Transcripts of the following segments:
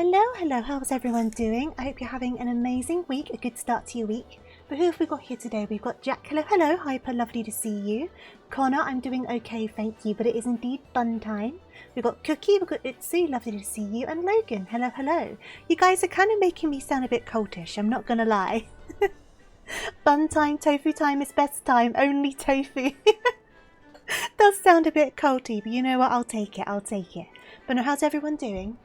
Hello, hello, how's everyone doing? I hope you're having an amazing week, a good start to your week. But who have we got here today? We've got Jack, hello, hello, Hyper, lovely to see you. Connor, I'm doing okay, thank you, but it is indeed fun time. We've got Cookie, we've got Itsu, lovely to see you, and Logan, hello, hello. You guys are kind of making me sound a bit cultish, I'm not gonna lie. Fun time, tofu time is best time, only tofu. Does sound a bit culty, but you know what, I'll take it, I'll take it. But no, how's everyone doing?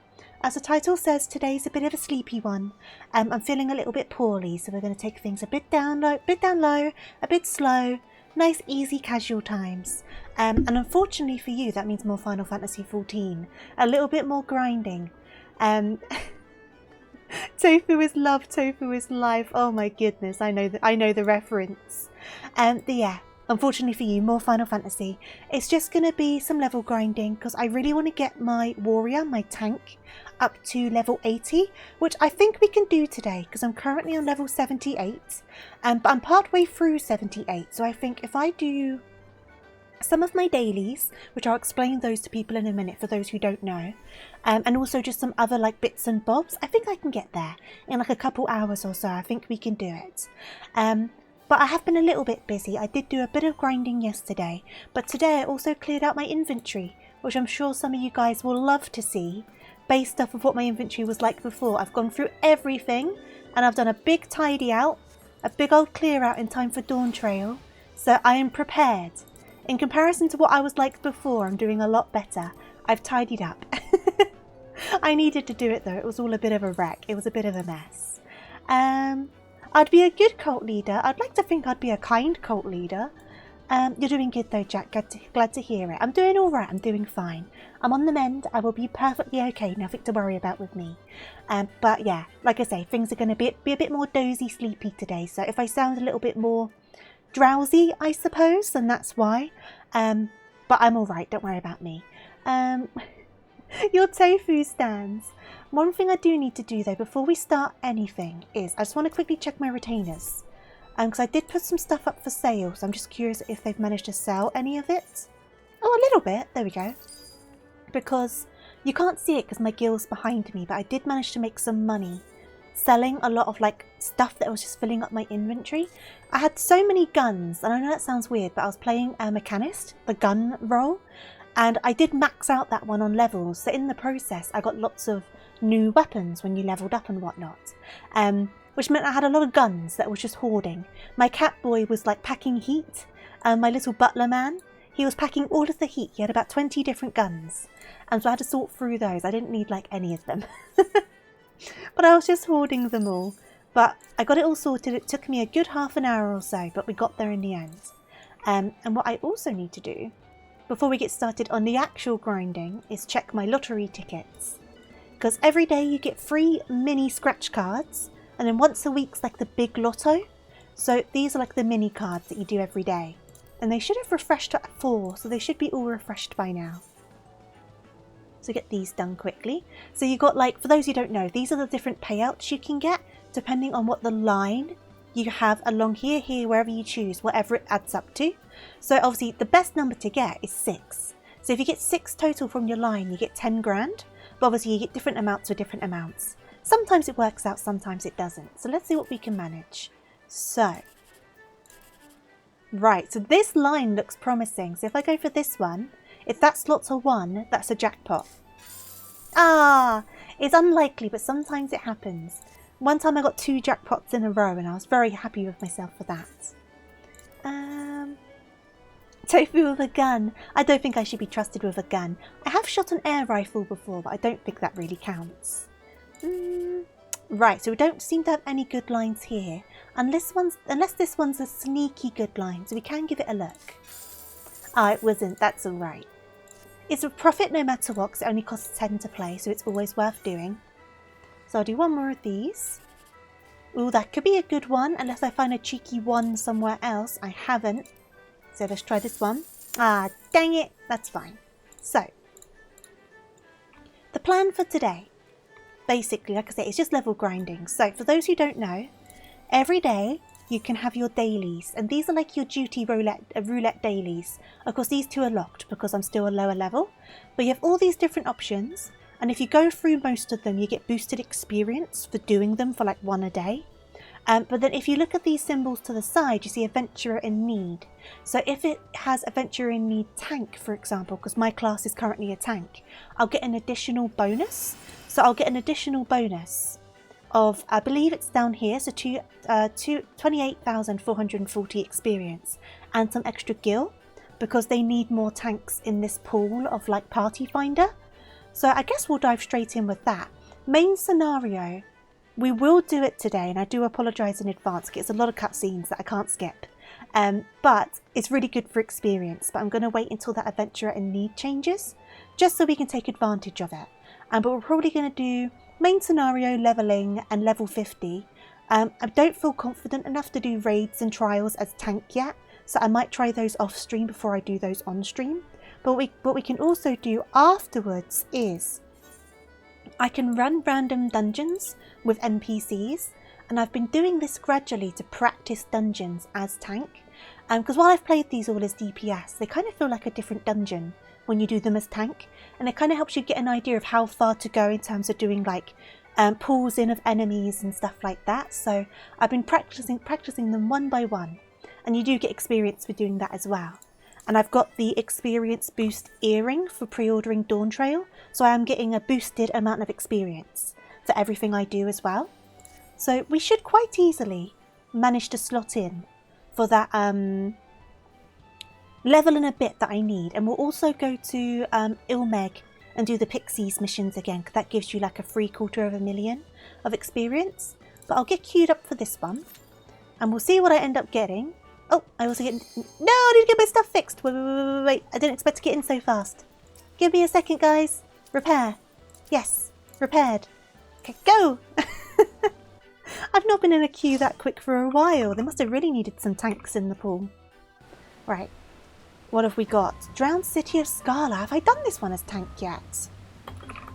As the title says, today's a bit of a sleepy one. I'm feeling a little bit poorly, so we're going to take things a bit down low, a bit slow, nice, easy, casual times. And unfortunately for you, that means more Final Fantasy XIV, a little bit more grinding. Tofu is love, tofu is life. Oh my goodness, I know the reference. But yeah. Unfortunately for you, more Final Fantasy. It's just going to be some level grinding because I really want to get my warrior, my tank, up to level 80, which I think we can do today because I'm currently on level 78, but I'm partway through 78. So I think if I do some of my dailies, which I'll explain those to people in a minute for those who don't know, and also just some other like bits and bobs, I think I can get there in like a couple hours or so. I think we can do it. But I have been a little bit busy. I did do a bit of grinding yesterday, but today I also cleared out my inventory, which I'm sure some of you guys will love to see, based off of what my inventory was like before. I've gone through everything, and I've done a big tidy out, a big old clear out in time for Dawn Trail, so I am prepared. In comparison to what I was like before, I'm doing a lot better. I've tidied up. I needed to do it though, it was all a bit of a wreck, it was a bit of a mess. I'd be a good cult leader. I'd like to think I'd be a kind cult leader. You're doing good though, Jack. Glad to hear it. I'm doing all right. I'm doing fine. I'm on the mend. I will be perfectly okay. Nothing to worry about with me. But yeah, like I say, things are going to be a bit more dozy, sleepy today. So if I sound a little bit more drowsy, I suppose, then that's why. But I'm all right. Don't worry about me. Your tofu stands. One thing I do need to do though before we start anything is I just want to quickly check my retainers, because I did put some stuff up for sale, so I'm just curious if they've managed to sell any of it. Oh, a little bit, there we go. Because you can't see it because my guild's behind me, but I did manage to make some money selling a lot of like stuff that was just filling up my inventory. I had so many guns, and I know that sounds weird, but I was playing a mechanist, the gun role, and I did max out that one on levels, so in the process I got lots of new weapons when you leveled up and whatnot, which meant I had a lot of guns that I was just hoarding. My cat boy was like packing heat, my little butler man, he was packing all of the heat. He had about 20 different guns, and so I had to sort through those. I didn't need like any of them. But I was just hoarding them all. But I got it all sorted. It took me a good half an hour or so, but we got there in the end. And what I also need to do before we get started on the actual grinding is check my lottery tickets. Because every day you get 3 mini scratch cards, and then once a week's like the big lotto. So these are like the mini cards that you do every day. And they should have refreshed at 4, so they should be all refreshed by now. So get these done quickly. So you got like, for those who don't know, these are the different payouts you can get depending on what the line you have along here, wherever you choose, whatever it adds up to. So obviously the best number to get is 6. So if you get 6 total from your line, you get 10 grand. But obviously you get different amounts for different amounts. Sometimes it works out, sometimes it doesn't. So let's see what we can manage. So, right, so this line looks promising. So if I go for this one, if that slot's a 1, that's a jackpot. Ah, it's unlikely, but sometimes it happens. One time I got 2 jackpots in a row and I was very happy with myself for that. Tofu with a gun. I don't think I should be trusted with a gun. I have shot an air rifle before, but I don't think that really counts. Right, so we don't seem to have any good lines here. Unless this one's a sneaky good line, so we can give it a look. Ah, it wasn't. That's alright. It's a profit no matter what, because it only costs 10 to play, so it's always worth doing. So I'll do one more of these. Ooh, that could be a good one, unless I find a cheeky one somewhere else. I haven't. So let's try this one. Ah, dang it. That's fine. So, the plan for today, basically, like I say, it's just level grinding. So for those who don't know, every day you can have your dailies, and these are like your duty roulette dailies. Of course, these 2 are locked because I'm still a lower level, but you have all these different options, And if you go through most of them, you get boosted experience for doing them for like 1 a day. But then if you look at these symbols to the side, you see Adventurer in Need. So if it has Adventurer in Need Tank, for example, because my class is currently a tank, I'll get an additional bonus. So I'll get an additional bonus of, I believe it's down here, so 28,440 experience and some extra gil, because they need more tanks in this pool of like Party Finder. So I guess we'll dive straight in with that. Main scenario, we will do it today, and I do apologise in advance, it's a lot of cutscenes that I can't skip. But it's really good for experience, but I'm going to wait until that Adventurer in Need changes, just so we can take advantage of it. But we're probably going to do main scenario, levelling, and level 50. I don't feel confident enough to do raids and trials as tank yet, so I might try those off stream before I do those on stream. But what we can also do afterwards is I can run random dungeons with NPCs, and I've been doing this gradually to practice dungeons as tank. Because while I've played these all as DPS, they kind of feel like a different dungeon when you do them as tank, and it kind of helps you get an idea of how far to go in terms of doing like pulls in of enemies and stuff like that. So I've been practicing them one by one, and you do get experience for doing that as well. And I've got the experience boost earring for pre-ordering Dawn Trail, so I am getting a boosted amount of experience for everything I do as well. So we should quite easily manage to slot in for that level and a bit that I need. And we'll also go to Ilmeg and do the Pixies missions again, because that gives you like a free 250,000 of experience. But I'll get queued up for this one, and we'll see what I end up getting. Oh, I also get... No, I need to get my stuff fixed. Wait. I didn't expect to get in so fast. Give me a second, guys. Repair. Yes, repaired. Okay, go! I've not been in a queue that quick for a while. They must have really needed some tanks in the pool. Right. What have we got? Drowned City of Scala. Have I done this one as tank yet?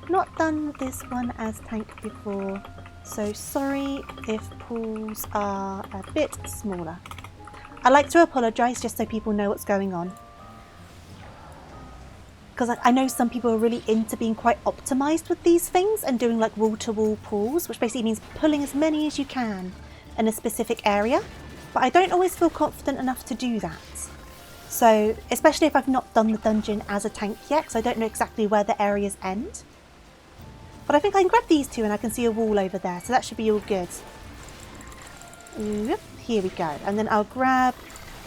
Not done this one as tank before. So sorry if pools are a bit smaller. I like to apologise just so people know what's going on. Because I know some people are really into being quite optimised with these things and doing like wall-to-wall pulls, which basically means pulling as many as you can in a specific area. But I don't always feel confident enough to do that. So, especially if I've not done the dungeon as a tank yet, because I don't know exactly where the areas end. But I think I can grab these two and I can see a wall over there, so that should be all good. Yep, here we go. And then I'll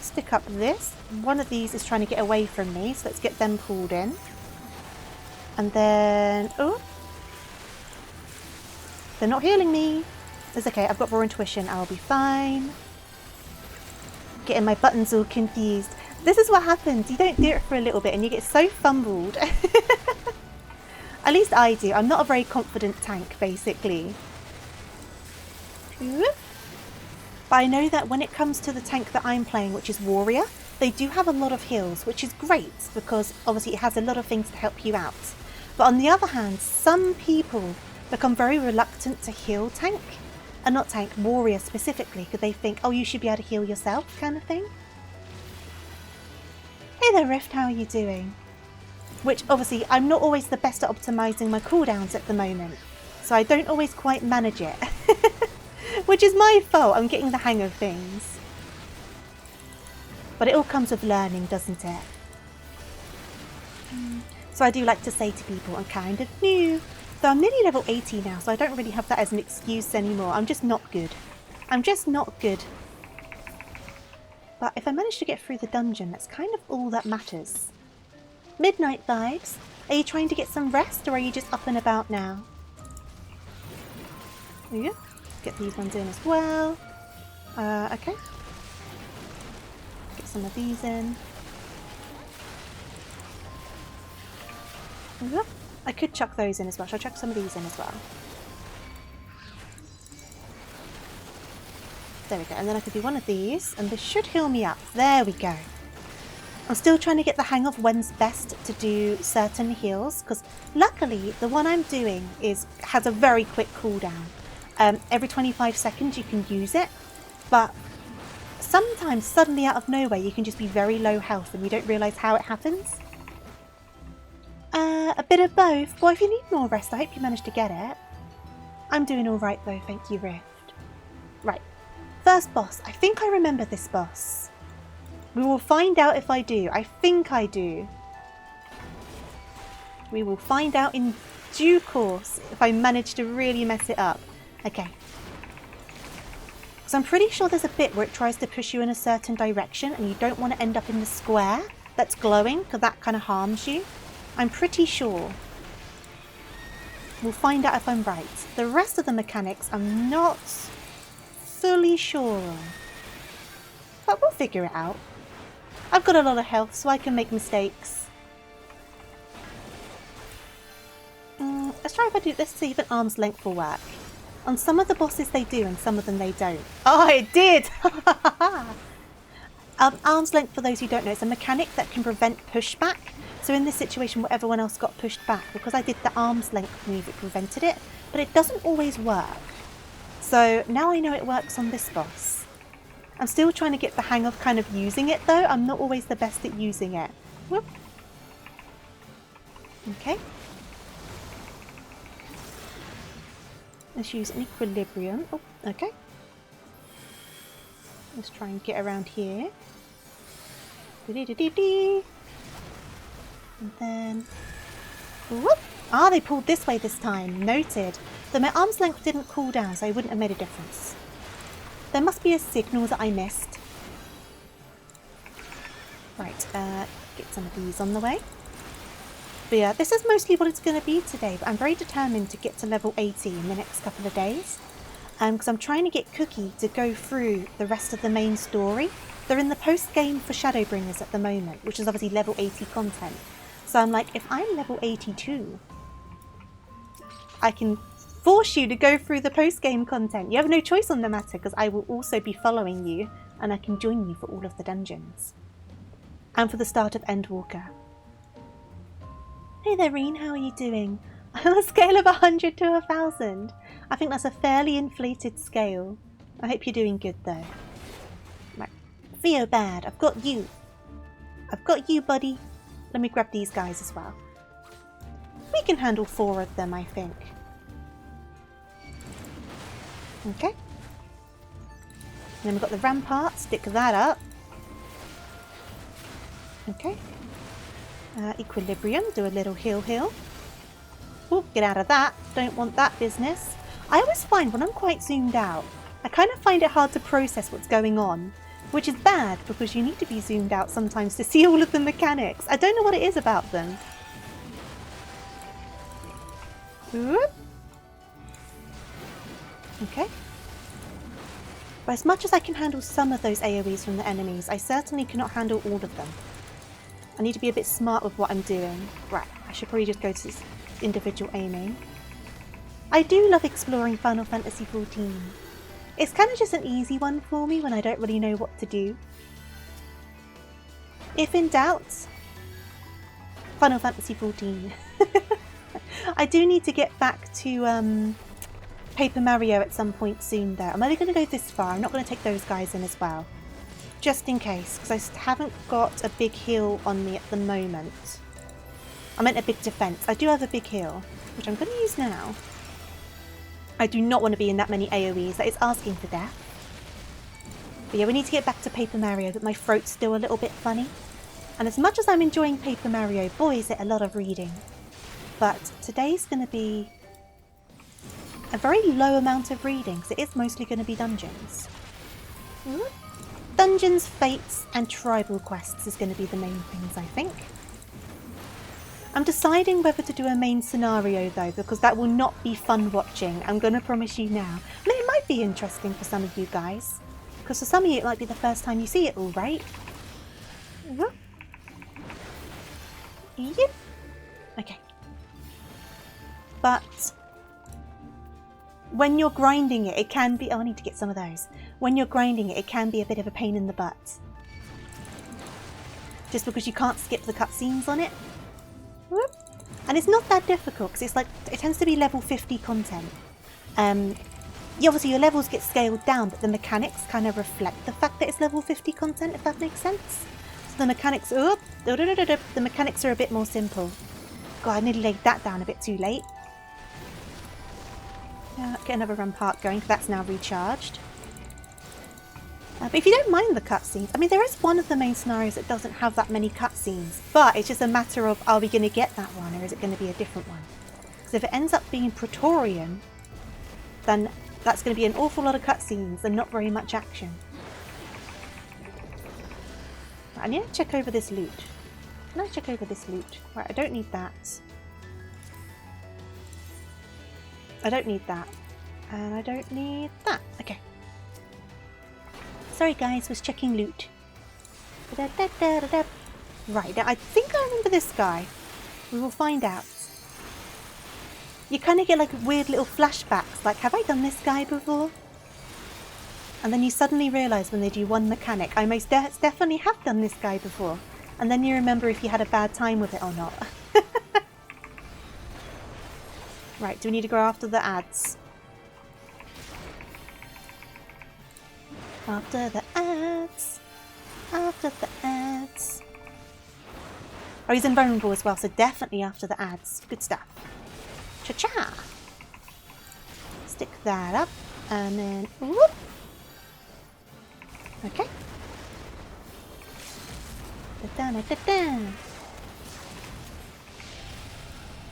stick up this. One of these is trying to get away from me, so let's get them pulled in. And then, oh, they're not healing me. It's okay, I've got raw intuition, I'll be fine. Getting my buttons all confused. This is what happens, you don't do it for a little bit and you get so fumbled. At least I do. I'm not a very confident tank, basically. But I know that when it comes to the tank that I'm playing, which is Warrior, they do have a lot of heals, which is great because obviously it has a lot of things to help you out. But on the other hand, some people become very reluctant to heal tank, and not tank, Warrior specifically, because they think, oh, you should be able to heal yourself, kind of thing. Hey there, Rift, how are you doing? Which, obviously, I'm not always the best at optimising my cooldowns at the moment, so I don't always quite manage it. Which is my fault, I'm getting the hang of things. But it all comes with learning, doesn't it? So I do like to say to people, I'm kind of new. So I'm nearly level 80 now, so I don't really have that as an excuse anymore. I'm just not good. I'm just not good. But if I manage to get through the dungeon, that's kind of all that matters. Midnight vibes. Are you trying to get some rest, or are you just up and about now? Yeah. Get these ones in as well. Okay. Get some of these in. Yep. I could chuck those in as well. Shall I chuck some of these in as well? There we go. And then I could do one of these, and this should heal me up. There we go. I'm still trying to get the hang of when's best to do certain heals, because luckily the one I'm doing has a very quick cooldown. Every 25 seconds you can use it, but sometimes suddenly out of nowhere you can just be very low health and you don't realise how it happens. A bit of both. Well, if you need more rest, I hope you managed to get it. I'm doing alright though, thank you, Rift. Right. First boss. I think I remember this boss. We will find out if I do. I think I do. We will find out in due course if I manage to really mess it up. Okay. Because I'm pretty sure there's a bit where it tries to push you in a certain direction and you don't want to end up in the square that's glowing because that kind of harms you. I'm pretty sure. We'll find out if I'm right. The rest of the mechanics I'm not fully sure on. But we'll figure it out. I've got a lot of health so I can make mistakes. Let's try if I do this, see if an arm's length will work. On some of the bosses they do and some of them they don't. Oh, it did! Arm's length, for those who don't know, it's a mechanic that can prevent pushback. So in this situation where everyone else got pushed back, because I did the arm's length move, it prevented it. But it doesn't always work. So now I know it works on this boss. I'm still trying to get the hang of kind of using it though. I'm not always the best at using it. Whoop. Okay. Let's use an equilibrium. Oh, okay. Let's try and get around here. And then... whoop! Ah, they pulled this way this time. Noted. Though my arm's length didn't cool down, so it wouldn't have made a difference. There must be a signal that I missed. Right, get some of these on the way. But yeah, this is mostly what it's going to be today, but I'm very determined to get to level 80 in the next couple of days. Because I'm trying to get Cookie to go through the rest of the main story. They're in the post-game for Shadowbringers at the moment, which is obviously level 80 content. So I'm like, if I'm level 82, I can force you to go through the post-game content. You have no choice on the matter, because I will also be following you, and I can join you for all of the dungeons. And for the start of Endwalker. Hey there, Reen, how are you doing? On a scale of 100 to 1,000. I think that's a fairly inflated scale. I hope you're doing good, though. Right. Theo Bad, I've got you. I've got you, buddy. Let me grab these guys as well. We can handle 4 of them, I think. Okay. And then we've got the rampart. Stick that up. Okay. Equilibrium. Do a little heal. Oh, get out of that. Don't want that business. I always find when I'm quite zoomed out, I kind of find it hard to process what's going on. Which is bad, because you need to be zoomed out sometimes to see all of the mechanics. I don't know what it is about them. Whoop. Okay. But as much as I can handle some of those AoEs from the enemies, I certainly cannot handle all of them. I need to be a bit smart with what I'm doing. Right, I should probably just go to this individual aiming. I do love exploring Final Fantasy XIV. It's kind of just an easy one for me when I don't really know what to do. If in doubt, Final Fantasy XIV. I do need to get back to Paper Mario at some point soon though. I'm only going to go this far. I'm not going to take those guys in as well. Just in case, because I haven't got a big heal on me at the moment. I meant a big defense. I do have a big heal, which I'm going to use now. I do not want to be in that many AoEs. That is asking for death. But yeah, we need to get back to Paper Mario, but my throat's still a little bit funny. And as much as I'm enjoying Paper Mario, boy is it a lot of reading. But today's going to be a very low amount of reading, because it is mostly going to be dungeons. Dungeons, fates, and tribal quests is going to be the main things, I think. I'm deciding whether to do a main scenario though, because that will not be fun watching. I'm going to promise you now. I mean, it might be interesting for some of you guys, because for some of you it might be the first time you see it all, right? Yep. Okay. But when you're grinding it, it can be... oh, I need to get some of those. When you're grinding it, it can be a bit of a pain in the butt. Just because you can't skip the cutscenes on it. Whoop. And it's not that difficult, because it's like, it tends to be level 50 content. Obviously your levels get scaled down, but the mechanics kind of reflect the fact that it's level 50 content, if that makes sense. So the mechanics... the mechanics are a bit more simple. God, I nearly laid that down a bit too late. Get another run part going, because that's now recharged. But if you don't mind the cutscenes, I mean, there is one of the main scenarios that doesn't have that many cutscenes, but it's just a matter of, are we going to get that one, or is it going to be a different one? Because if it ends up being Praetorian, then that's going to be an awful lot of cutscenes and not very much action. Right, I need to check over this loot. Can I check over this loot? Right, I don't need that. I don't need that. And I don't need that. Okay. Sorry guys, was checking loot. Right, now I think I remember this guy. We will find out. You kind of get like weird little flashbacks, like, have I done this guy before? And then you suddenly realise when they do one mechanic, I most definitely have done this guy before. And then you remember if you had a bad time with it or not. Right, do we need to go after the ads? After the ads. After the ads. Oh, he's invulnerable as well, so definitely after the ads. Good stuff. Cha-cha! Stick that up, and then... whoop! Okay. Da-da-da-da-da.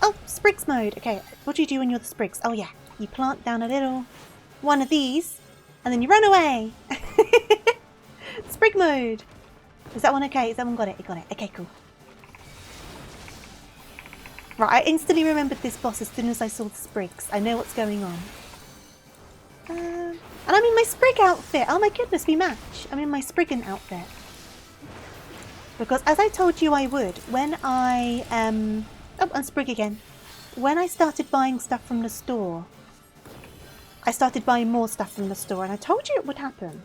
Oh, Sprigs mode! Okay, what do you do when you're the Sprigs? Oh yeah, you plant down a little one of these, and then you run away! Sprig mode! Is that one okay? Is that one got it? It got it. Okay, cool. Right, I instantly remembered this boss as soon as I saw the Sprigs. I know what's going on. And I'm in my Sprig outfit! Oh my goodness, we match! I'm in my Spriggan outfit. Because as I told you I would, when I... oh, and Sprig again. When I started buying stuff from the store, I started buying more stuff from the store, and I told you it would happen.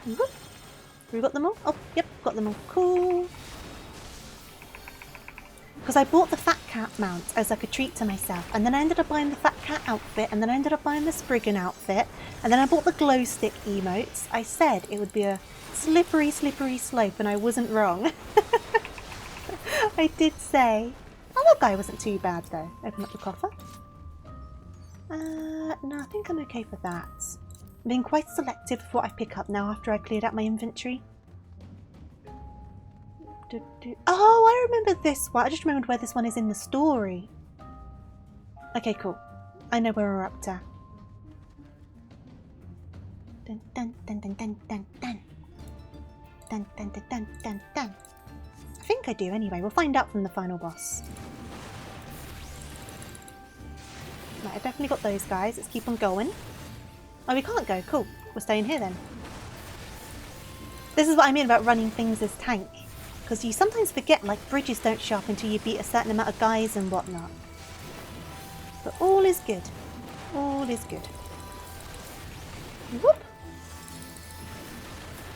Whoop. We got them all? Oh, yep, got them all. Cool. Because I bought the Fat Cat mount as like a treat to myself, and then I ended up buying the Fat Cat outfit, and then I ended up buying the Spriggan outfit, and then I bought the glow stick emotes. I said it would be a slippery, slippery slope, and I wasn't wrong. I did say. Oh, that guy wasn't too bad though. Open up the coffer. No, I think I'm okay for that. I'm being quite selective of what I pick up now after I cleared out my inventory. Oh, I remember this one. I just remembered where this one is in the story. Okay, cool. I know where we're up to. Dun dun dun dun dun dun dun. Dun dun dun dun dun dun. I think I do anyway. We'll find out from the final boss. Right, I definitely got those guys. Let's keep on going. Oh, we can't go. Cool. We're staying here then. This is what I mean about running things as tank. Because you sometimes forget, like, bridges don't show up until you beat a certain amount of guys and whatnot. But all is good. All is good. Whoop!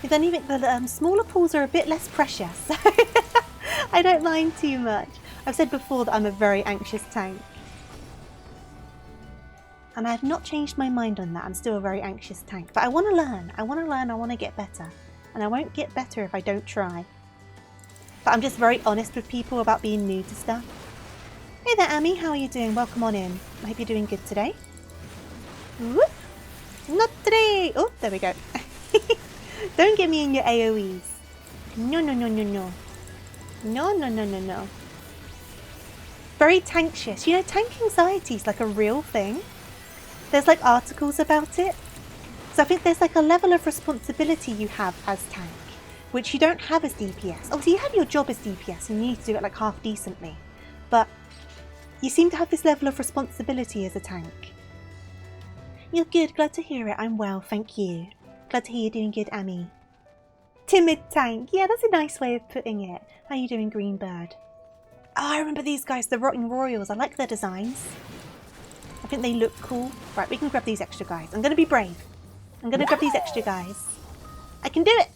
Then even the smaller pools are a bit less precious. I don't mind too much. I've said before that I'm a very anxious tank. And I have not changed my mind on that. I'm still a very anxious tank. But I want to learn. I want to learn. I want to get better. And I won't get better if I don't try. But I'm just very honest with people about being new to stuff. Hey there, Amy. How are you doing? Welcome on in. I hope you're doing good today. Whoop! Not today! Oh, there we go. Don't get me in your AoEs. No, no, no, no, no. No, no, no, no, no. Very tankious. You know, tank anxiety is like a real thing. There's like articles about it. So I think there's like a level of responsibility you have as tank, which you don't have as DPS. Obviously you have your job as DPS and you need to do it like half decently. But you seem to have this level of responsibility as a tank. You're good, glad to hear it. I'm well, thank you. Glad to hear you're doing good, Amy. Timid tank. Yeah, that's a nice way of putting it. How are you doing, Greenbird? Oh, I remember these guys, the Rotting Royals. I like their designs. I think they look cool. Right, we can grab these extra guys. I'm going to be brave. I'm going to grab these extra guys. I can do it!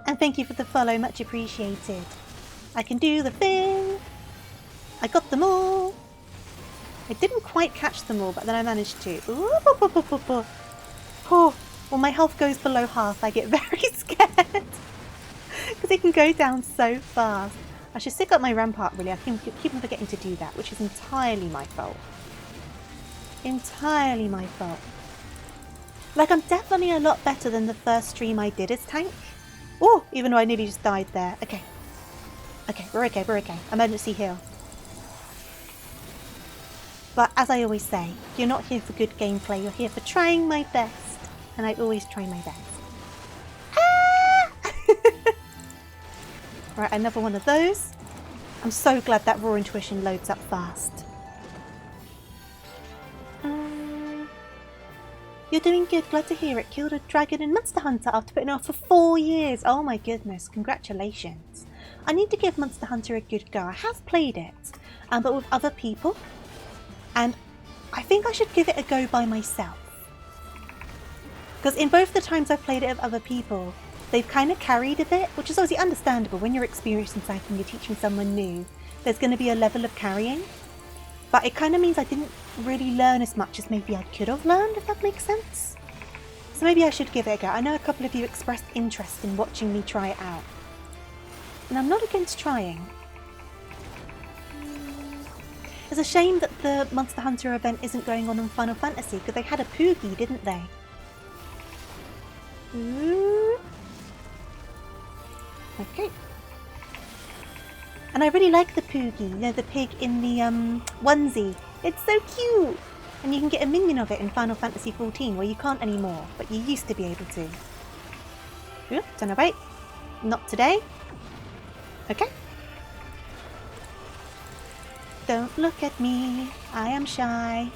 And thank you for the follow, much appreciated. I can do the thing. I got them all. I didn't quite catch them all, but then I managed to. Ooh, oh, when my health goes below half, I get very scared. Because it can go down so fast. I should stick up my rampart, really. I keep on forgetting to do that, which is entirely my fault. Entirely my fault. Like, I'm definitely a lot better than the first stream I did as tank. Oh, even though I nearly just died there. Okay. Okay, we're okay, we're okay. Emergency heal. But as I always say, you're not here for good gameplay. You're here for trying my best. And I always try my best. Ah! Right, another one of those. I'm so glad that raw intuition loads up fast. You're doing good, glad to hear it. Killed a dragon in Monster Hunter after putting it off for 4 years. Oh my goodness, congratulations. I need to give Monster Hunter a good go. I have played it, but with other people. And I think I should give it a go by myself. Because in both the times I've played it with other people, they've kind of carried a bit, which is obviously understandable. When you're experiencing something, you're teaching someone new, there's going to be a level of carrying. But it kind of means I didn't really learn as much as maybe I could have learned, if that makes sense. So maybe I should give it a go. I know a couple of you expressed interest in watching me try it out. And I'm not against trying. It's a shame that the Monster Hunter event isn't going on Final Fantasy, because they had a Poogie, didn't they? Ooh. Okay. And I really like the Poogie, you know, the pig in the onesie. It's so cute! And you can get a minion of it in Final Fantasy XIV, where you can't anymore, but you used to be able to. Ooh, don't know, wait. Not today. Okay. Don't look at me. I am shy.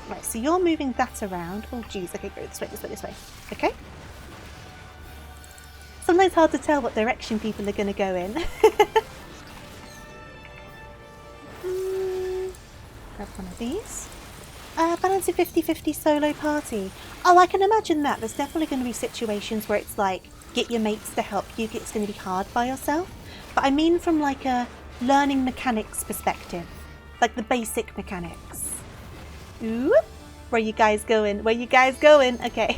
Right, so you're moving that around. Oh, geez. Okay, go this way, this way, this way. Okay. Sometimes hard to tell what direction people are going to go in. Grab one of these. Balance a 50-50 solo party. Oh, I can imagine that. There's definitely going to be situations where it's like, get your mates to help you. It's going to be hard by yourself. But I mean from like a learning mechanics perspective. Like the basic mechanics. Ooh, where you guys going? Where you guys going? Okay.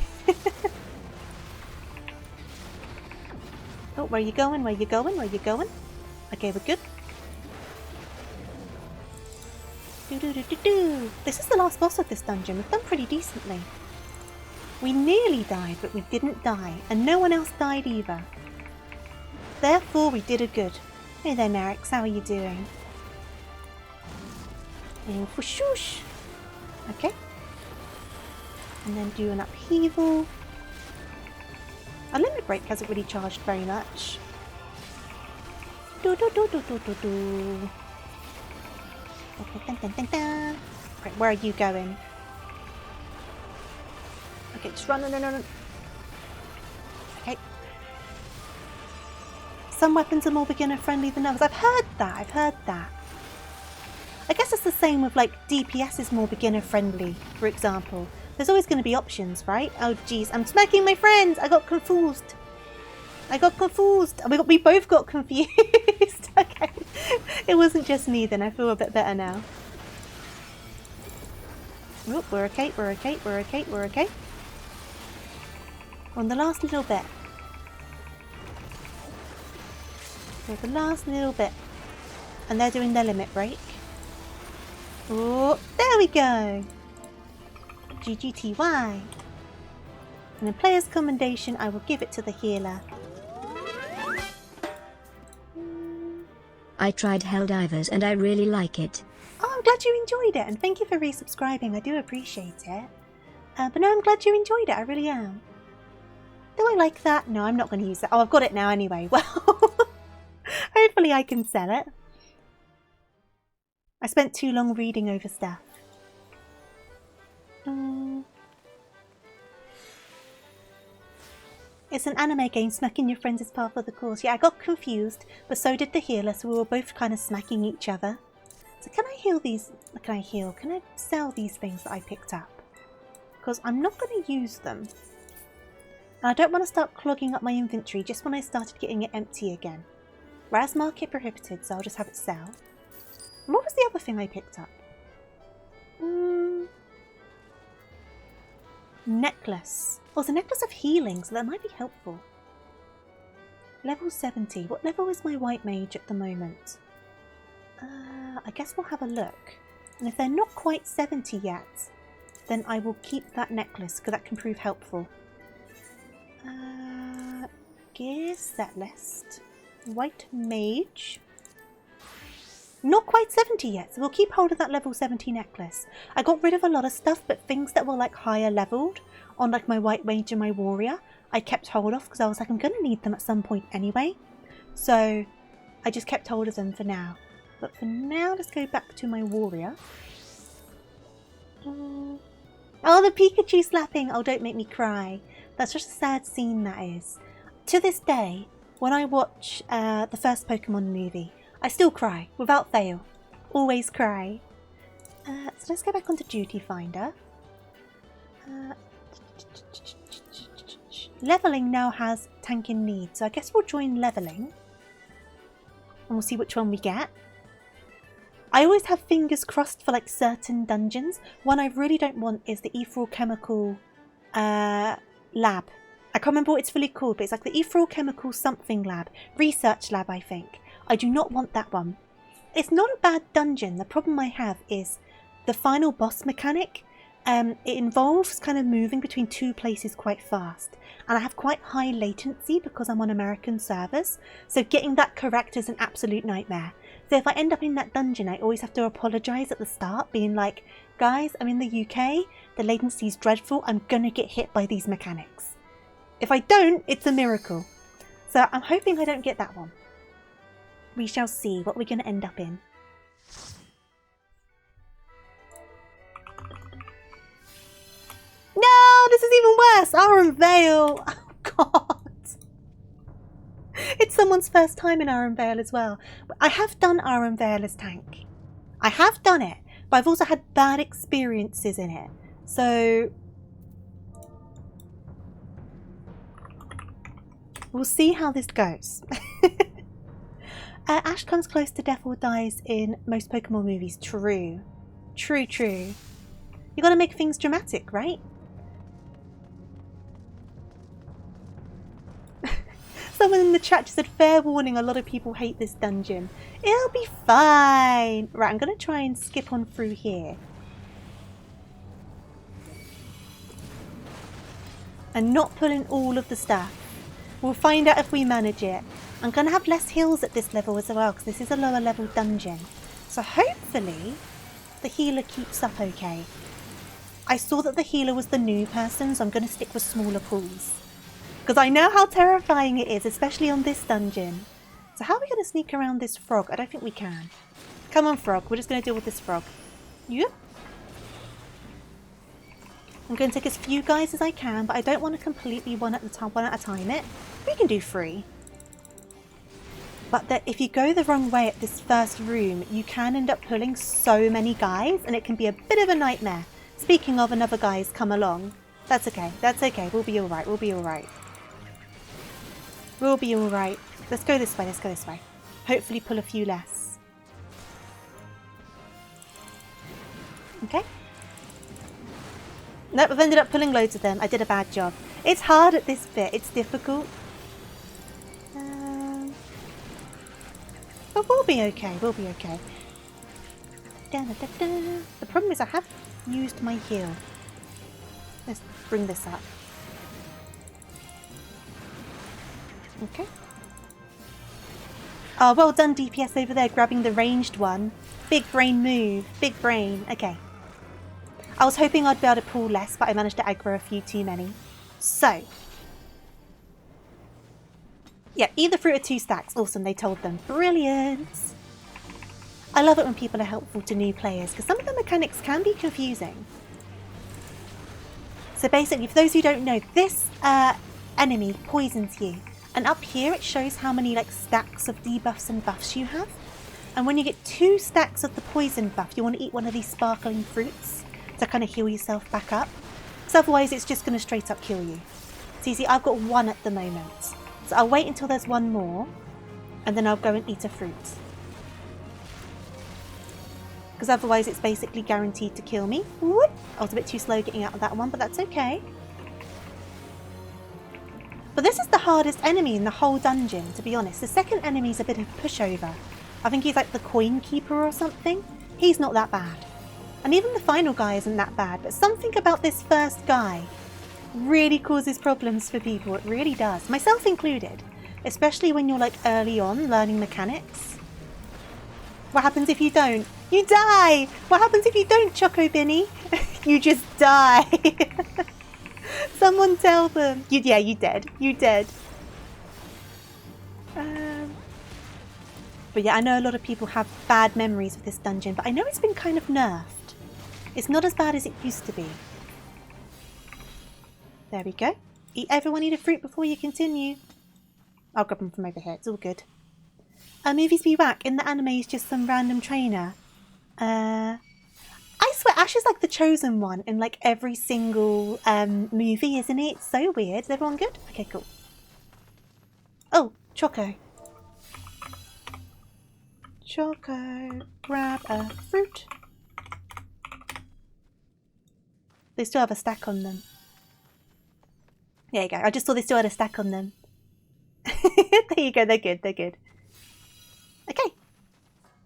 Oh, where you going? Where you going? Where you going? Okay, we're good. This is the last boss of this dungeon. We've done pretty decently. We nearly died, but we didn't die. And no one else died either. Therefore, we did a good. Hey there, Narix. How are you doing? And whoosh. Okay. And then do an upheaval. Our limit break hasn't really charged very much. Okay, dun. Right, where are you going? Okay, just run. Okay. Some weapons are more beginner friendly than others. I've heard that. I guess it's the same with like DPS is more beginner friendly, for example. There's always going to be options, right? Oh geez, I'm smacking my friends! I got confused. We both got confused. Okay. It wasn't just me then. I feel a bit better now. Oh, we're okay. On the last little bit. And they're doing their limit break. Oh, there we go. GGTY. And in player's commendation, I will give it to the healer. I tried Helldivers and I really like it. Oh, I'm glad you enjoyed it, and thank you for resubscribing. I do appreciate it. But no, I'm glad you enjoyed it. I really am. Do I like that? No, I'm not going to use it. Oh, I've got it now anyway. Well, hopefully I can sell it. I spent too long reading over stuff. It's an anime game. Smacking your friends is part of the course. Yeah, I got confused, but so did the healer, so we were both kind of smacking each other. So can I heal these? Can I sell these things that I picked up? Because I'm not going to use them. And I don't want to start clogging up my inventory just when I started getting it empty again. Whereas market prohibited, so I'll just have it sell. And what was the other thing I picked up? Necklace. Oh, it's a necklace of healing, so that might be helpful. Level 70. What level is my white mage at the moment? I guess we'll have a look. And if they're not quite 70 yet, then I will keep that necklace because that can prove helpful. Gear set list. White mage. Not quite 70 yet, so we'll keep hold of that level 70 necklace. I got rid of a lot of stuff, but things that were like higher leveled on like my white mage and my warrior, I kept hold of because I was like, I'm going to need them at some point anyway. So I just kept hold of them for now. But for now, let's go back to my warrior. Oh, the Pikachu slapping! Oh, don't make me cry. That's just a sad scene, that is. To this day, when I watch the first Pokemon movie, I still cry, without fail. Always cry. So let's go back onto Duty Finder. Leveling now has tank in need, so I guess we'll join leveling. And we'll see which one we get. I always have fingers crossed for like certain dungeons. One I really don't want is the ethereal chemical lab. I can't remember what it's fully called, but it's like the ethereal chemical something lab. Research lab, I think. I do not want that one. It's not a bad dungeon. The problem I have is the final boss mechanic. It involves kind of moving between two places quite fast. And I have quite high latency because I'm on American servers. So getting that correct is an absolute nightmare. So if I end up in that dungeon, I always have to apologise at the start, being like, guys, I'm in the UK, the latency is dreadful, I'm gonna get hit by these mechanics. If I don't, it's a miracle. So I'm hoping I don't get that one. We shall see what we're gonna end up in. No, this is even worse! Aran Vale! Oh god! It's someone's first time in Aran Vale as well. I have done Aran Vale as tank. I have done it, but I've also had bad experiences in it. So we'll see how this goes. Ash comes close to death or dies in most Pokemon movies. True. True, true. You gotta make things dramatic, right? Someone in the chat just said, fair warning, a lot of people hate this dungeon. It'll be fine. Right, I'm going to try and skip on through here. And not pull in all of the stuff. We'll find out if we manage it. I'm going to have less heals at this level as well, because this is a lower level dungeon. So hopefully the healer keeps up okay. I saw that the healer was the new person, so I'm going to stick with smaller pools. Because I know how terrifying it is, especially on this dungeon. So how are we going to sneak around this frog? I don't think we can. Come on, frog. We're just going to deal with this frog. Yep. I'm going to take as few guys as I can, but I don't want to completely one at a time it. We can do 3. But if you go the wrong way at this first room, you can end up pulling so many guys, and it can be a bit of a nightmare. Speaking of, another guy's come along. That's okay. That's okay. We'll be alright. We'll be alright. We'll be alright. Let's go this way. Let's go this way. Hopefully pull a few less. Okay. Nope, I've ended up pulling loads of them. I did a bad job. It's hard at this bit. It's difficult. But we'll be okay. We'll be okay. Da, da, da, da. The problem is I have used my heal. Let's bring this up. Okay. Oh, well done DPS over there grabbing the ranged one. Big brain move. Big brain. Okay. I was hoping I'd be able to pull less, but I managed to aggro a few too many. So. Yeah, either fruit or 2 stacks. Awesome, they told them. Brilliant. I love it when people are helpful to new players, because some of the mechanics can be confusing. So basically, for those who don't know, this enemy poisons you. And up here it shows how many like stacks of debuffs and buffs you have. And when you get 2 stacks of the poison buff, you want to eat one of these sparkling fruits to kind of heal yourself back up. Because otherwise it's just going to straight up kill you. So you see, I've got 1 at the moment. So I'll wait until there's 1 more. And then I'll go and eat a fruit. Because otherwise it's basically guaranteed to kill me. Whoop. I was a bit too slow getting out of that one, but that's okay. But this is the hardest enemy in the whole dungeon, to be honest. The second enemy is a bit of a pushover. I think he's like the coin keeper or something. He's not that bad. And even the final guy isn't that bad. But something about this first guy really causes problems for people. It really does. Myself included. Especially when you're like early on learning mechanics. What happens if you don't? You die! What happens if you don't, Choco Binny? You just die. Someone tell them. Yeah, you dead. You dead. But yeah, I know a lot of people have bad memories of this dungeon, but I know it's been kind of nerfed. It's not as bad as it used to be. There we go. Everyone eat a fruit before you continue. I'll grab them from over here. It's all good. Movies be whack. In the anime, is just some random trainer. I swear, Ash is like the chosen one in like every single movie, isn't it? It's so weird. Is everyone good? Okay, cool. Oh, Choco. Choco, grab a fruit. They still have a stack on them. There you go. I just saw they still had a stack on them. There you go. They're good. They're good. Okay.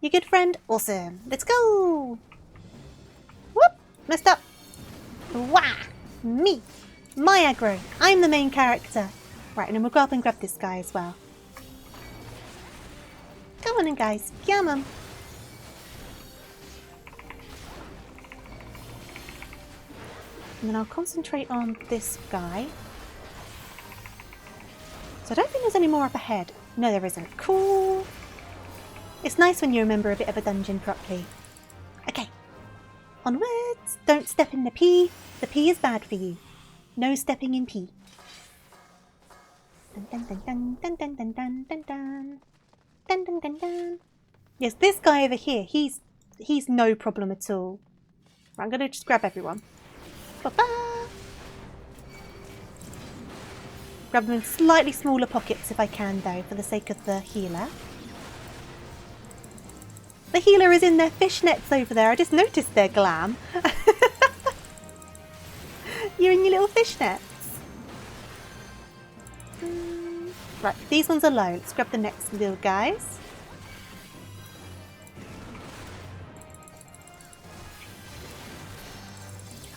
You good, friend? Awesome. Let's go. Whoop. Messed up. Wah. Me. My aggro. I'm the main character. Right, and then we'll go up and grab this guy as well. Come on in, guys. Yum 'em. And then I'll concentrate on this guy. So I don't think there's any more up ahead. No, there isn't. Cool. It's nice when you remember a bit of a dungeon properly. Okay. Onwards. Don't step in the pee. The pee is bad for you. No stepping in pee. Dun dun dun dun dun dun dun dun dun dun. Dun dun dun dun. Yes, this guy over here, he's no problem at all. Right, I'm gonna just grab everyone. Ba-ba! Grab them in slightly smaller pockets if I can, though, for the sake of the healer. The healer is in their fishnets over there. I just noticed their glam. You're in your little fishnets. Right, these ones are low. Let's grab the next little guys.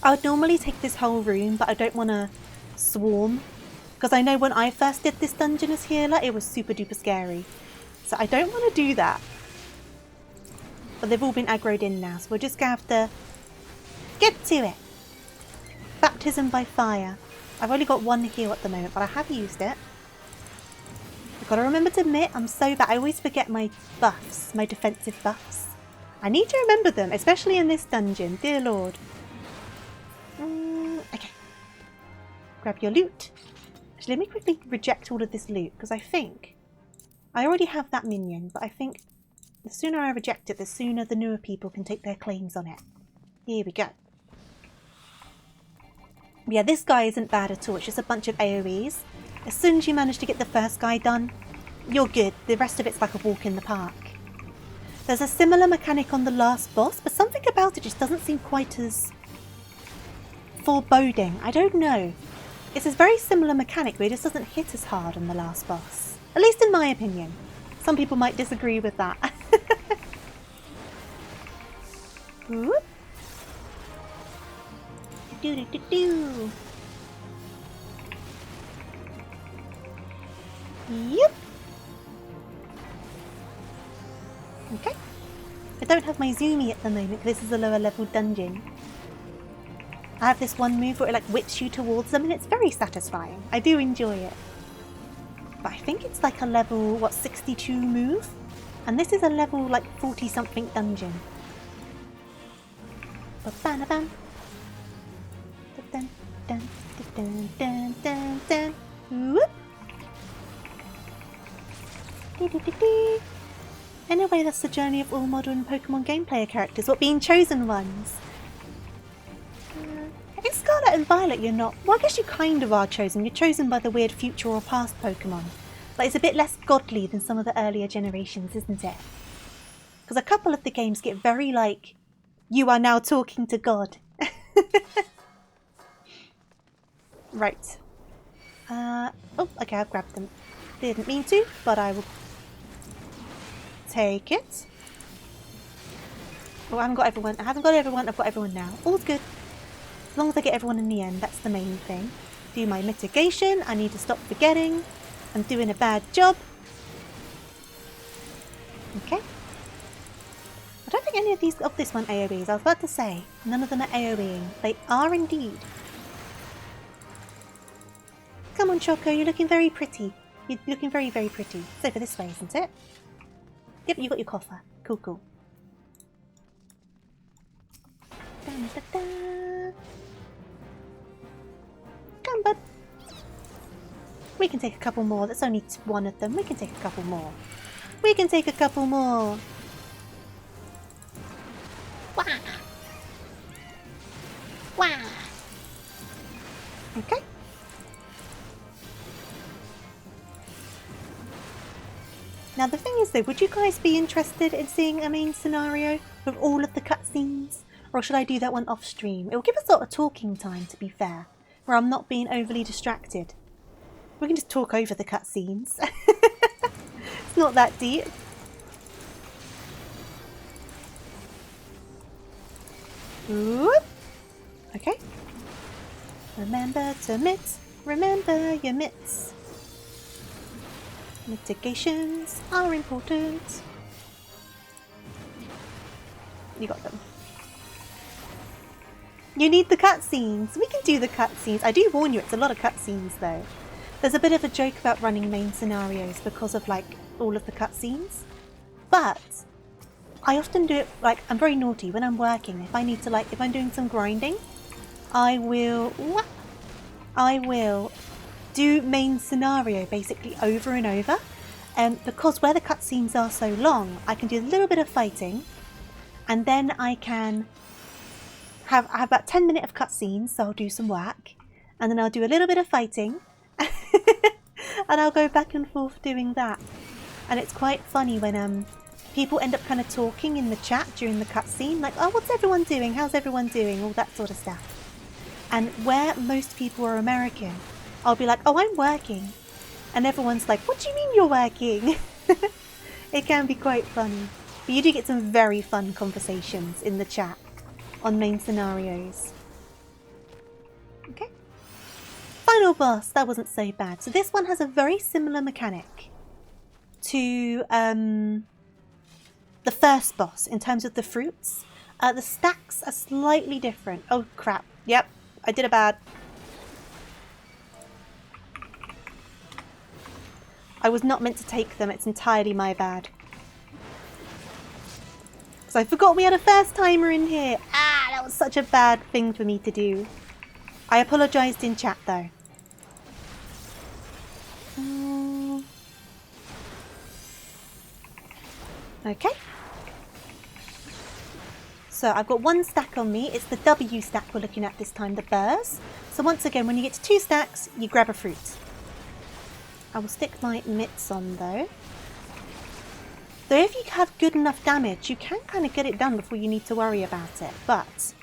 I would normally take this whole room, but I don't want to swarm. Because I know when I first did this dungeon as healer, it was super duper scary. So I don't want to do that. But they've all been aggroed in now, so we're just going to have to get to it. Baptism by fire. I've only got one heal at the moment, but I have used it. I've got to remember to admit, I'm so bad. I always forget my buffs, my defensive buffs. I need to remember them, especially in this dungeon. Dear Lord. Okay. Grab your loot. Actually, let me quickly reject all of this loot, because I think I already have that minion, but I think the sooner I reject it, the sooner the newer people can take their claims on it. Here we go. Yeah, this guy isn't bad at all. It's just a bunch of AoEs. As soon as you manage to get the first guy done, you're good. The rest of it's like a walk in the park. There's a similar mechanic on the last boss, but something about it just doesn't seem quite as foreboding. I don't know. It's a very similar mechanic, but it just doesn't hit as hard on the last boss. At least in my opinion. Some people might disagree with that. Whoop. Do-do-do-do. Yep. Okay. I don't have my Zoomy at the moment. This is a lower level dungeon. I have this one move where it like whips you towards them and it's very satisfying. I do enjoy it. But I think it's like a level, what, 62 move? And this is a level like 40 something dungeon. Ba-ba-na-bam. Dun dun dun dun dun dun. Whoop. Dee-dee-dee-dee. Anyway, that's the journey of all modern Pokemon game player characters, what being chosen ones. In Scarlet and Violet you're not. Well, I guess you kind of are chosen. You're chosen by the weird future or past Pokemon. But it's a bit less godly than some of the earlier generations, isn't it? Because a couple of the games get very like, you are now talking to God. Right. Oh, okay, I've grabbed them. Didn't mean to, but I will. take it. Oh, I haven't got everyone. I haven't got everyone. I've got everyone now. All's good. As long as I get everyone in the end, that's the main thing. Do my mitigation. I need to stop forgetting. I'm doing a bad job. Okay. I don't think any of these of this one AoEs. I was about to say, none of them are AoEing. They are indeed. Come on, Choco, you're looking very pretty. You're looking very, very pretty. It's over this way, isn't it? Yep, you got your coffer. Cool, cool. Da, da, da. Come, bud. We can take a couple more. That's only one of them. We can take a couple more. We can take a couple more. Wah! Wah! Okay. Now the thing is though, would you guys be interested in seeing a main scenario with all of the cutscenes? Or should I do that one off stream? It will give us sort of talking time, to be fair, where I'm not being overly distracted. We can just talk over the cutscenes. It's not that deep. Whoop. Okay. Remember to mitt. Remember your mitts. Mitigations are important. You got them. You need the cutscenes. We can do the cutscenes. I do warn you, it's a lot of cutscenes though. There's a bit of a joke about running main scenarios because of like all of the cutscenes. But I often do it like, I'm very naughty when I'm working. If I need to like, if I'm doing some grinding, I will do main scenario basically over and over. Because where the cutscenes are so long, I can do a little bit of fighting and then I can have about 10 minutes of cutscenes, so I'll do some work and then I'll do a little bit of fighting and I'll go back and forth doing that. And it's quite funny when people end up kind of talking in the chat during the cutscene, like, oh, what's everyone doing? How's everyone doing? All that sort of stuff. And where most people are American, I'll be like, oh, I'm working. And everyone's like, what do you mean you're working? It can be quite funny. But you do get some very fun conversations in the chat on main scenarios. Okay. Final boss. That wasn't so bad. So this one has a very similar mechanic to the first boss in terms of the fruits. The stacks are slightly different. Oh, crap. Yep. I did a bad. I was not meant to take them. It's entirely my bad. Because I forgot we had a first timer in here. Ah, that was such a bad thing for me to do. I apologised in chat though. Okay. So I've got one stack on me. It's the W stack we're looking at this time, the burrs. So once again, when you get to 2 stacks, you grab a fruit. I will stick my mitts on though. Though if you have good enough damage, you can kind of get it done before you need to worry about it. But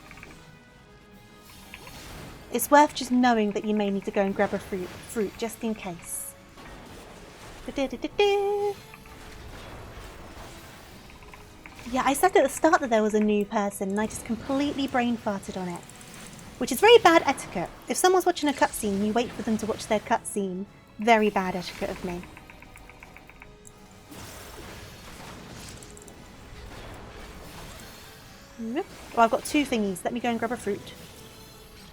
it's worth just knowing that you may need to go and grab a fruit just in case. Yeah, I said at the start that there was a new person and I just completely brain farted on it. Which is very bad etiquette. If someone's watching a cutscene, you wait for them to watch their cutscene. Very bad etiquette of me. Oh, I've got 2 thingies. Let me go and grab a fruit.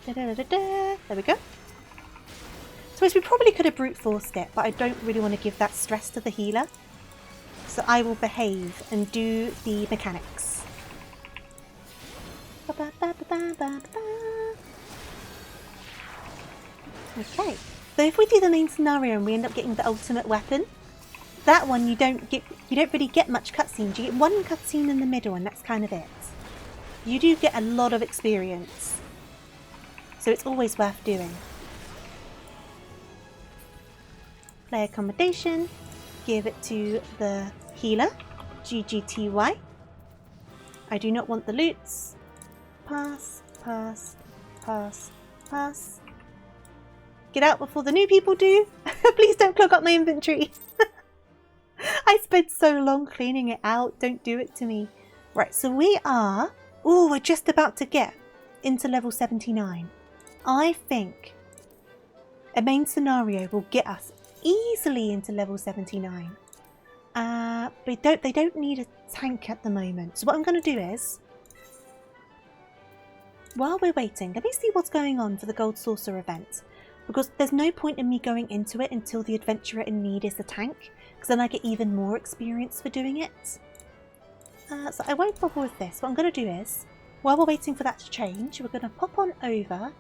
There we go. So we probably could have brute forced it, but I don't really want to give that stress to the healer. So I will behave and do the mechanics. Okay. So if we do the main scenario and we end up getting the ultimate weapon, that one you don't really get much cutscenes. You get 1 cutscene in the middle and that's kind of it. You do get a lot of experience. So it's always worth doing. Play accommodation. Give it to the healer. GGTY. I do not want the loots. Pass, pass, pass, pass. Get out before the new people do. Please don't clog up my inventory. I spent so long cleaning it out. Don't do it to me. Right, so we are... Oh, we're just about to get into level 79. I think a main scenario will get us easily into level 79. But they don't need a tank at the moment. So what I'm going to do is, while we're waiting, let me see what's going on for the Gold Saucer event. Because there's no point in me going into it until the adventurer in need is the tank. Because then I get even more experience for doing it. So I won't bother with this. What I'm going to do is, while we're waiting for that to change, we're going to pop on over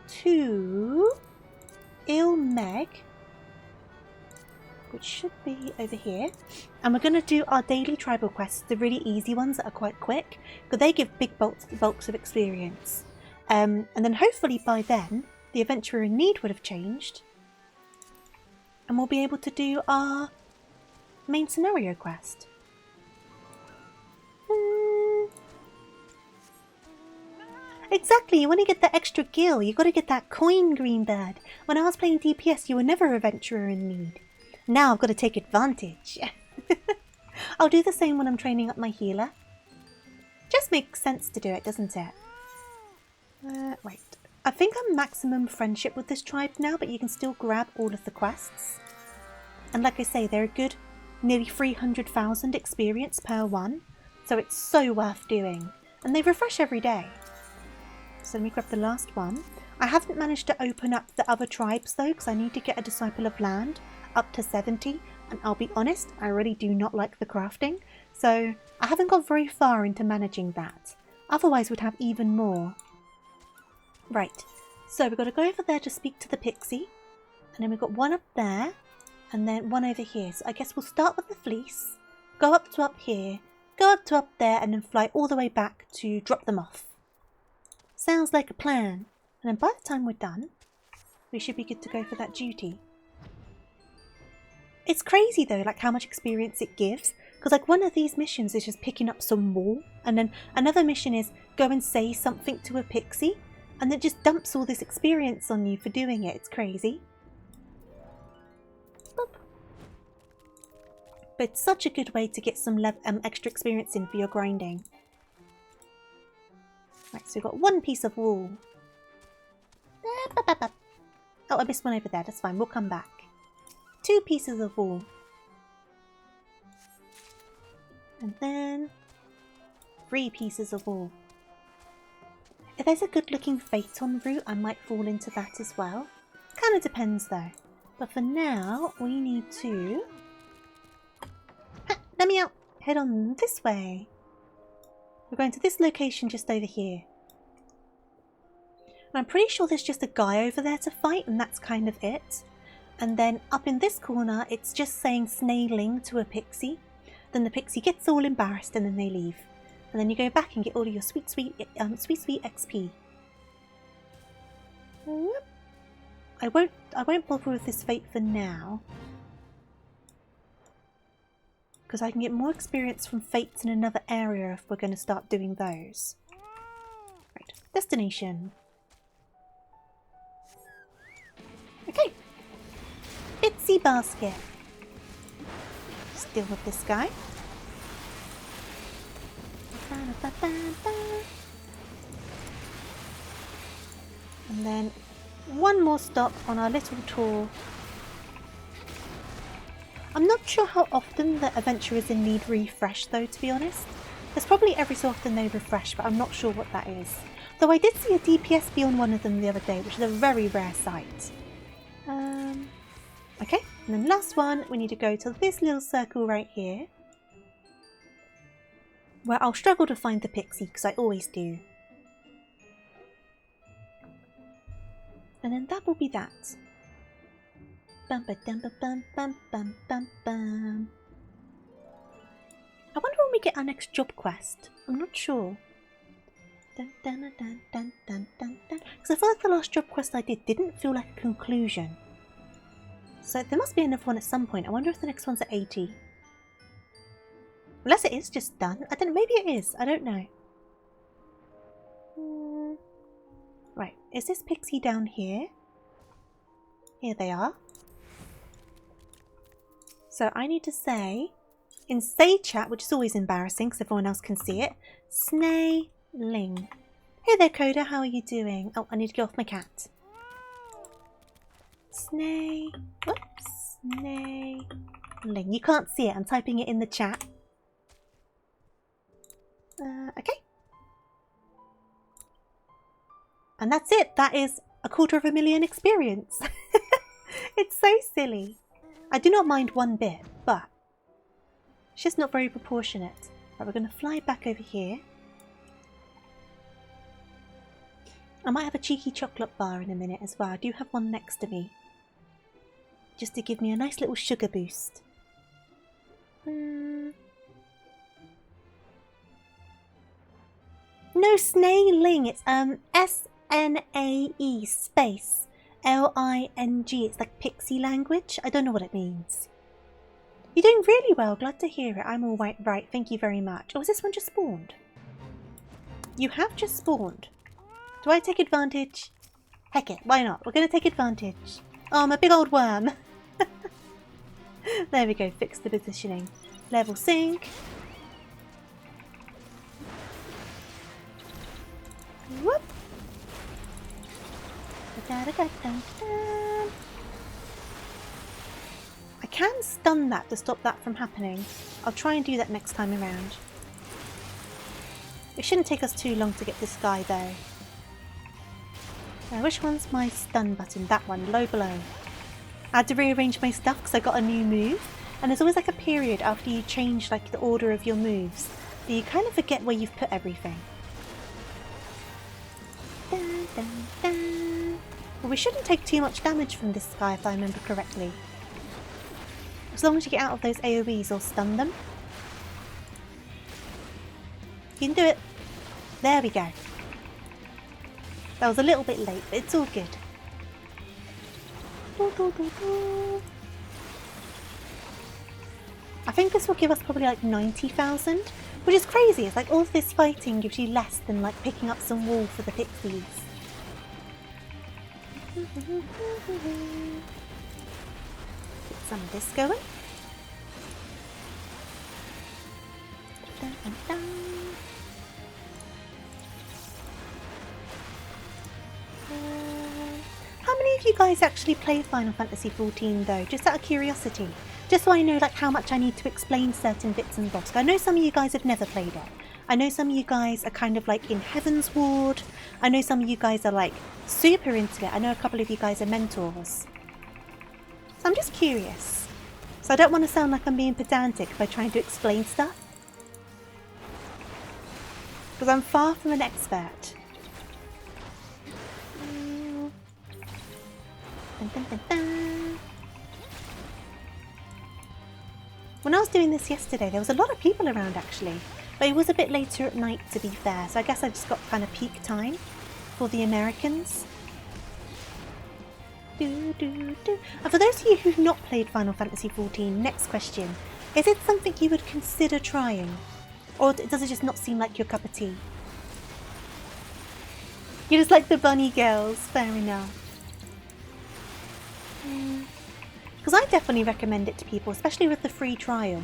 to Ilmeg, which should be over here. And we're going to do our daily tribal quests, the really easy ones that are quite quick, because they give big bulks of experience. And then hopefully by then, the adventurer in need would have changed. And we'll be able to do our main scenario quest. Exactly, you want to get that extra gil, you got to get that coin, Greenbird. When I was playing DPS, you were never a adventurer in need. Now I've got to take advantage. I'll do the same when I'm training up my healer. Just makes sense to do it, doesn't it? Right. I think I'm maximum friendship with this tribe now, but you can still grab all of the quests. And like I say, they're a good nearly 300,000 experience per one. So it's so worth doing. And they refresh every day. So let me grab the last one. I haven't managed to open up the other tribes though, because I need to get a Disciple of Land up to 70. And I'll be honest, I really do not like the crafting. So I haven't got very far into managing that. Otherwise we'd have even more. Right, so we've got to go over there to speak to the pixie. And then we've got one up there. And then one over here. So I guess we'll start with the fleece. Go up to up here. Go up to up there. And then fly all the way back to drop them off. Sounds like a plan. And then by the time we're done, we should be good to go for that duty. It's crazy though, like how much experience it gives. Because like one of these missions is just picking up some wool. And then another mission is go and say something to a pixie. And it just dumps all this experience on you for doing it. It's crazy. Boop. But it's such a good way to get some extra experience in for your grinding. Right, so we've got one piece of wool. Oh, I missed one over there. That's fine. We'll come back. 2 pieces of wool. And then 3 pieces of wool. If there's a good looking Phaeton route, I might fall into that as well. Kind of depends though. But for now, we need to... let me out. Head on this way. We're going to this location just over here. And I'm pretty sure there's just a guy over there to fight, and that's kind of it. And then up in this corner, it's just saying snailing to a pixie. Then the pixie gets all embarrassed and then they leave. And then you go back and get all of your sweet XP. I won't bother with this fate for now. Because I can get more experience from fates in another area if we're going to start doing those. Right, destination. Okay. Bitsy basket. Still with this guy. And then one more stop on our little tour. I'm not sure how often the adventurers in need refresh though, to be honest. There's probably every so often they refresh, but I'm not sure what that is. Though I did see a DPS be on one of them the other day, which is a very rare sight. Okay, and then last one, we need to go to this little circle right here. Where I'll struggle to find the pixie, because I always do. And then that will be that. Bum ba dum ba bum bum bum bum bum. I wonder when we get our next job quest. I'm not sure. Dun dun dun dun dun dun dun. Because I feel like the last job quest I did didn't feel like a conclusion. So there must be another one at some point. I wonder if the next one's at 80. Unless it is just done. I don't know. Maybe it is. I don't know. Right. Is this pixie down here? Here they are. So I need to say in Say Chat, which is always embarrassing because everyone else can see it. Snailing. Hey there, Coda. How are you doing? Oh, I need to get off my cat. Whoops. Snailing. You can't see it. I'm typing it in the chat. Okay. And that's it. That is 250,000 experience. It's so silly. I do not mind one bit, but it's just not very proportionate. Right, we're going to fly back over here. I might have a cheeky chocolate bar in a minute as well. I do have one next to me. Just to give me a nice little sugar boost. No, snailing. It's S-N-A-E space L-I-N-G. It's like pixie language. I don't know what it means. You're doing really well. Glad to hear it. I'm all right. Thank you very much. Oh, is this one just spawned? You have just spawned. Do I take advantage? Heck it. Why not? We're going to take advantage. Oh, I'm a big old worm. There we go. Fix the positioning. Level sync. Whoop. I can stun that to stop that from happening. I'll try and do that next time around. It shouldn't take us too long to get this guy though. Which one's my stun button? That one, low blow. I had to rearrange my stuff because I got a new move. And there's always like a period after you change like the order of your moves that you kind of forget where you've put everything. Dun, dun, dun. Well, we shouldn't take too much damage from this guy if I remember correctly. As long as you get out of those AoEs or stun them. You can do it. There we go. That was a little bit late, but it's all good. I think this will give us probably like 90,000, which is crazy. It's like all of this fighting gives you less than like picking up some wool for the pixies. Get some of this going. Dun, dun, dun. How many of you guys actually play Final Fantasy XIV though? Just out of curiosity. Just so I know like how much I need to explain certain bits and bobs. I know some of you guys have never played it. I know some of you guys are kind of like in Heaven's Ward. I know some of you guys are like super into it. I know a couple of you guys are mentors. So I'm just curious. So I don't want to sound like I'm being pedantic by trying to explain stuff. Because I'm far from an expert. Dun, dun, dun, dun. When I was doing this yesterday, there was a lot of people around actually. But it was a bit later at night to be fair, so I guess I just got kind of peak time for the Americans. And for those of you who've not played Final Fantasy XIV, next question. Is it something you would consider trying? Or does it just not seem like your cup of tea? You just like the bunny girls, fair enough. Because I definitely recommend it to people, especially with the free trial.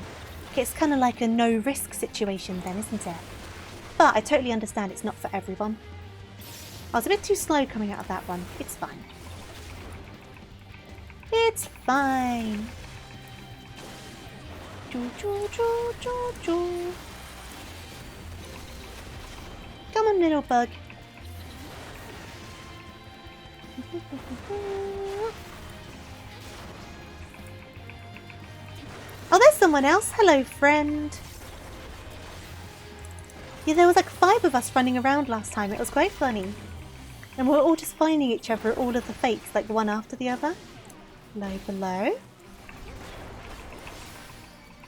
It's kind of like a no-risk situation then, isn't it? But I totally understand it's not for everyone. I was a bit too slow coming out of that one. It's fine. It's fine. Choo, choo, choo, choo, choo. Come on, little bug. Oh, there's someone else. Hello, friend. Yeah, there was like 5 of us running around last time. It was quite funny. And we were all just finding each other at all of the fates, like one after the other. Low below.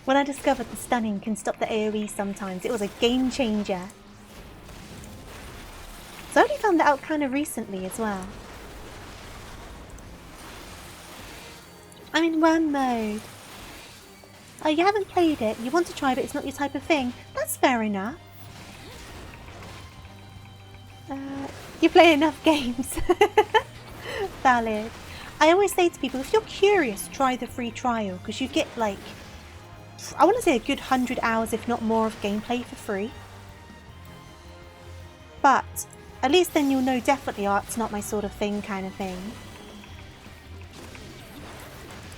When I discovered the stunning can stop the AoE sometimes, it was a game changer. So I only found that out kind of recently as well. I'm in run mode. Oh, you haven't played it. You want to try, but it's not your type of thing. That's fair enough. You play enough games. Valid. I always say to people, if you're curious, try the free trial, because you get like I want to say a good 100 hours, if not more, of gameplay for free. But at least then you'll know definitely, oh, it's not my sort of thing kind of thing.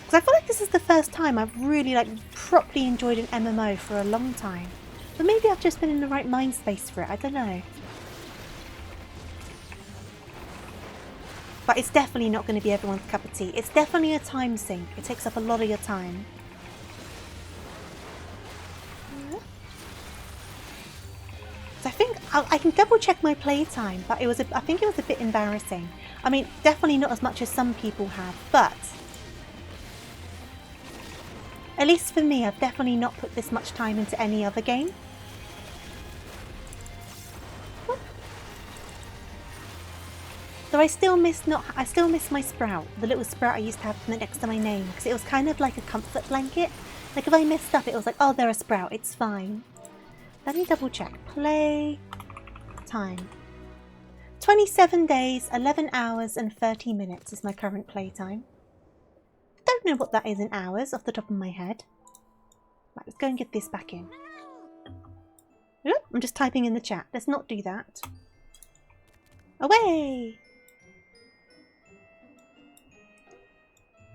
Because I feel like this is the first time I've really like properly enjoyed an MMO for a long time. But maybe I've just been in the right mind space for it, I don't know. But it's definitely not going to be everyone's cup of tea. It's definitely a time sink. It takes up a lot of your time. So I think I can double check my playtime, but I think it was a bit embarrassing. I mean, definitely not as much as some people have, but at least for me, I've definitely not put this much time into any other game. Though I still miss my Sprout, the little Sprout I used to have next to my name, because it was kind of like a comfort blanket. Like if I messed up, it was like, oh, they're a Sprout, it's fine. Let me double check. Play time. 27 days, 11 hours and 30 minutes is my current playtime. Don't know what that is in hours off the top of my head. Right, let's go and get this back in. Oop, I'm just typing in the chat. Let's not do that. Away!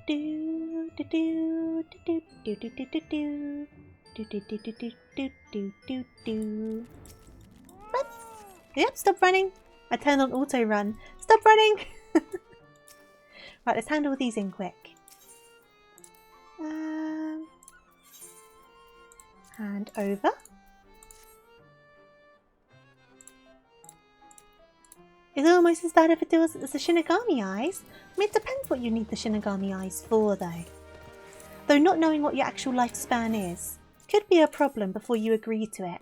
Do do do do do do do do do. Do do do do do do do do do. Run! Yep, stop running. I turned on auto run. Stop running! Right, let's handle these in quick. Hand over. It's almost as bad if it was as the Shinigami eyes. I mean, it depends what you need the Shinigami eyes for, though. Though not knowing what your actual lifespan is could be a problem before you agree to it.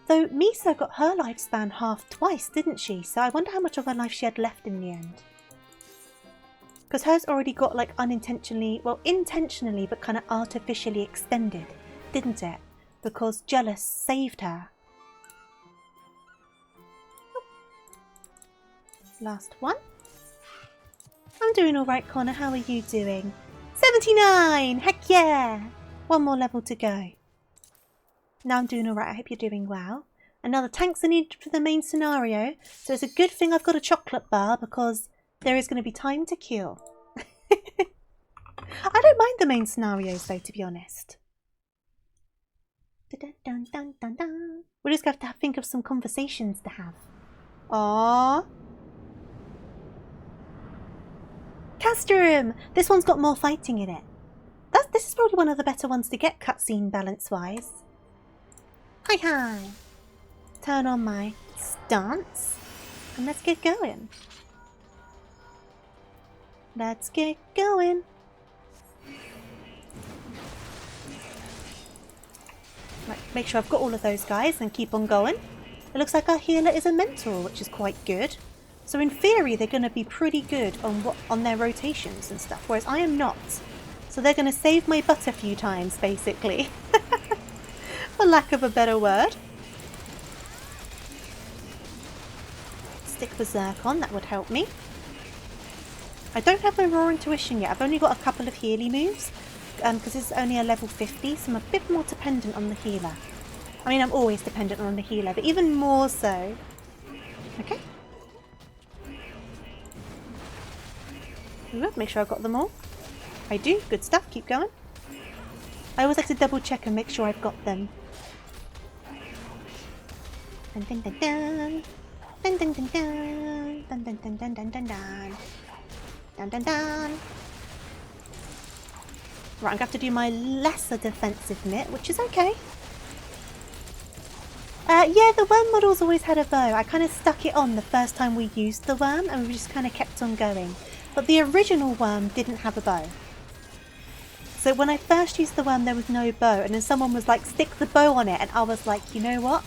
Though Misa got her lifespan halved twice, didn't she? So I wonder how much of her life she had left in the end. Because hers already got like unintentionally, well intentionally, but kind of artificially extended, didn't it? Because Jealous saved her. Last one. I'm doing alright, Connor. How are you doing? 79! Heck yeah! One more level to go. Now I'm doing alright. I hope you're doing well. Another tanks are needed for the main scenario. So it's a good thing I've got a chocolate bar because there is going to be time to kill. I don't mind the main scenarios though, to be honest. We're just going to have to think of some conversations to have. Aww. Castrum! This one's got more fighting in it. This is probably one of the better ones to get cutscene balance-wise. Hi hi! Turn on my stance and let's get going. Let's get going. Right, make sure I've got all of those guys and keep on going. It looks like our healer is a mentor, which is quite good. So in theory, they're going to be pretty good on their rotations and stuff, whereas I am not. So they're going to save my butt a few times, basically. For lack of a better word. Stick Berserk on, that would help me. I don't have my Raw Intuition yet. I've only got a couple of Healy moves, because it's only a level 50, so I'm a bit more dependent on the healer. I mean, I'm always dependent on the healer, but even more so. Okay. Ooh, make sure I've got them all. I do. Good stuff. Keep going. I always like to double check and make sure I've got them. Dun dun dun dun. Dun dun dun dun. Dun dun dun dun dun dun dun. Dun dun dun. Right, I'm going to have to do my lesser defensive mitt, which is okay. Yeah, the worm model's always had a bow. I kind of stuck it on the first time we used the worm and we just kind of kept on going. But the original worm didn't have a bow. So when I first used the worm, there was no bow. And then someone was like, stick the bow on it. And I was like, you know what?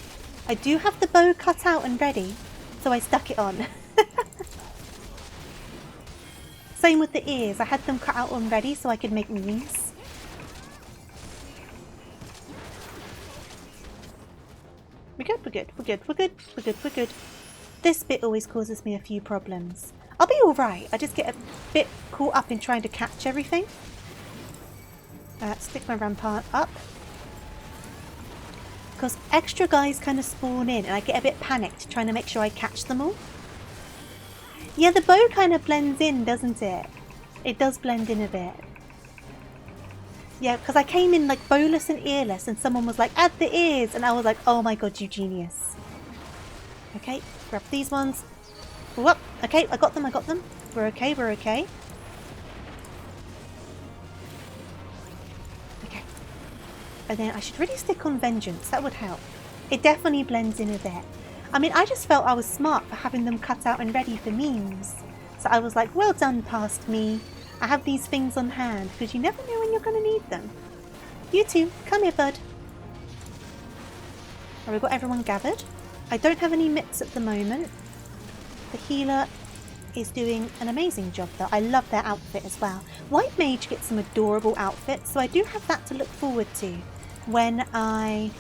I do have the bow cut out and ready. So I stuck it on. Same with the ears. I had them cut out and ready so I could make memes. We're good, we're good, we're good, we're good, we're good, we're good. This bit always causes me a few problems. I'll be alright. I just get a bit caught up in trying to catch everything. Stick my rampart up. Because extra guys kind of spawn in and I get a bit panicked trying to make sure I catch them all. Yeah, the bow kind of blends in, doesn't it? It does blend in a bit. Yeah, because I came in like bowless and earless and someone was like, add the ears. And I was like, oh my god, you genius. Okay, grab these ones. Whoop. Okay, I got them, I got them. We're okay, we're okay. Okay. And then I should really stick on Vengeance. That would help. It definitely blends in a bit. I mean, I just felt I was smart for having them cut out and ready for memes. So I was like, well done, past me. I have these things on hand because you never know when you're going to need them. You two, come here, bud. Have we got everyone gathered? I don't have any mitts at the moment. The healer is doing an amazing job though. I love their outfit as well. White Mage gets some adorable outfits, so I do have that to look forward to when I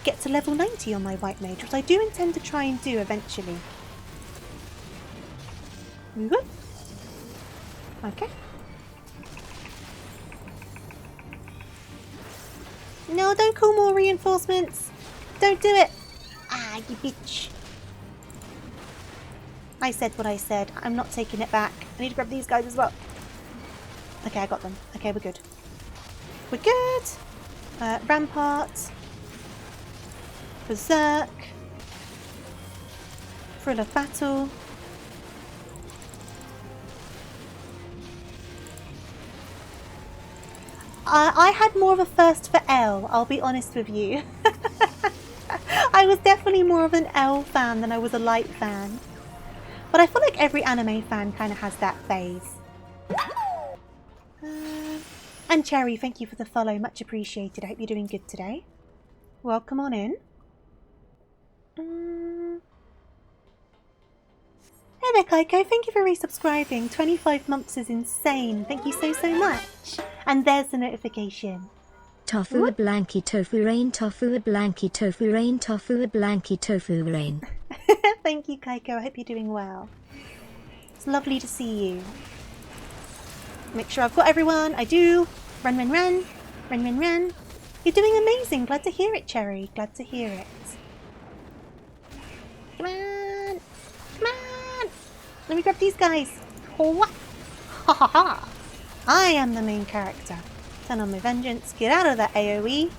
get to level 90 on my White Mage, which I do intend to try and do eventually. Good. Okay. No, don't call more reinforcements. Don't do it. Ah, you bitch. I said what I said. I'm not taking it back. I need to grab these guys as well. Okay, I got them. Okay, we're good. We're good. Rampart. Berserk. Thrill of Battle. I had more of a thirst for L, I'll be honest with you. I was definitely more of an L fan than I was a Light fan. But I feel like every anime fan kind of has that phase. And Cherry, thank you for the follow. Much appreciated. I hope you're doing good today. Welcome on in. Hey there, Kaiko. Thank you for resubscribing. 25 months is insane. Thank you so, so much. And there's the notification. Tofu blanky tofu rain, tofu blanky tofu rain, tofu blanky tofu rain. Thank you, Kaiko. I hope you're doing well. It's lovely to see you. Make sure I've got everyone. I do. Run, run, run. Run, run, run. You're doing amazing. Glad to hear it, Cherry. Glad to hear it. Come on. Come on. Let me grab these guys. Oh, ha ha ha. I am the main character. Turn on my vengeance. Get out of that AoE.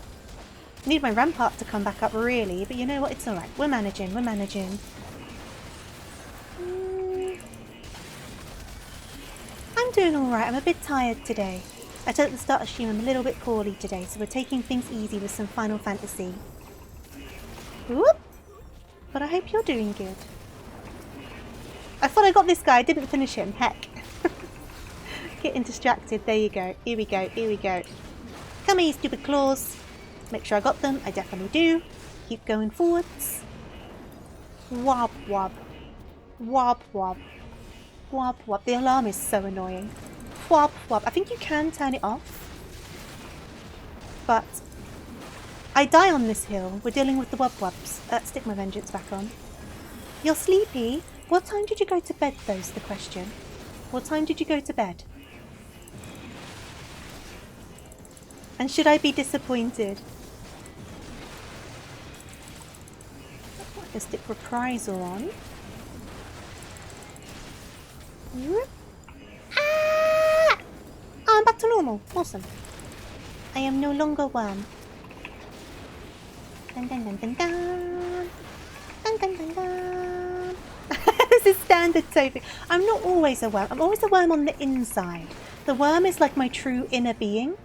Need my rampart to come back up really, but you know what? It's alright. We're managing. We're managing. I'm doing alright. I'm a bit tired today. I said at the start of stream I'm a little bit poorly today, so we're taking things easy with some Final Fantasy. Whoop! But I hope you're doing good. I thought I got this guy. I didn't finish him. Heck. Getting distracted. There you go. Here we go. Here we go. Come here, you stupid claws. Make sure I got them. I definitely do. Keep going forwards. Wob wob. Wob wob. Wob wob. The alarm is so annoying. Wob wob. I think you can turn it off. But I die on this hill. We're dealing with the wob wobs. Stick my vengeance back on. You're sleepy? What time did you go to bed, though, is the question. What time did you go to bed? And should I be disappointed? Let's stick reprisal on. Ah! Oh, I'm back to normal. Awesome. I am no longer worm. Dun dun dun dun dun. Dun dun dun dun. This is standard Tofu. I'm not always a worm. I'm always a worm on the inside. The worm is like my true inner being.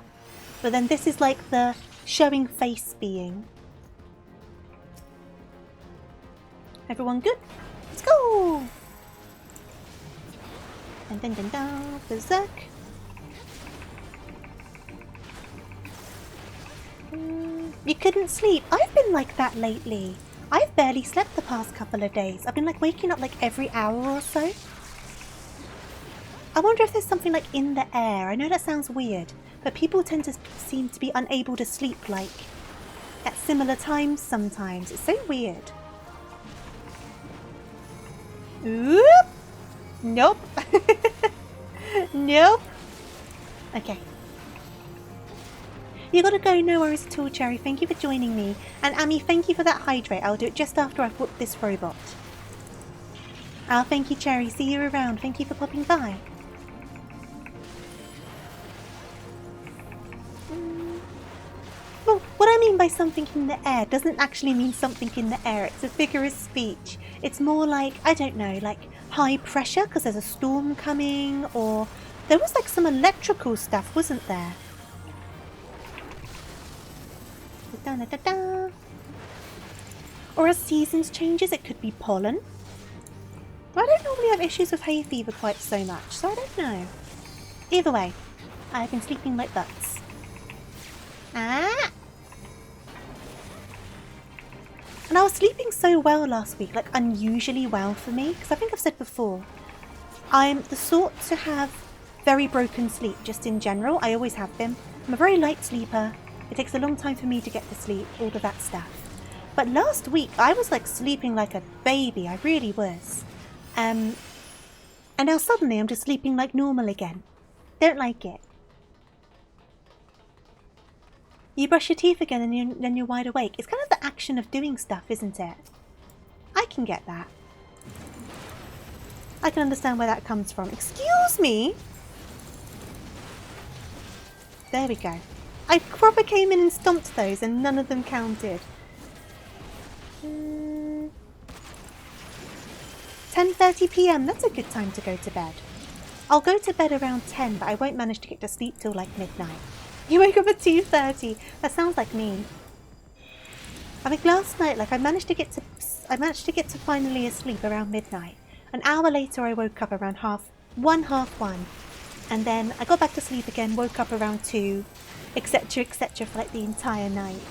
But then this is like the showing face being. Everyone good? Let's go! Dun dun dun dun. Berserk. You couldn't sleep. I've been like that lately. I've barely slept the past couple of days. I've been like waking up like every hour or so. I wonder if there's something like in the air. I know that sounds weird, but people tend to seem to be unable to sleep like at similar times sometimes. It's so weird. Oop! Nope. Nope. Okay. You gotta go, no worries at all, Cherry. Thank you for joining me. And Amy, thank you for that hydrate. I'll do it just after I've whooped this robot. Oh, thank you, Cherry. See you around. Thank you for popping by. Well, what I mean by something in the air doesn't actually mean something in the air. It's a figure of speech. It's more like, I don't know, like high pressure because there's a storm coming, or there was like some electrical stuff, wasn't there? Da, da, da, da. Or as seasons changes, it could be pollen. I don't normally have issues with hay fever quite so much, so I don't know. Either way, I've been sleeping like butts. Ah! And I was sleeping so well last week, like unusually well for me, because I think I've said before, I'm the sort to have very broken sleep just in general. I always have been. I'm a very light sleeper. It takes a long time for me to get to sleep, all of that stuff. But last week, I was like sleeping like a baby. I really was. And now suddenly I'm just sleeping like normal again. Don't like it. You brush your teeth again and then you're wide awake. It's kind of the action of doing stuff, isn't it? I can get that. I can understand where that comes from. Excuse me? There we go. I proper came in and stomped those and none of them counted. 10:30 PM, that's a good time to go to bed. I'll go to bed around 10, but I won't manage to get to sleep till like midnight. You wake up at 2:30. That sounds like me. I think last night, like I managed to get to finally asleep around midnight. An hour later, I woke up around half one, and then I got back to sleep again. Woke up around 2, etc., etc. for like the entire night.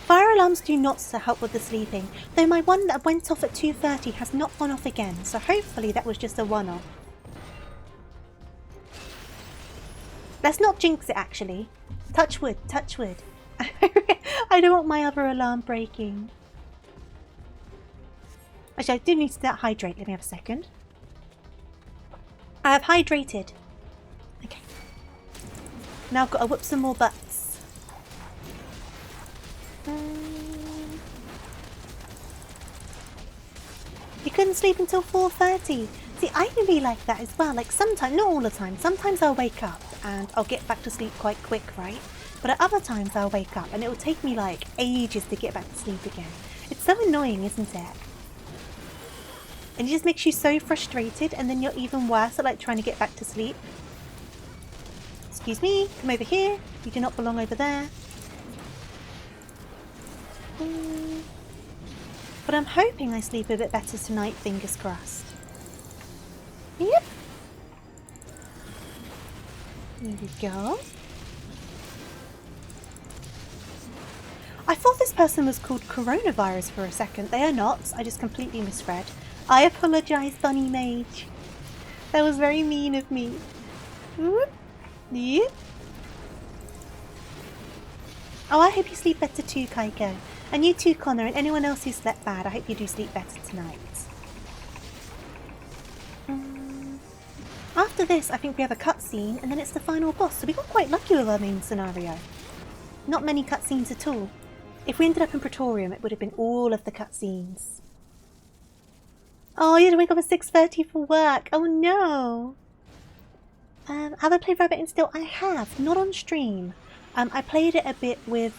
Fire alarms do not help with the sleeping, though my one that went off at 2:30 has not gone off again, so hopefully that was just a one-off. Let's not jinx it, actually. Touch wood, touch wood. I don't want my other alarm breaking. Actually, I do need to hydrate. Let me have a second. I have hydrated. Okay. Now I've got to whip some more butts. You couldn't sleep until 4:30. See, I can be like that as well. Like sometimes, not all the time. Sometimes I'll wake up and I'll get back to sleep quite quick, right? But at other times I'll wake up and it will take me like ages to get back to sleep again. It's so annoying, isn't it? And it just makes you so frustrated, and then you're even worse at like trying to get back to sleep. Excuse me, come over here. You do not belong over there. But I'm hoping I sleep a bit better tonight, fingers crossed. Yep. There we go. I thought this person was called Coronavirus for a second. They are not. I just completely misread. I apologise, Donny Mage. That was very mean of me. Whoop. Yep. Oh, I hope you sleep better too, Kaiko. And you too, Connor, and anyone else who slept bad. I hope you do sleep better tonight. After this, I think we have a cutscene, and then it's the final boss. So we got quite lucky with our main scenario. Not many cutscenes at all. If we ended up in Praetorium, it would have been all of the cutscenes. Oh, you had to wake up at 6:30 for work. Oh no. Have I played Rabbit Instill? I have, not on stream. I played it a bit with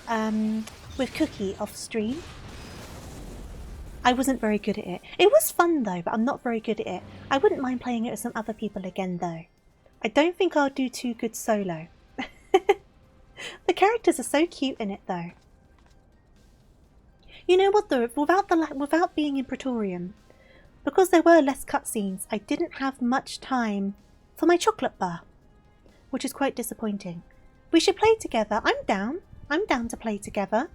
Cookie off stream. I wasn't very good at it. It was fun though, but I'm not very good at it. I wouldn't mind playing it with some other people again though. I don't think I'll do too good solo. The characters are so cute in it though. You know what though, without being in Praetorium, because there were less cutscenes, I didn't have much time for my chocolate bar, which is quite disappointing. We should play together. I'm down. I'm down to play together.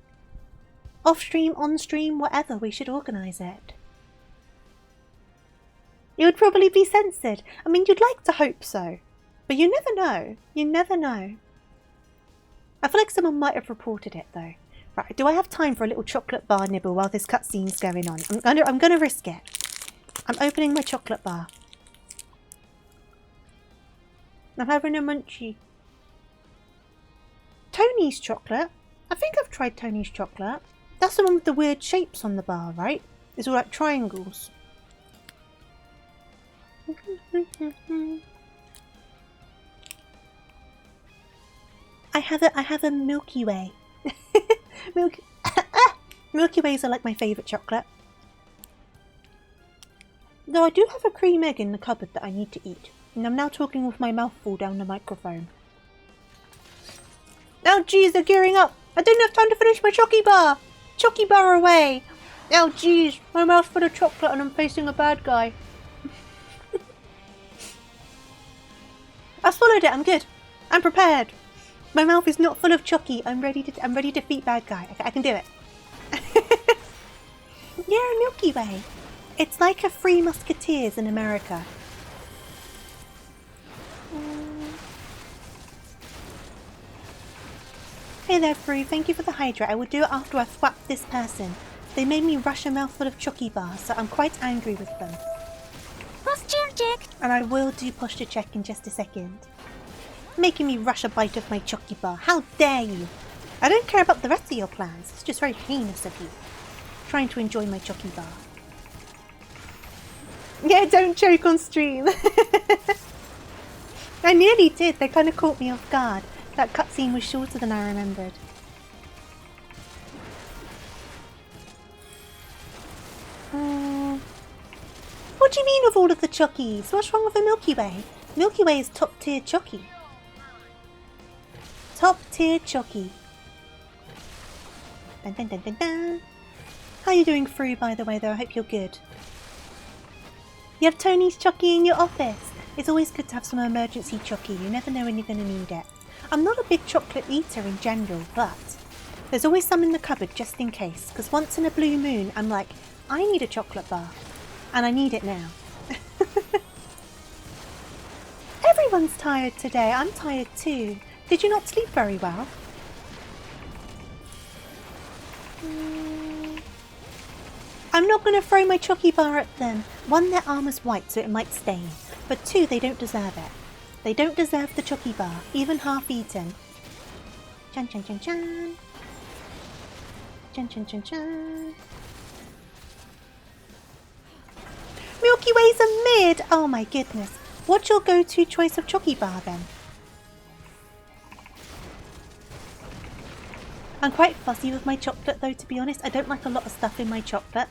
Off stream, on stream, whatever, we should organise it. It would probably be censored. I mean, you'd like to hope so. But you never know. You never know. I feel like someone might have reported it though. Right, do I have time for a little chocolate bar nibble while this cutscene's going on? I'm gonna risk it. I'm opening my chocolate bar. I'm having a munchie. Tony's chocolate? I think I've tried Tony's chocolate. That's the one with the weird shapes on the bar, right? It's all like triangles. I have a Milky Way. Milky Ways are like my favourite chocolate. Though I do have a cream egg in the cupboard that I need to eat. And I'm now talking with my mouth full down the microphone. Oh jeez, they're gearing up! I don't have time to finish my chocky bar! Chocky bar away! Oh jeez, my mouth's full of chocolate and I'm facing a bad guy. I swallowed it, I'm good. I'm prepared. My mouth is not full of chocky. I'm ready to defeat bad guy. I can do it. Yeah, a Milky Way. It's like a Three Musketeers in America. Hey there, Free. Thank you for the hydrate. I will do it after I swap this person. They made me rush a mouthful of chocky bars, so I'm quite angry with them. Posture check. And I will do posture check in just a second. Making me rush a bite of my chocky bar. How dare you? I don't care about the rest of your plans. It's just very heinous of you. Trying to enjoy my chocky bar. Yeah, don't choke on stream. I nearly did. They kind of caught me off guard. That cutscene was shorter than I remembered. What do you mean with all of the chockies? What's wrong with the Milky Way? Milky Way is top tier chocky. Top tier chocky. Dun, dun, dun, dun, dun. How are you doing, Fru, by the way, though? I hope you're good. You have Tony's chocky in your office. It's always good to have some emergency chocky. You never know when you're going to need it. I'm not a big chocolate eater in general, but there's always some in the cupboard just in case. Because once in a blue moon, I'm like, I need a chocolate bar. And I need it now. Everyone's tired today. I'm tired too. Did you not sleep very well? I'm not going to throw my chocky bar at them. One, their armour's white, so it might stain. But two, they don't deserve it. They don't deserve the chocky bar, even half eaten. Chan chan chan chan. Chan chan chan chan. Milky Way's a mid! Oh my goodness. What's your go-to choice of chocky bar then? I'm quite fussy with my chocolate though, to be honest. I don't like a lot of stuff in my chocolate.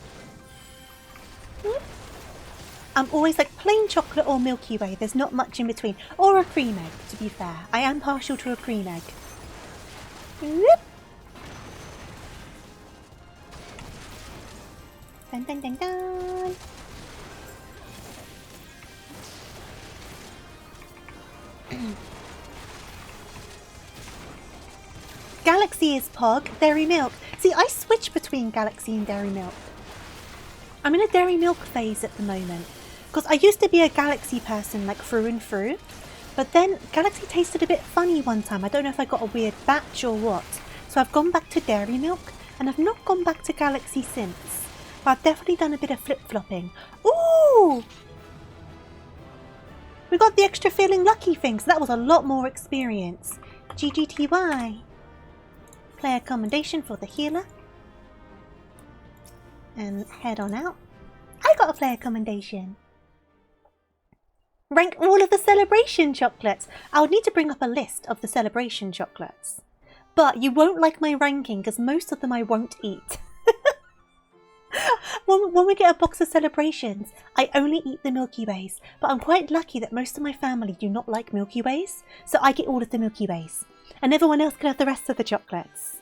I'm always like plain chocolate or Milky Way. There's not much in between. Or a cream egg, to be fair. I am partial to a cream egg. Whoop. Dun dun dun dun. Galaxy is Pog, Dairy Milk. See, I switch between Galaxy and Dairy Milk. I'm in a Dairy Milk phase at the moment. Because I used to be a Galaxy person, like through and through. But then Galaxy tasted a bit funny one time. I don't know if I got a weird batch or what. So I've gone back to Dairy Milk. And I've not gone back to Galaxy since. But I've definitely done a bit of flip-flopping. Ooh! We got the extra feeling lucky thing. So that was a lot more experience. GGTY. Player commendation for the healer. And head on out. I got a player commendation. Rank all of the celebration chocolates. I would need to bring up a list of the celebration chocolates. But you won't like my ranking because most of them I won't eat. When we get a box of celebrations, I only eat the Milky Ways. But I'm quite lucky that most of my family do not like Milky Ways. So I get all of the Milky Ways. And everyone else can have the rest of the chocolates.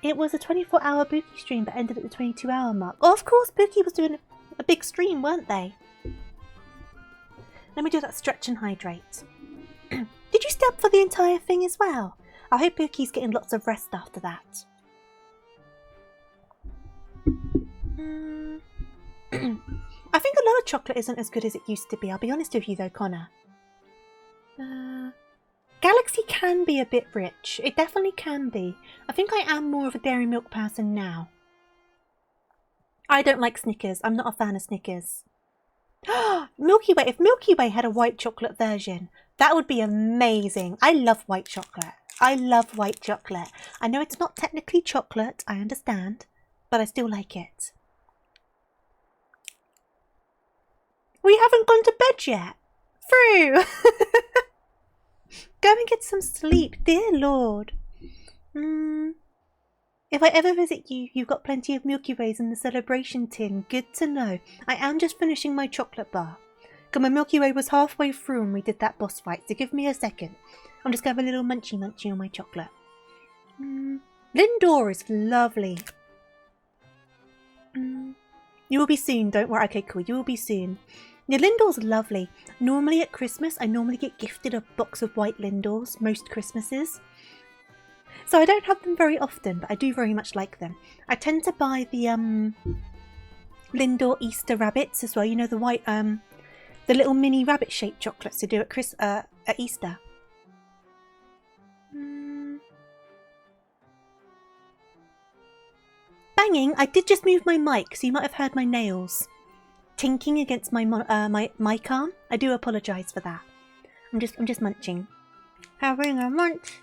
It was a 24-hour Bookie stream but ended at the 22-hour mark. Oh, of course, Bookie was doing a big stream, weren't they? Let me do that stretch and hydrate. Did you stay up for the entire thing as well? I hope Bookie's getting lots of rest after that. I think a lot of chocolate isn't as good as it used to be. I'll be honest with you though, Connor. Galaxy can be a bit rich. It definitely can be. I think I am more of a Dairy Milk person now. I don't like Snickers. I'm not a fan of Snickers. Milky Way. If Milky Way had a white chocolate version, that would be amazing. I love white chocolate. I love white chocolate. I know it's not technically chocolate, I understand, but I still like it. We haven't gone to bed yet. Through. Go and get some sleep, dear Lord. If I ever visit you, you've got plenty of Milky Ways in the celebration tin. Good to know. I am just finishing my chocolate bar. Because my Milky Way was halfway through when we did that boss fight, so give me a second. I'm just going to have a little munchy on my chocolate. Lindor is lovely. You will be soon, don't worry. Okay, cool. You will be soon. Yeah, Lindor's lovely. Normally at Christmas, I normally get gifted a box of white Lindors most Christmases. So I don't have them very often, but I do very much like them. I tend to buy the Lindor Easter rabbits as well. You know, the white, the little mini rabbit-shaped chocolates to do at Easter. Banging! I did just move my mic, so you might have heard my nails tinking against my mic arm. I do apologise for that. I'm just munching. Having a munch.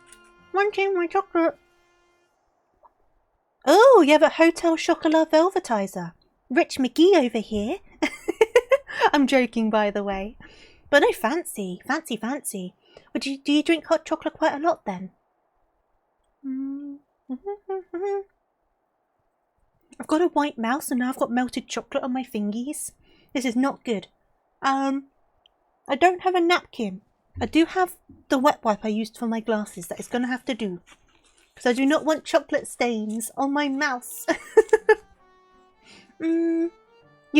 Munching my chocolate. Oh, you have a Hotel Chocolat Velvetizer. Rich McGee over here. I'm joking, by the way. But no, fancy. But do you drink hot chocolate quite a lot then? I've got a white mouse and now I've got melted chocolate on my fingies. This is not good. I don't have a napkin. I do have the wet wipe I used for my glasses. That is going to have to do. Because I do not want chocolate stains on my mouse. You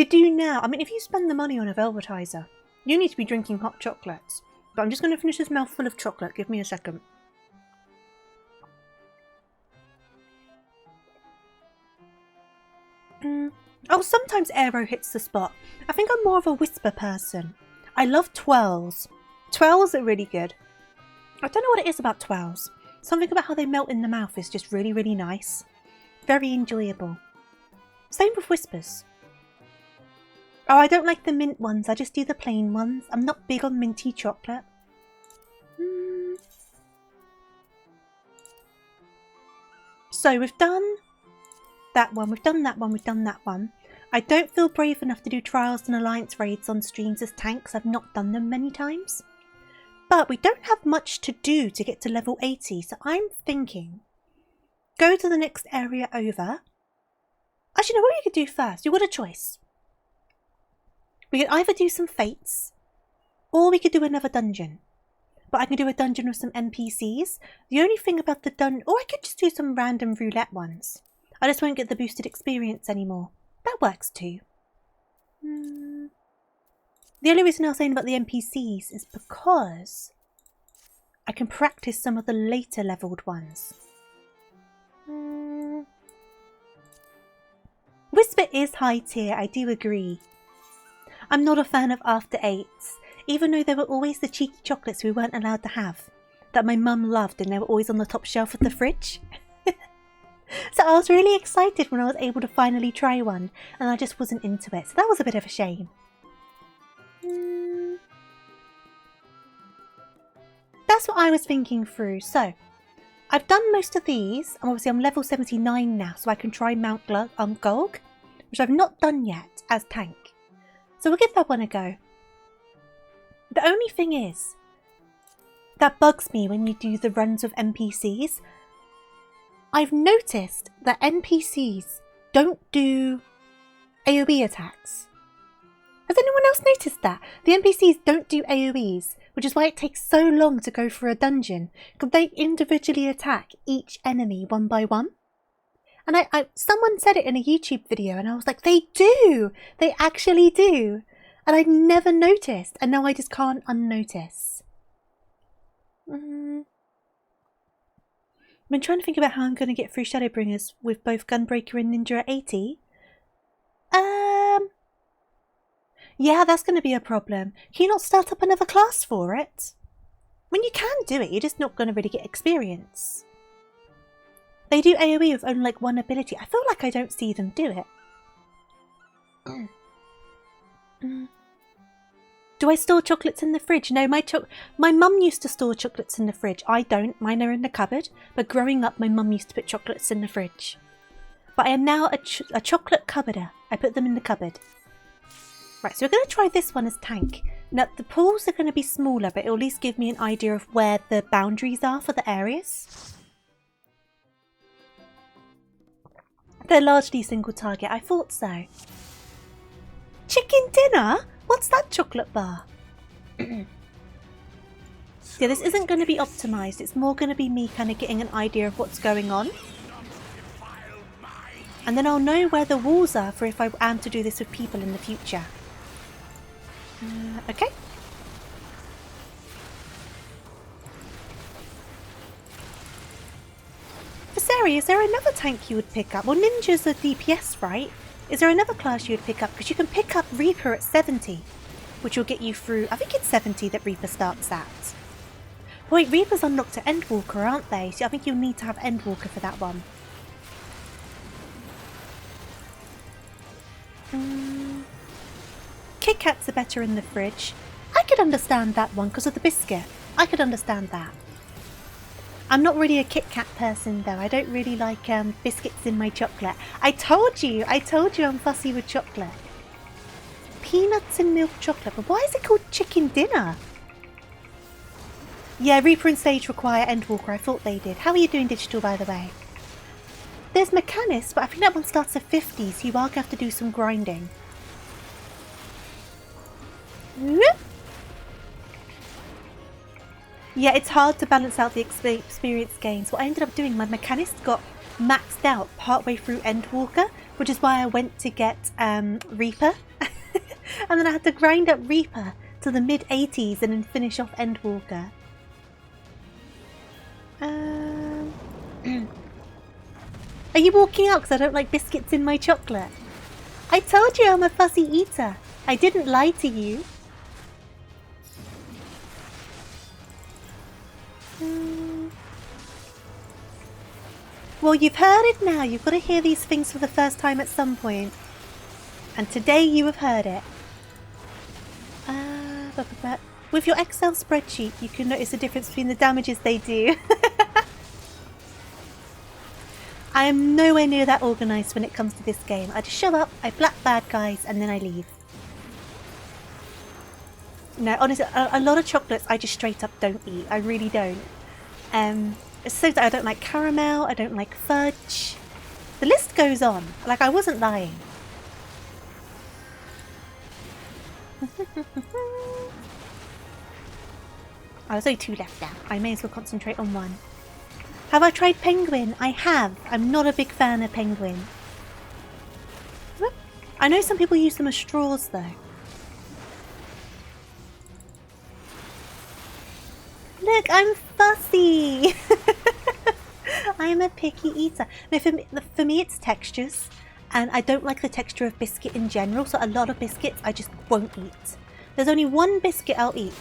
do now. I mean, if you spend the money on a velvetizer, you need to be drinking hot chocolates. But I'm just going to finish this mouthful of chocolate. Give me a second. Oh, sometimes Aero hits the spot. I think I'm more of a whisper person. I love twirls. Twirls are really good. I don't know what it is about twirls. Something about how they melt in the mouth is just really, really nice. Very enjoyable. Same with whispers. Oh, I don't like the mint ones. I just do the plain ones. I'm not big on minty chocolate. So we've done that one. We've done that one. We've done that one. I don't feel brave enough to do trials and alliance raids on streams as tanks. I've not done them many times. But we don't have much to do to get to level 80. So I'm thinking, go to the next area over. Actually, no, what we could do first? You've got a choice. We could either do some fates, or we could do another dungeon. But I can do a dungeon with some NPCs. The only thing about the dungeon... Or I could just do some random roulette ones. I just won't get the boosted experience anymore. That works too. The only reason I was saying about the NPCs is because I can practice some of the later leveled ones. Whisper is high tier, I do agree. I'm not a fan of After Eights, even though they were always the cheeky chocolates we weren't allowed to have, that my mum loved and they were always on the top shelf of the fridge. So I was really excited when I was able to finally try one, and I just wasn't into it, so that was a bit of a shame. That's what I was thinking through. So, I've done most of these, and obviously I'm level 79 now, so I can try Mount Gulg, which I've not done yet as tank. So we'll give that one a go. The only thing is, that bugs me when you do the runs of NPCs. I've noticed that NPCs don't do AoE attacks. Has anyone else noticed that? The NPCs don't do AoEs, which is why it takes so long to go through a dungeon, because they individually attack each enemy one by one. And someone said it in a YouTube video, and I was like, they do! They actually do! And I'd never noticed, and now I just can't unnotice. I've been trying to think about how I'm going to get through Shadowbringers with both Gunbreaker and Ninja at 80. Yeah, that's going to be a problem. Can you not start up another class for it? I mean, you can do it, you're just not going to really get experience. They do AoE with only like one ability. I feel like I don't see them do it. Do I store chocolates in the fridge? No, my mum used to store chocolates in the fridge. I don't. Mine are in the cupboard. But growing up, my mum used to put chocolates in the fridge. But I am now a chocolate cupboarder. I put them in the cupboard. Right, so we're going to try this one as tank. Now, the pools are going to be smaller, but it'll at least give me an idea of where the boundaries are for the areas. They're largely single target. I thought so. Chicken dinner? What's that chocolate bar? Yeah, this isn't going to be optimised. It's more going to be me kind of getting an idea of what's going on. And then I'll know where the walls are for if I am to do this with people in the future. Okay. Viseri, is there another tank you would pick up? Well, ninjas are DPS, right? Is there another class you would pick up? Because you can pick up Reaper at 70, which will get you through... I think it's 70 that Reaper starts at. Wait, Reaper's unlocked at Endwalker, aren't they? So I think you'll need to have Endwalker for that one. Kit Kats are better in the fridge. I could understand that one because of the biscuit. I could understand that. I'm not really a Kit Kat person though. I don't really like biscuits in my chocolate. I told you I'm fussy with chocolate. Peanuts and milk chocolate. But why is it called chicken dinner? Yeah, Reaper and Sage require Endwalker. I thought they did. How are you doing digital, by the way? There's Mechanist, but I think that one starts at 50, so you are going to have to do some grinding. Whoop. Yeah, it's hard to balance out the experience gains. What I ended up doing, my Mechanist got maxed out partway through Endwalker, which is why I went to get Reaper. And then I had to grind up Reaper to the mid-80s and then finish off Endwalker. Are you walking out because I don't like biscuits in my chocolate? I told you I'm a fussy eater. I didn't lie to you. Well, you've heard it now. You've got to hear these things for the first time at some point. And today you have heard it. With your Excel spreadsheet, you can notice the difference between the damages they do. I am nowhere near that organised when it comes to this game. I just show up, I black bad guys, and then I leave. No, honestly, a lot of chocolates I just straight up don't eat. I really don't. It's so that I don't like caramel, I don't like fudge. The list goes on. Like, I wasn't lying. There's only 2 left now. I may as well concentrate on 1. Have I tried penguin? I have. I'm not a big fan of penguin. I know some people use them as straws though. Look, I'm fussy. I am a picky eater. No, for me it's textures. And I don't like the texture of biscuit in general. So a lot of biscuits I just won't eat. There's only one biscuit I'll eat.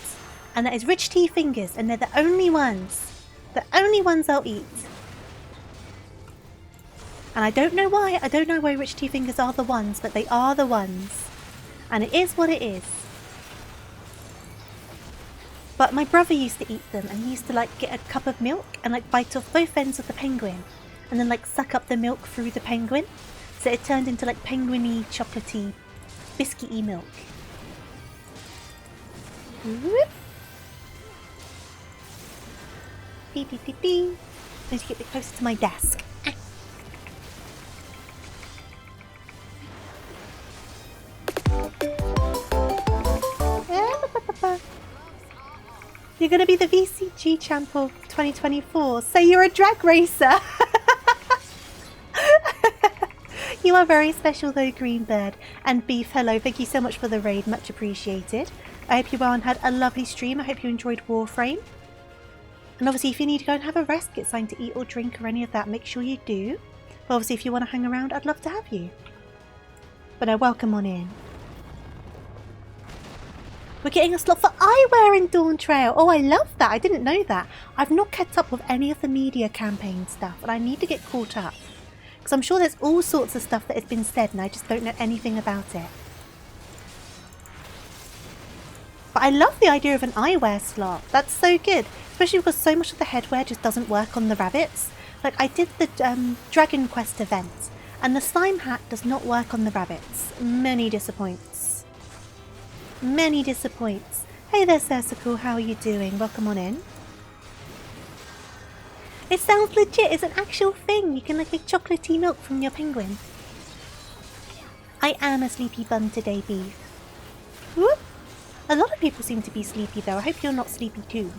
And that is Rich Tea Fingers. And they're the only ones. The only ones I'll eat. And I don't know why. I don't know why Rich Tea Fingers are the ones. But they are the ones. And it is what it is. But my brother used to eat them. And he used to like get a cup of milk. And like bite off both ends of the penguin. And then like suck up the milk through the penguin. So it turned into like penguin-y, chocolatey, biscuity milk. Whoop. Beep, beep, beep, beep. I need to get a bit closer to my desk. You're going to be the VCG champ of 2024. So you're a drag racer. You are very special though, Greenbird. And Beef, hello. Thank you so much for the raid. Much appreciated. I hope you all had a lovely stream. I hope you enjoyed Warframe. And obviously if you need to go and have a rest, get something to eat or drink or any of that, make sure you do. But obviously if you want to hang around, I'd love to have you. But welcome on in. We're getting a slot for eyewear in Dawn Trail. Oh, I love that. I didn't know that. I've not kept up with any of the media campaign stuff, and I need to get caught up. Because I'm sure there's all sorts of stuff that has been said, and I just don't know anything about it. But I love the idea of an eyewear slot. That's so good. Especially because so much of the headwear just doesn't work on the rabbits. Like I did the Dragon Quest event and the slime hat does not work on the rabbits. Many disappoints. Many disappoints. Hey there, Cersical. How are you doing? Welcome on in. It sounds legit. It's an actual thing. You can like get chocolatey milk from your penguin. I am a sleepy bum today, Beef. Whoop. A lot of people seem to be sleepy though. I hope you're not sleepy too.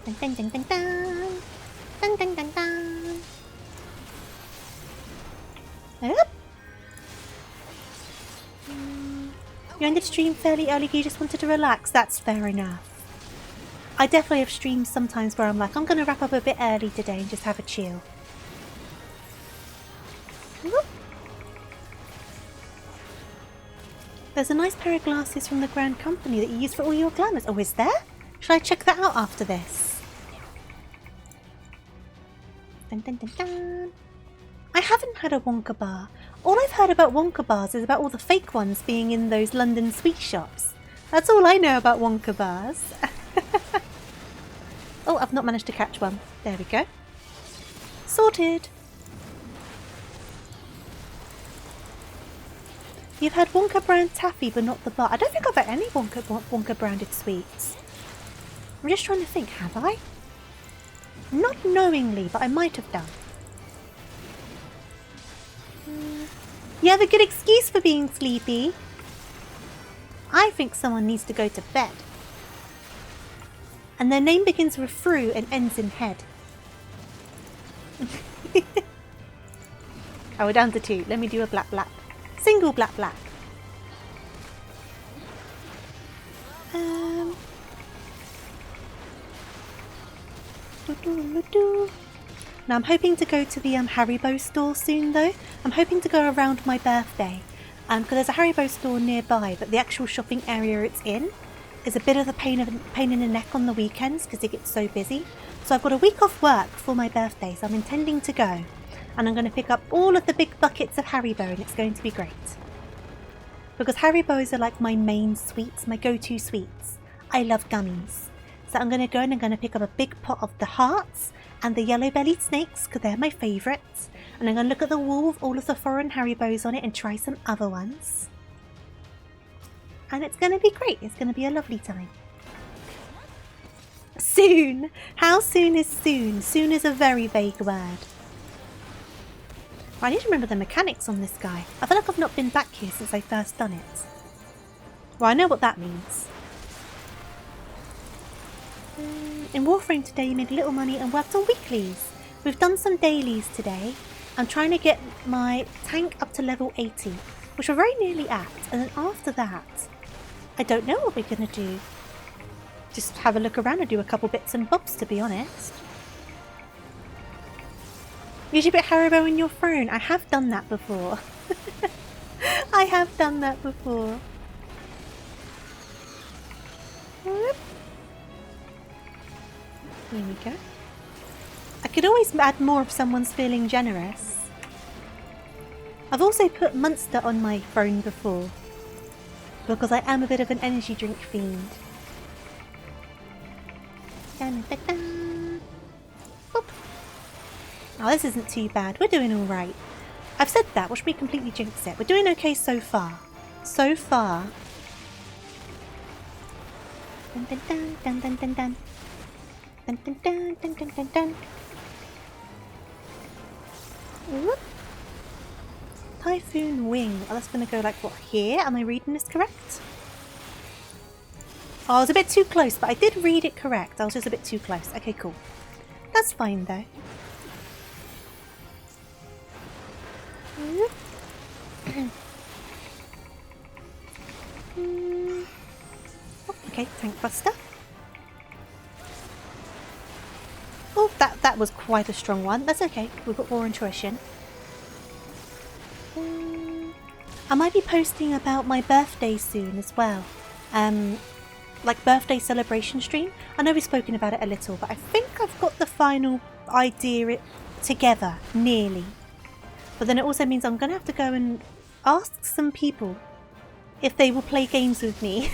Dun dun dun dun dun. Dun dun dun dun. Yep. You ended stream fairly early because you just wanted to relax. That's fair enough. I definitely have streams sometimes where I'm like, I'm going to wrap up a bit early today and just have a chill. Whoop. There's a nice pair of glasses from the Grand Company that you use for all your glamours. Oh, is there? Should I check that out after this? Dun, dun, dun, dun. I haven't had a Wonka bar. All I've heard about Wonka bars is about all the fake ones being in those London sweet shops. That's all I know about Wonka bars. Oh, I've not managed to catch one. There we go. Sorted. You've had Wonka brand taffy but not the bar. I don't think I've had any Wonka branded sweets. I'm just trying to think, have I? Not knowingly, but I might have done. You have a good excuse for being sleepy. I think someone needs to go to bed. And their name begins with fru and ends in head. Oh, we're down to 2. Let me do a blap blap. Single blap blap. Now I'm hoping to go to the Haribo store soon though. I'm hoping to go around my birthday. Because there's a Haribo store nearby, but the actual shopping area it's in is a bit of a pain in the neck on the weekends because it gets so busy. So I've got a week off work for my birthday, so I'm intending to go. And I'm going to pick up all of the big buckets of Haribo and it's going to be great. Because Haribos are like my main sweets, my go-to sweets. I love gummies. So I'm going to go and I'm going to pick up a big pot of the hearts and the yellow-bellied snakes because they're my favourites. And I'm going to look at the wall with all of the foreign Haribos on it and try some other ones. And it's going to be great. It's going to be a lovely time. Soon! How soon is soon? Soon is a very vague word. I need to remember the mechanics on this guy. I feel like I've not been back here since I first done it. Well, I know what that means. In Warframe today you made a little money and worked on weeklies. We've done some dailies today. I'm trying to get my tank up to level 80, which we're very nearly at. And then after that, I don't know what we're going to do. Just have a look around and do a couple bits and bobs, to be honest. You should put Haribo in your phone. I have done that before. I have done that before. Whoop. Here we go. I could always add more if someone's feeling generous. I've also put Munster on my phone before. Because I am a bit of an energy drink fiend. Dun, dun, dun. Boop. Oh, this isn't too bad. We're doing alright. I've said that. Watch me completely jinx it. We're doing okay so far. So far. Dun dun dun dun dun dun dun. Dun dun dun dun dun dun dun. Whoop. Typhoon Wing. Oh, that's going to go like what, here? Am I reading this correct? Oh, I was a bit too close, but I did read it correct. I was just a bit too close. Okay, cool. That's fine though. Okay, Tank Buster. Oh, that was quite a strong one. That's okay. We've got more intuition. I might be posting about my birthday soon as well. Like birthday celebration stream. I know we've spoken about it a little, but I think I've got the final idea together, nearly. But then it also means I'm going to have to go and ask some people if they will play games with me.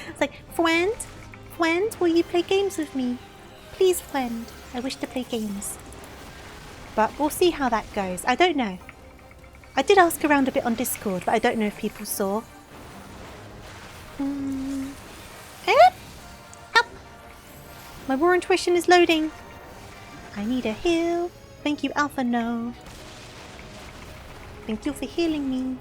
It's like, friend, will you play games with me? Please, friend, I wish to play games. But we'll see how that goes. I don't know. I did ask around a bit on Discord, but I don't know if people saw. Help! My War Intuition is loading. I need a heal. Thank you, Alpha No. Thank you for healing me.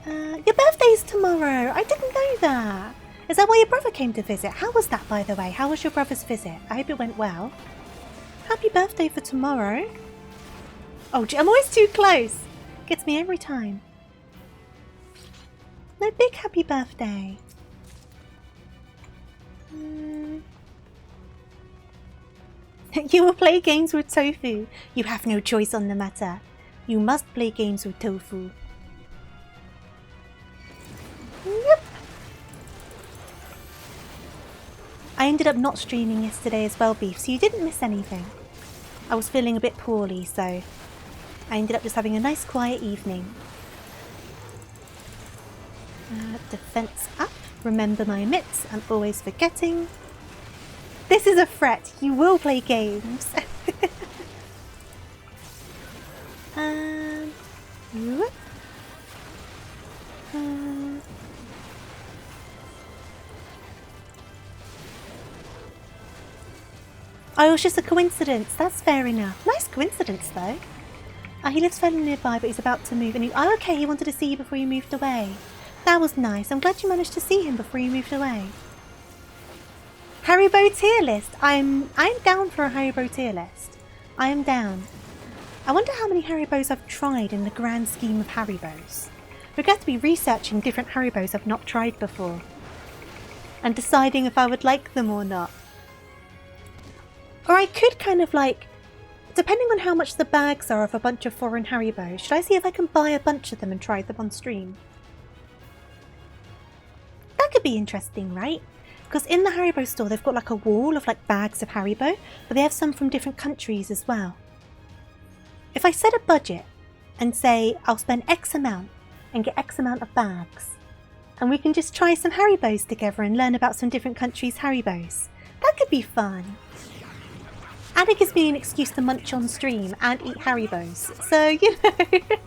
Your birthday's tomorrow. I didn't know that. Is that why your brother came to visit? How was that, by the way? How was your brother's visit? I hope it went well. Happy birthday for tomorrow. Oh, I'm always too close. Gets me every time. No big happy birthday. You will play games with Tofu. You have no choice on the matter. You must play games with Tofu. Yep. I ended up not streaming yesterday as well, Beef, so you didn't miss anything. I was feeling a bit poorly, so I ended up just having a nice quiet evening. Defense up. Remember my mitts. I'm always forgetting. This is a threat. You will play games. Oh, it was just a coincidence. That's fair enough. Nice coincidence, though. He lives fairly nearby, but he's about to move. And oh, okay, he wanted to see you before you moved away. That was nice. I'm glad you managed to see him before you moved away. Haribo tier list. I'm down for a Haribo tier list. I am down. I wonder how many Haribos I've tried in the grand scheme of Haribos. We're going to be researching different Haribos I've not tried before. And deciding if I would like them or not. Or I could kind of like, depending on how much the bags are of a bunch of foreign Haribos, should I see if I can buy a bunch of them and try them on stream? That could be interesting, right? Because in the Haribo store they've got like a wall of like bags of Haribo, but they have some from different countries as well. If I set a budget and say I'll spend X amount and get X amount of bags, and we can just try some Haribos together and learn about some different countries' Haribos, that could be fun. And it gives me an excuse to munch on stream and eat Haribos. So, you know,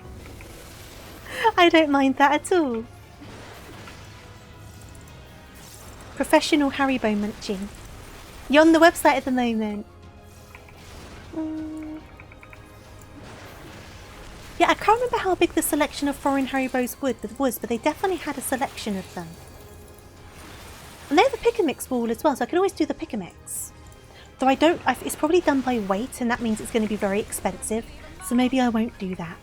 I don't mind that at all. Professional Haribo munching. You're on the website at the moment. Yeah, I can't remember how big the selection of foreign Haribos was, but they definitely had a selection of them. And they have a pick-a-mix wall as well, so I can always do the pick-a-mix. Though it's probably done by weight, and that means it's going to be very expensive, so maybe I won't do that.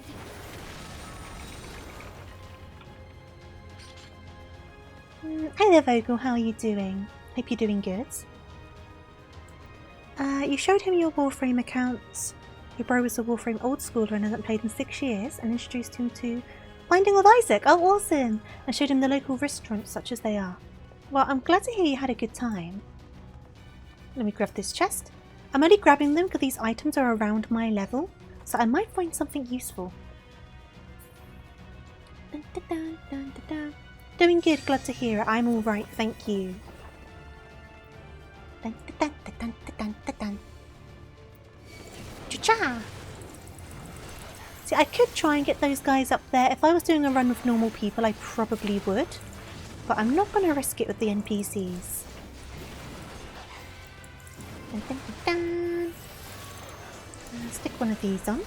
Hi there, Vogel, how are you doing? Hope you're doing good. You showed him your Warframe account. Your bro was a Warframe old schooler and hasn't played in 6 years, and introduced him to Binding with Isaac. Oh, awesome! And showed him the local restaurants, such as they are. Well, I'm glad to hear you had a good time. Let me grab this chest. I'm only grabbing them because these items are around my level, so I might find something useful. Dun, dun, dun, dun, dun, dun. Doing good, glad to hear it. I'm alright, thank you. Dun, dun, dun, dun, dun, dun, dun. Cha-cha! See, I could try and get those guys up there. If I was doing a run with normal people, I probably would. But I'm not going to risk it with the NPCs. Dun, dun, dun, dun. Stick one of these on.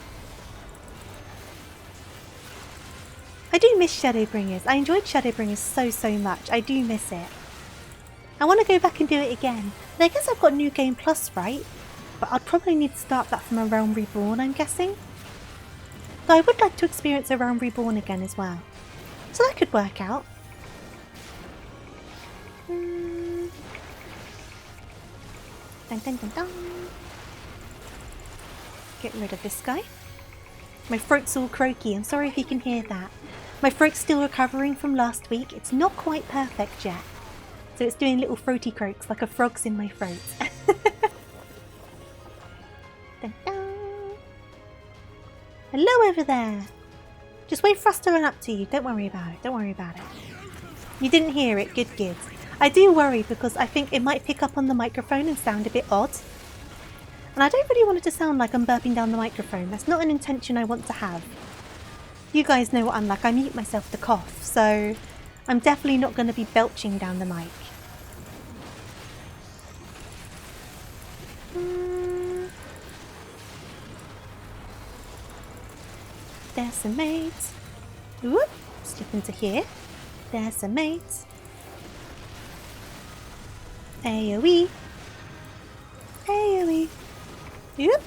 I do miss Shadowbringers. I enjoyed Shadowbringers so much. I do miss it. I want to go back and do it again. And I guess I've got New Game Plus, right? But I'd probably need to start that from A Realm Reborn, I'm guessing. Though I would like to experience A Realm Reborn again as well. So that could work out. Dun, dun, dun, dun. Get rid of this guy. My throat's all croaky. I'm sorry if you can hear that. My throat's still recovering from last week. It's not quite perfect yet. So it's doing little throaty croaks like a frog's in my throat. Dun, dun. Hello over there. Just wait for us to run up to you. Don't worry about it. Don't worry about it. You didn't hear it. Good, good. I do worry because I think it might pick up on the microphone and sound a bit odd. And I don't really want it to sound like I'm burping down the microphone. That's not an intention I want to have. You guys know what I'm like. I mute myself to cough, so I'm definitely not going to be belching down the mic. There's some mates. Whoop, slip into here. There's some mates. AoE. AoE. Yep.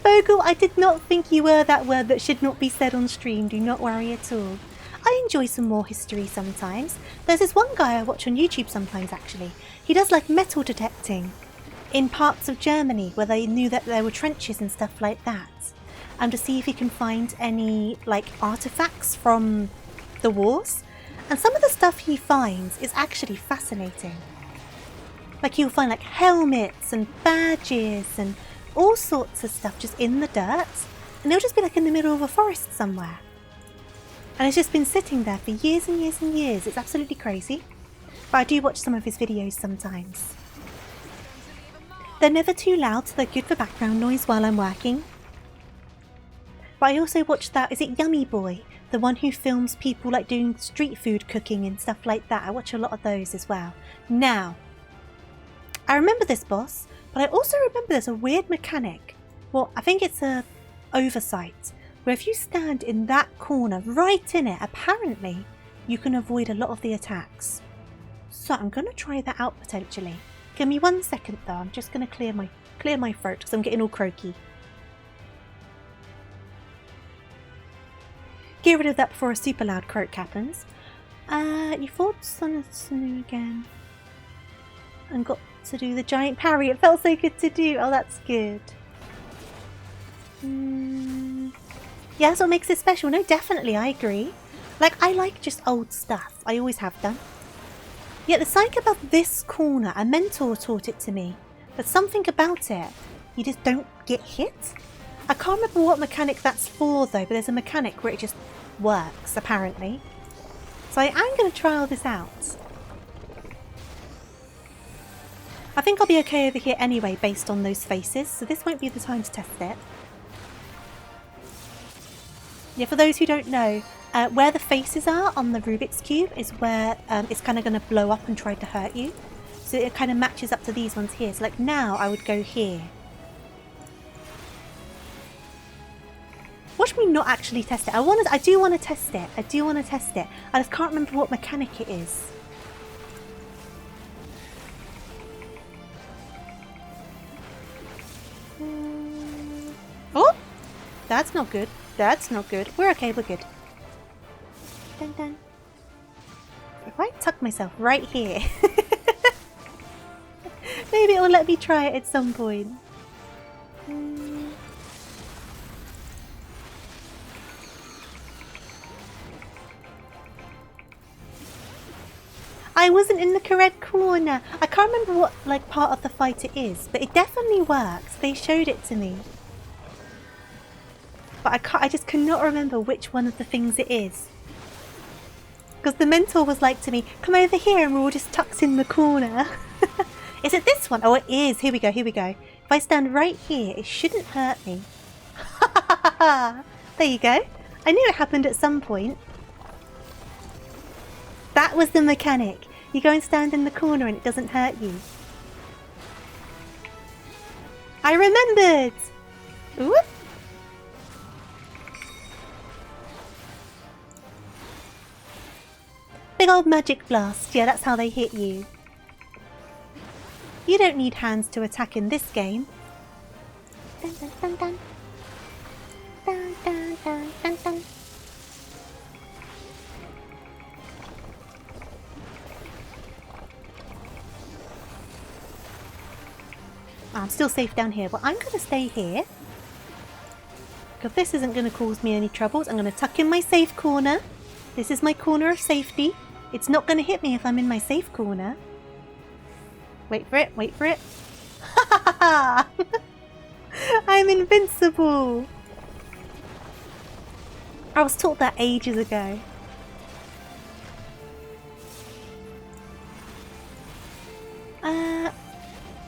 Bogle, I did not think you were that word that should not be said on stream. Do not worry at all. I enjoy some more history sometimes. There's this one guy I watch on YouTube sometimes, actually. He does like metal detecting in parts of Germany where they knew that there were trenches and stuff like that. And to see if he can find any like artifacts from the wars. And some of the stuff he finds is actually fascinating. Like he'll find like helmets and badges and all sorts of stuff just in the dirt. And it'll just be like in the middle of a forest somewhere. And it's just been sitting there for years and years and years. It's absolutely crazy. But I do watch some of his videos sometimes. They're never too loud, so they're good for background noise while I'm working. But I also watch that, is it Yummy Boy? The one who films people like doing street food cooking and stuff like that. I watch a lot of those as well. Now, I remember this boss, but I also remember there's a weird mechanic. Well, I think it's a oversight, where if you stand in that corner, right in it, apparently, you can avoid a lot of the attacks. So I'm going to try that out potentially. Give me 1 second though, I'm just going to clear my throat because I'm getting all croaky. Get rid of that before a super loud croak happens. You fought Son of Sanu again. And got to do the giant parry. It felt so good to do. Oh, that's good. Yeah, that's what makes it special. No, definitely, I agree. Like, I like just old stuff. I always have done. Yet there's something about this corner. A mentor taught it to me. But something about it, you just don't get hit. I can't remember what mechanic that's for though, but there's a mechanic where it just works, apparently. So I am going to try all this out. I think I'll be okay over here anyway based on those faces, so this won't be the time to test it. Yeah, for those who don't know, where the faces are on the Rubik's Cube is where it's kind of going to blow up and try to hurt you. So it kind of matches up to these ones here. So like now I would go here. Watch me not actually test it. I do want to test it. I do want to test it. I just can't remember what mechanic it is. Oh! That's not good. That's not good. We're okay, we're good. Dun dun. If I tuck myself right here, maybe it will let me try it at some point. I wasn't in the correct corner. I can't remember what like part of the fight it is, but it definitely works. They showed it to me. But I just could not remember which one of the things it is. Because the mentor was like to me, come over here, and we're all just tucked in the corner. Is it this one? Oh, it is. Here we go, here we go. If I stand right here, it shouldn't hurt me. There you go. I knew it happened at some point. That was the mechanic. You go and stand in the corner and it doesn't hurt you. I remembered! Ooh. Big old magic blast. Yeah, that's how they hit you. You don't need hands to attack in this game. Dun, dun, dun, dun. Dun, dun, dun, dun, dun. I'm still safe down here, but I'm going to stay here. Because this isn't going to cause me any troubles. I'm going to tuck in my safe corner. This is my corner of safety. It's not going to hit me if I'm in my safe corner. Wait for it, wait for it. I'm I'm invincible! I was taught that ages ago.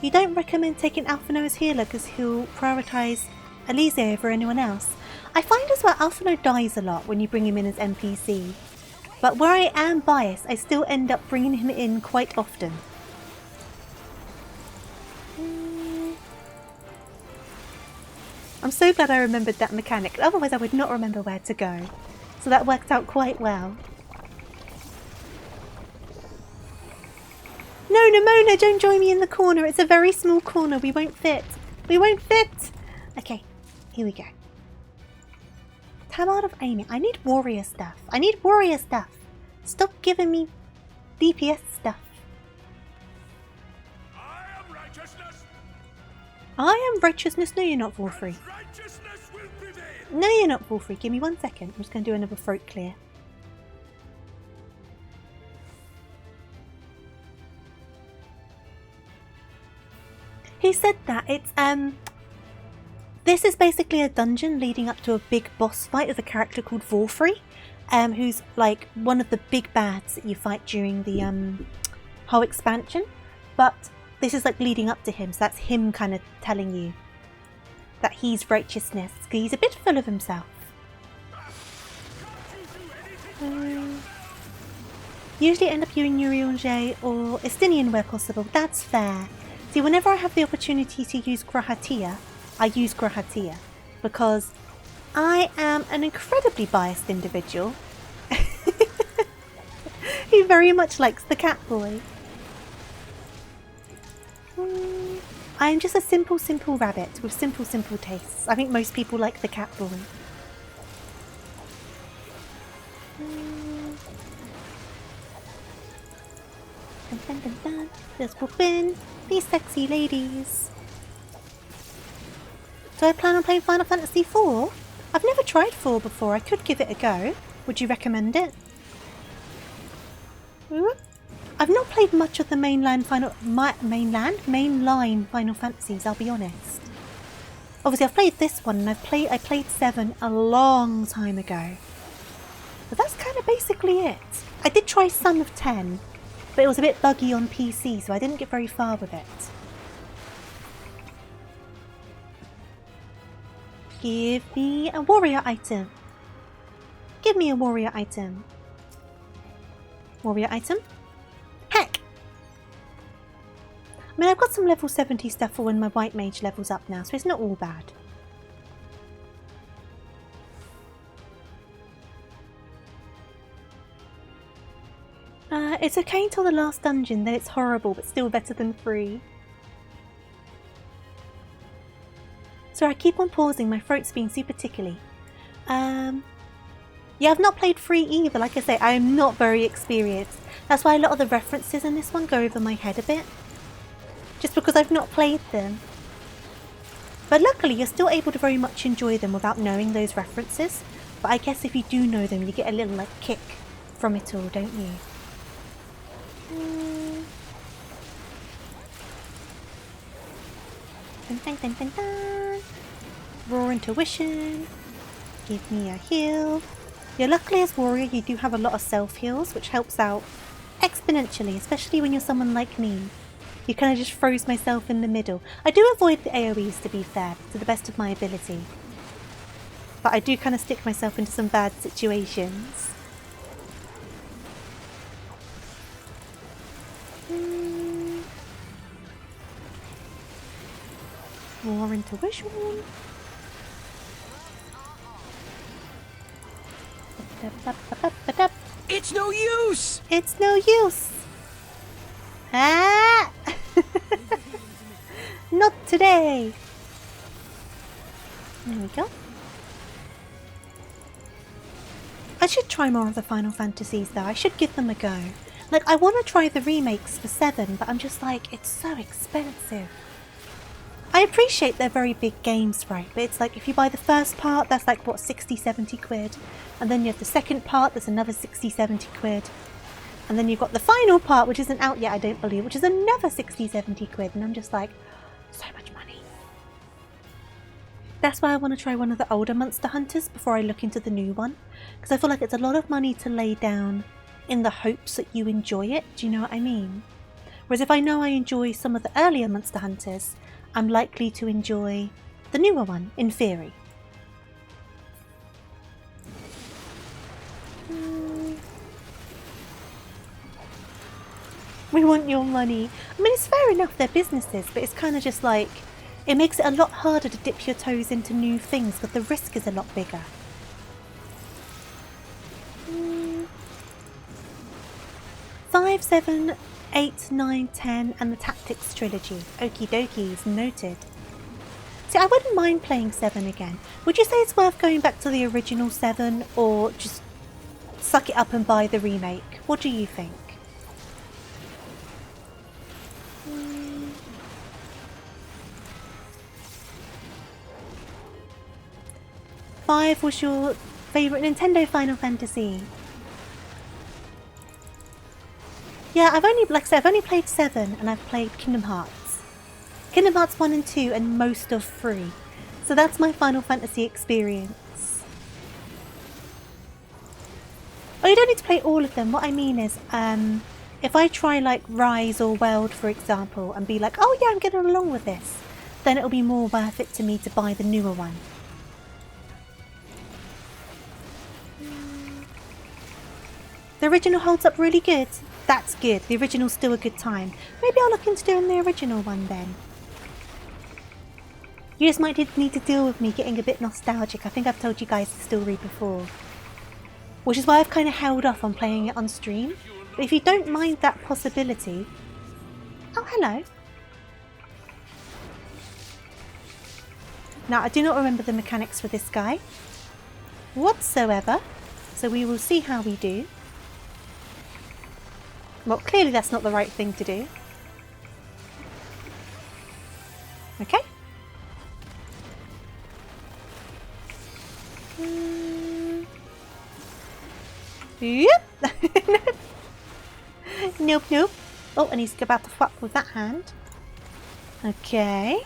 You don't recommend taking Alphino as healer because he'll prioritise Elise over anyone else. I find as well Alphino dies a lot when you bring him in as NPC. But where I am biased, I still end up bringing him in quite often. I'm so glad I remembered that mechanic, otherwise I would not remember where to go. So that worked out quite well. No, Nimona, don't join me in the corner. It's a very small corner. We won't fit. We won't fit. Okay, here we go. Tabard of aiming. I need warrior stuff. I need warrior stuff. Stop giving me DPS stuff. I am righteousness. I am righteousness. No, you're not, Wolfrey. Righteousness will prevail. No, you're not, Wolfrey. Give me 1 second. I'm just going to do another throat clear. He said that it's this is basically a dungeon leading up to a big boss fight with a character called Wolfrey, who's like one of the big bads that you fight during the whole expansion. But this is like leading up to him, so that's him kind of telling you that he's righteousness, because he's a bit full of himself. Usually end up using Urianger or Estinian where possible. That's fair. See, whenever I have the opportunity to use Grahatia, I use Grahatia because I am an incredibly biased individual. He very much likes the cat boy. I am just a simple rabbit with simple tastes. I think most people like the cat boy. Dun, dun, dun, dun. Let's pop in these sexy ladies. Do I plan on playing Final Fantasy IV? I've never tried 4 before. I could give it a go. Would you recommend it? I've not played much of the mainline Final Fantasies, I'll be honest. Obviously I've played this one and I played 7 a long time ago. But that's kind of basically it. I did try some of 10. But it was a bit buggy on PC, so I didn't get very far with it. Give me a warrior item. Give me a warrior item. Warrior item? Heck! I mean, I've got some level 70 stuff for when my white mage level's up now, so it's not all bad. It's okay until the last dungeon, then it's horrible, but still better than 3. Sorry, I keep on pausing, my throat's being super tickly. Yeah, I've not played 3 either, like I say, I am not very experienced. That's why a lot of the references in this one go over my head a bit. Just because I've not played them. But luckily, you're still able to very much enjoy them without knowing those references. But I guess if you do know them, you get a little, like, kick from it all, don't you? Dun, dun, dun, dun, dun. Raw intuition. Give me a heal. Yeah, luckily as warrior you do have a lot of self heals, which helps out exponentially, especially when you're someone like me. You kind of just froze myself in the middle. I do avoid the AoEs, to be fair, to the best of my ability. But I do kind of stick myself into some bad situations. More intuition. It's no use! It's no use! Ah! Not today! There we go. I should try more of the Final Fantasies though. I should give them a go. Like, I want to try the remakes for 7, but I'm just like, it's so expensive. I appreciate they're very big games, right? But it's like, if you buy the first part, that's like, what, 60, 70 quid? And then you have the second part, that's another 60, 70 quid. And then you've got the final part, which isn't out yet, I don't believe, which is another 60, 70 quid. And I'm just like, so much money. That's why I want to try one of the older Monster Hunters before I look into the new one. Because I feel like it's a lot of money to lay down in the hopes that you enjoy it. Do you know what I mean? Whereas if I know I enjoy some of the earlier Monster Hunters, I'm likely to enjoy the newer one, in theory. We want your money. I mean, it's fair enough, they're businesses, but it's kind of just like, it makes it a lot harder to dip your toes into new things, but the risk is a lot bigger. 5, 7, 8, 9, 10, and the Tactics trilogy. Okie dokies, noted. See, I wouldn't mind playing 7 again. Would you say it's worth going back to the original 7, or just suck it up and buy the remake? What do you think? Five was your favourite Nintendo Final Fantasy? Yeah, I've only played 7 and I've played Kingdom Hearts. Kingdom Hearts 1 and 2 and most of 3. So that's my Final Fantasy experience. Oh, you don't need to play all of them. What I mean is, if I try like Rise or World, for example, and be like, oh yeah, I'm getting along with this, then it'll be more worth it to me to buy the newer one. The original holds up really good. That's good. The original's still a good time. Maybe I'll look into doing the original one then. You just might need to deal with me getting a bit nostalgic. I think I've told you guys the story before. Which is why I've kind of held off on playing it on stream. But if you don't mind that possibility... Oh, hello. Now, I do not remember the mechanics for this guy whatsoever. So we will see how we do. Well, clearly that's not the right thing to do. Okay. Yep. Nope, nope. Oh, and he's about to fuck with that hand. Okay.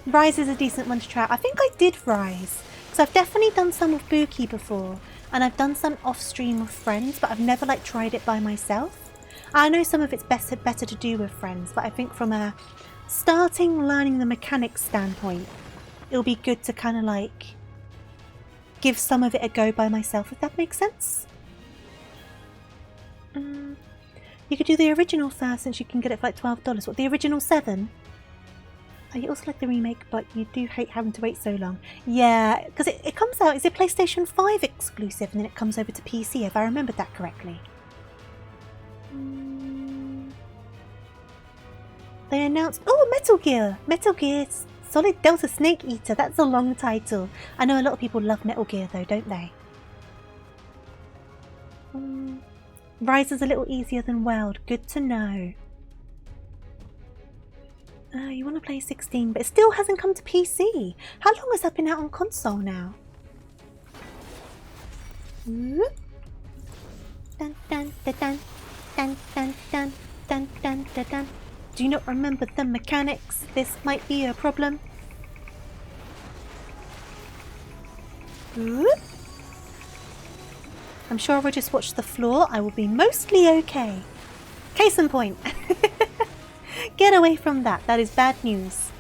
Rise is a decent one to try. I think I did Rise. So I've definitely done some with Buki before, and I've done some off stream with friends, but I've never like tried it by myself. I know some of it's better to do with friends, but I think from a starting learning the mechanics standpoint, it'll be good to kind of like give some of it a go by myself, if that makes sense. You could do the original first, since you can get it for like $12. What, the original 7? You also like the remake, but you do hate having to wait so long. Yeah, because it comes out, is it PlayStation 5 exclusive, and then it comes over to PC, if I remembered that correctly. They announced... Oh, Metal Gear! Metal Gear Solid Delta Snake Eater, that's a long title. I know a lot of people love Metal Gear though, don't they? Rise is a little easier than World, good to know. You want to play 16, but it still hasn't come to PC. How long has that been out on console now? Dun, dun, dun, dun, dun, dun, dun, dun, dun, dun, dun. Do you not remember the mechanics? This might be a problem. I'm sure if I just watch the floor, I will be mostly okay. Case in point. Get away from that. That is bad news.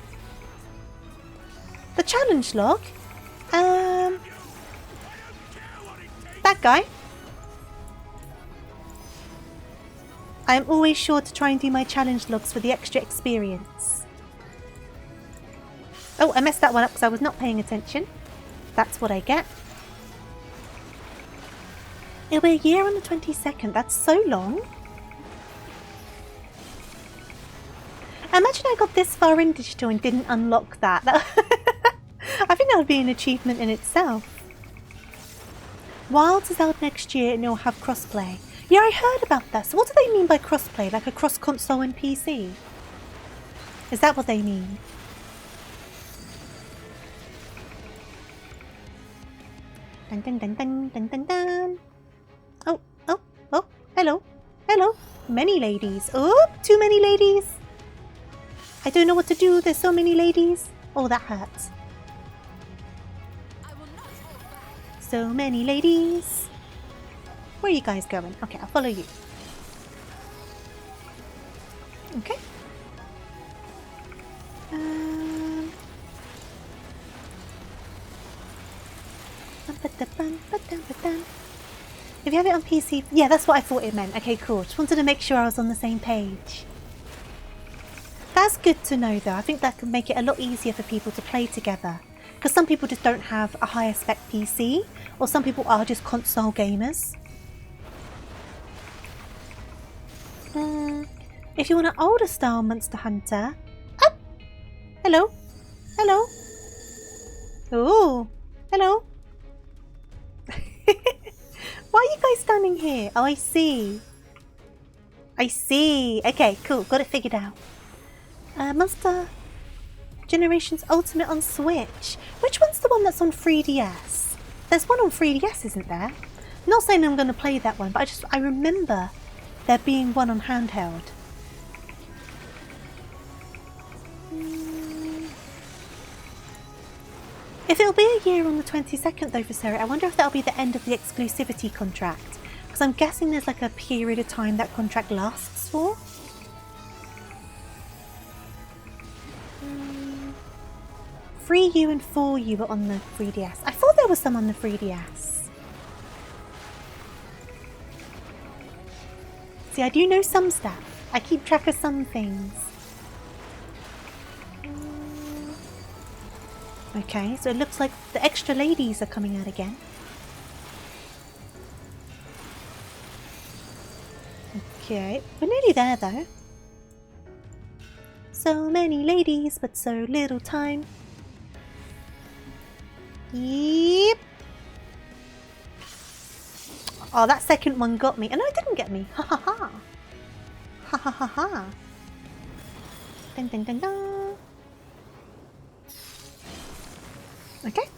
The challenge log? That guy? I am always sure to try and do my challenge logs for the extra experience. Oh, I messed that one up because I was not paying attention. That's what I get. It'll be a year on the 22nd. That's so long. Imagine I got this far in digital and didn't unlock that. I think that would be an achievement in itself. Wilds is out next year and it'll have crossplay. Yeah, I heard about that. So what do they mean by crossplay? Like across console and PC? Is that what they mean? Dun dun dun dun dun dun dun. Oh, hello. Hello. Many ladies. Oh, too many ladies. I don't know what to do. There's so many ladies. Oh, that hurts. So many ladies. Where are you guys going? Okay, I'll follow you. Okay. If you have it on PC, yeah, that's what I thought it meant. Okay, cool. Just wanted to make sure I was on the same page. That's good to know, though. I think that can make it a lot easier for people to play together. Because some people just don't have a higher spec PC, or some people are just console gamers. If you want an older style Monster Hunter... Oh! Hello! Hello! Oh! Hello! Why are you guys standing here? Oh, I see. I see. Okay, cool. Got it figured out. Monster Generations Ultimate on Switch. Which one's the one that's on 3DS? There's one on 3DS, isn't there? I'm not saying I'm going to play that one, but I remember there being one on handheld. If it'll be a year on the 22nd though for Sarah, I wonder if that'll be the end of the exclusivity contract. Because I'm guessing there's like a period of time that contract lasts for. Free U and 4U were on the 3DS. I thought there was some on the 3DS. See, I do know some stuff. I keep track of some things. Okay, so it looks like the extra ladies are coming out again. Okay, we're nearly there though. So many ladies, but so little time. Yep. Oh, that second one got me. Oh no, it didn't get me. Ha ha ha. Ha ha ha ha. Dun dun dun dun. Okay.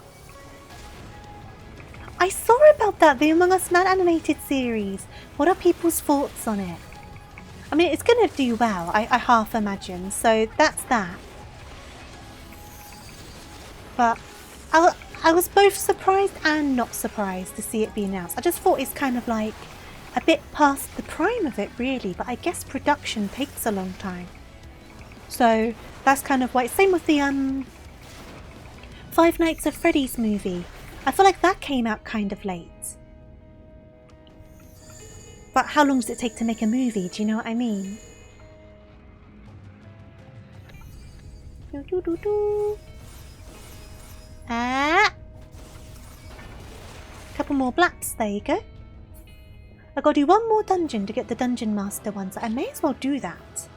I saw about that, the Among Us Man animated series. What are people's thoughts on it? I mean, it's going to do well, I half imagine. So that's that. But I was both surprised and not surprised to see it be announced. I just thought it's kind of like a bit past the prime of it, really. But I guess production takes a long time. So that's kind of why. Same with the Five Nights at Freddy's movie. I feel like that came out kind of late. But how long does it take to make a movie? Do you know what I mean? Ah! Couple more blaps, there you go. I gotta do one more dungeon to get the Dungeon Master one, so I may as well do that.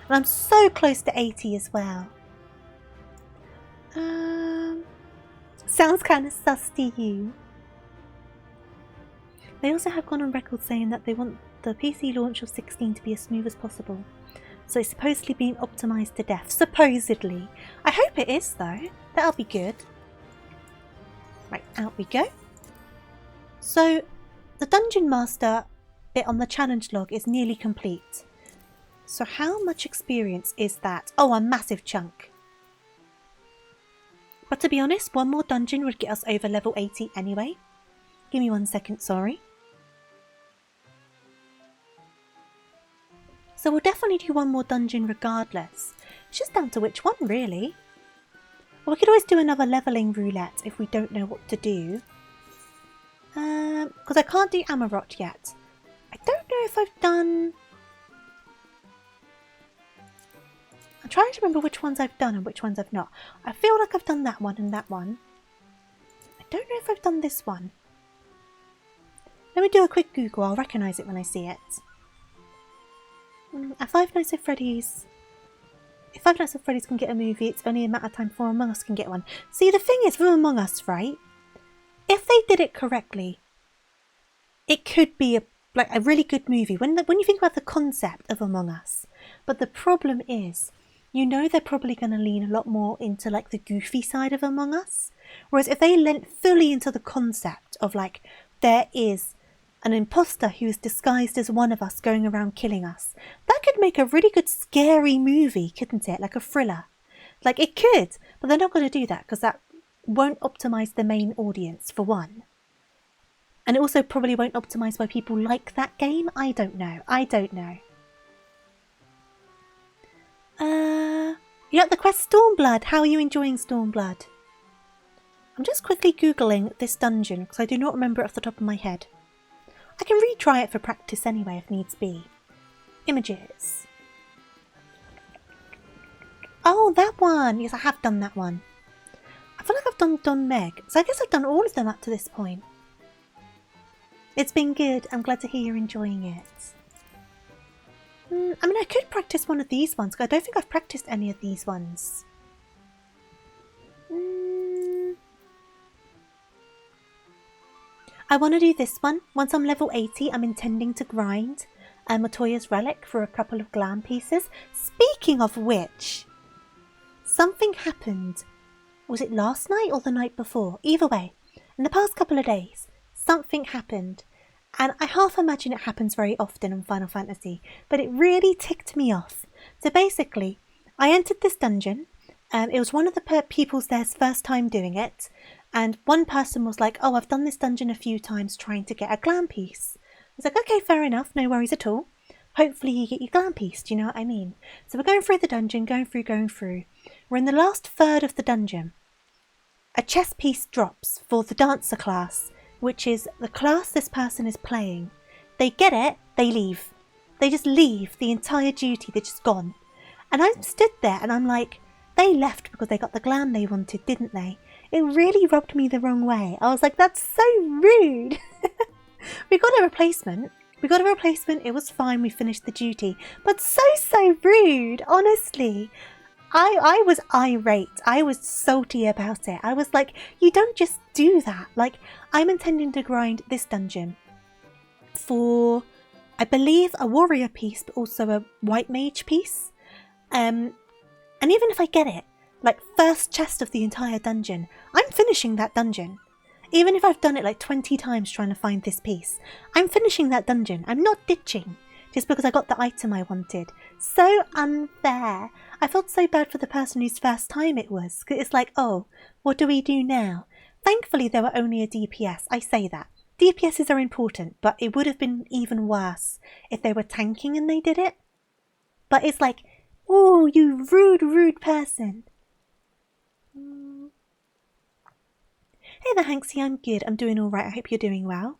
And I'm so close to 80 as well. Sounds kind of sus to you. They also have gone on record saying that they want the PC launch of 16 to be as smooth as possible. So it's supposedly being optimised to death. Supposedly. I hope it is though. That'll be good. Right, out we go. So the Dungeon Master bit on the challenge log is nearly complete. So how much experience is that? Oh, a massive chunk. But to be honest, one more dungeon would get us over level 80 anyway. Give me 1 second, sorry. So we'll definitely do one more dungeon regardless. It's just down to which one, really. Well, we could always do another levelling roulette if we don't know what to do. Because I can't do Amarot yet. I don't know if I've done... I'm trying to remember which ones I've done and which ones I've not. I feel like I've done that one and that one. I don't know if I've done this one. Let me do a quick Google. I'll recognise it when I see it. At Five Nights at Freddy's... If Five Nights at Freddy's can get a movie, it's only a matter of time before Among Us can get one. See, the thing is, with Among Us, right? If they did it correctly, it could be a really good movie. When you think about the concept of Among Us. But the problem is, you know they're probably going to lean a lot more into like the goofy side of Among Us. Whereas if they leant fully into the concept of like, there is an imposter who is disguised as one of us going around killing us. That could make a really good scary movie, couldn't it? Like a thriller. Like it could, but they're not going to do that because that won't optimize the main audience for one. And it also probably won't optimize why people like that game. I don't know. You like the quest Stormblood? How are you enjoying Stormblood? I'm just quickly Googling this dungeon because I do not remember it off the top of my head. I can retry it for practice anyway if needs be. Images. Oh, that one! Yes, I have done that one. I feel like I've done Don Meg, so I guess I've done all of them up to this point. It's been good. I'm glad to hear you're enjoying it. I mean, I could practice one of these ones, because I don't think I've practiced any of these ones. I want to do this one. Once I'm level 80, I'm intending to grind Matoya's Relic for a couple of glam pieces. Speaking of which, something happened. Was it last night or the night before? Either way, in the past couple of days, something happened. And I half imagine it happens very often in Final Fantasy, but it really ticked me off. So basically, I entered this dungeon. It was one of the people's there's first time doing it. And one person was like, oh, I've done this dungeon a few times trying to get a glam piece. I was like, okay, fair enough, no worries at all. Hopefully you get your glam piece, do you know what I mean? So we're going through the dungeon, going through. We're in the last third of the dungeon. A chess piece drops for the dancer class, which is the class this person is playing. They get it, they leave. They just leave the entire duty, they're just gone. And I stood there and I'm like, they left because they got the glam they wanted, didn't they? It really rubbed me the wrong way. I was like, that's so rude. We got a replacement. It was fine. We finished the duty. But so rude, honestly. I was irate. I was salty about it. I was like, you don't just do that. Like, I'm intending to grind this dungeon for, I believe, a warrior piece, but also a white mage piece. And even if I get it, like first chest of the entire dungeon, I'm finishing that dungeon. Even if I've done it like 20 times trying to find this piece, I'm finishing that dungeon. I'm not ditching just because I got the item I wanted. So unfair. I felt so bad for the person whose first time it was. It's like, oh, what do we do now? Thankfully, there were only a DPS. I say that. DPSs are important, but it would have been even worse if they were tanking and they did it. But it's like, oh, you rude person. Hey there, Hanksy, I'm good. I'm doing alright. I hope you're doing well.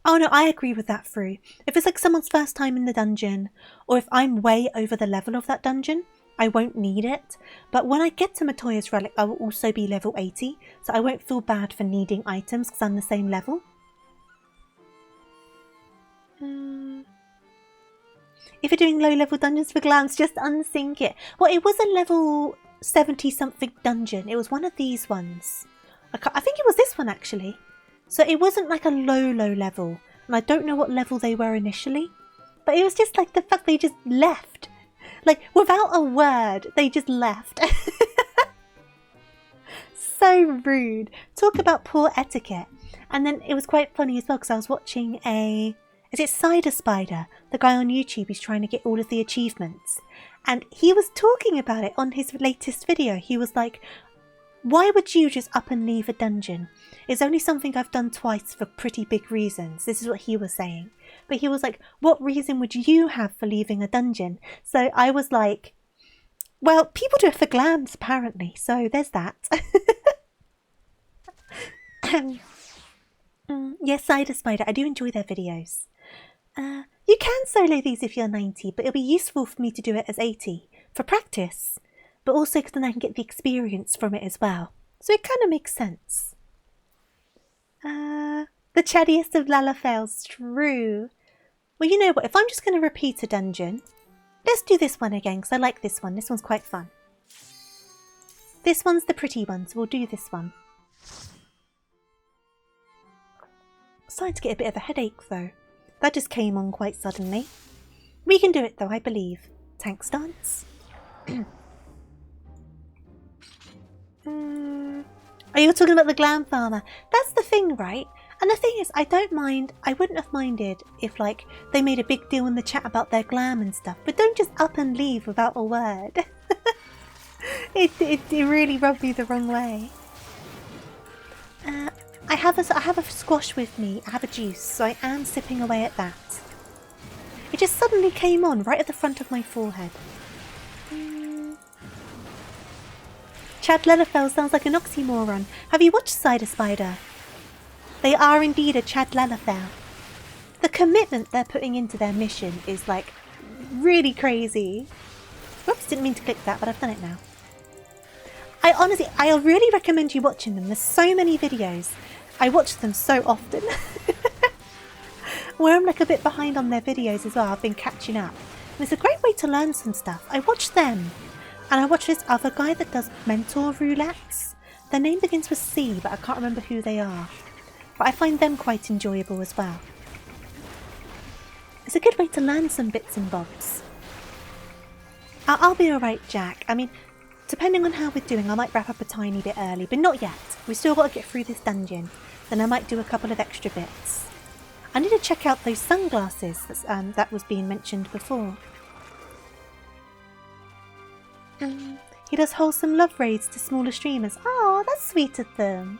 Oh no, I agree with that, Fru. If it's like someone's first time in the dungeon, or if I'm way over the level of that dungeon, I won't need it. But when I get to Matoya's Relic, I will also be level 80, so I won't feel bad for needing items because I'm the same level. If you're doing low-level dungeons for glams, just unsync it. Well, it was a level 70-something dungeon. It was one of these ones. I think it was this one, actually. So it wasn't like a low level. And I don't know what level they were initially. But it was just like the fact they just left. Like, without a word, they just left. So rude. Talk about poor etiquette. And then it was quite funny as well because I was watching is it Cider Spider? The guy on YouTube who's trying to get all of the achievements. And he was talking about it on his latest video. He was like, why would you just up and leave a dungeon? It's only something I've done twice for pretty big reasons. This is what he was saying. But he was like, what reason would you have for leaving a dungeon? So I was like, well, people do it for glams apparently. So there's that. Yes, Cider Spider. I do enjoy their videos. You can solo these if you're 90, but it'll be useful for me to do it as 80 for practice, but also because then I can get the experience from it as well. So it kind of makes sense. The chattiest of Lalafels, true. Well, you know what? If I'm just going to repeat a dungeon, let's do this one again because I like this one. This one's quite fun. This one's the pretty one, so we'll do this one. I'm starting to get a bit of a headache though. That just came on quite suddenly. We can do it though, I believe. Tank stance. Oh, you're talking about the glam farmer. That's the thing, right? And the thing is, I wouldn't have minded if, like, they made a big deal in the chat about their glam and stuff, but don't just up and leave without a word. it really rubbed me the wrong way. I have a squash with me. I have a juice, so I am sipping away at that. It just suddenly came on right at the front of my forehead. Chad Lelafell sounds like an oxymoron. Have you watched Cider Spider? They are indeed a Chad Lelafell. The commitment they're putting into their mission is like really crazy. Whoops, didn't mean to click that, but I've done it now. I really recommend you watching them. There's so many videos. I watch them so often. Where I'm like a bit behind on their videos as well. I've been catching up. And it's a great way to learn some stuff. I watch them. And I watch this other guy that does mentor roulettes. Their name begins with C, but I can't remember who they are. But I find them quite enjoyable as well. It's a good way to learn some bits and bobs. I'll be alright, Jack. I mean, depending on how we're doing, I might wrap up a tiny bit early, but not yet. We've still got to get through this dungeon. Then I might do a couple of extra bits. I need to check out those sunglasses that was being mentioned before. He does wholesome love raids to smaller streamers. Oh, that's sweet of them.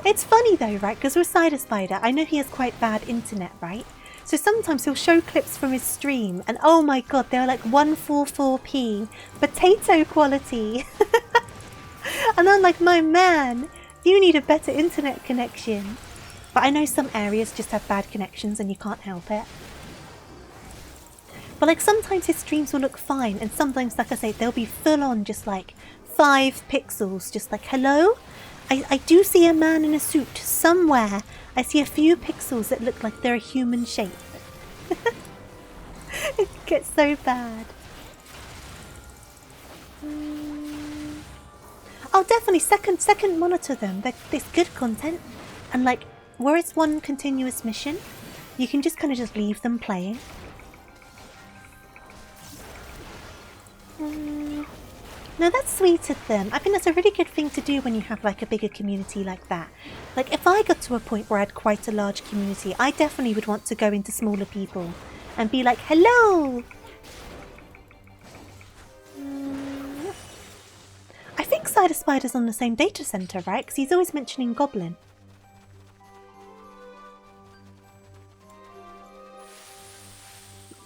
It's funny though, right? Because with Cider Spider, I know he has quite bad internet, right? So sometimes he'll show clips from his stream and oh my god, they're like 144p, potato quality. And I'm like, my man, you need a better internet connection. But I know some areas just have bad connections and you can't help it. But like sometimes his streams will look fine and sometimes, like I say, they'll be full on just like 5 pixels, just like, hello? I do see a man in a suit somewhere. I see a few pixels that look like they're a human shape. It gets so bad. Oh, definitely second monitor them. There's good content. And like, where it's one continuous mission, you can just kind of just leave them playing. No, that's sweet of them. I think that's a really good thing to do when you have like a bigger community like that. Like if I got to a point where I had quite a large community, I definitely would want to go into smaller people and be like, hello! I think Cider Spider's on the same data center, right? Because he's always mentioning Goblin.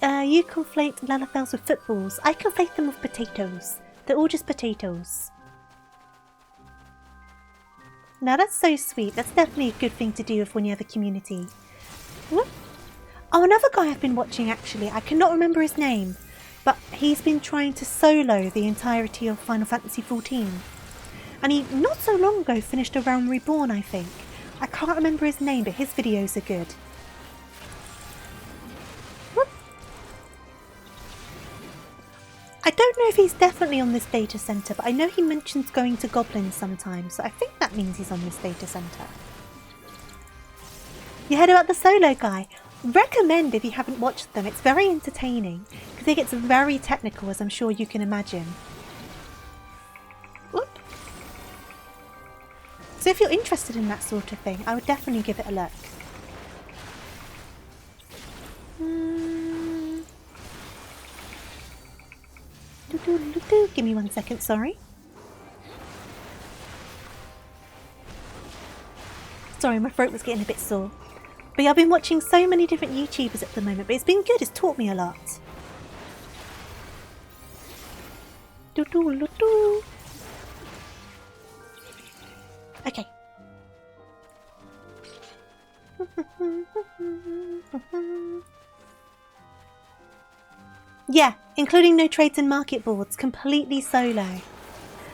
You conflate Lalafells with footballs. I conflate them with potatoes. They're all just potatoes. Now that's so sweet. That's definitely a good thing to do when you have a community. Whoop. Oh, another guy I've been watching actually. I cannot remember his name. But he's been trying to solo the entirety of Final Fantasy XIV. And he, not so long ago, finished A Realm Reborn, I think. I can't remember his name, but his videos are good. I don't know if he's definitely on this data center, but I know he mentions going to Goblins sometimes, so I think that means he's on this data center. You heard about the solo guy? Recommend if you haven't watched them. It's very entertaining because it gets very technical, as I'm sure you can imagine. Whoop. So if you're interested in that sort of thing, I would definitely give it a look. Give me 1 second, sorry. Sorry, my throat was getting a bit sore. But yeah, I've been watching so many different YouTubers at the moment, but it's been good, it's taught me a lot. Okay. Yeah, including no trades and market boards, completely solo.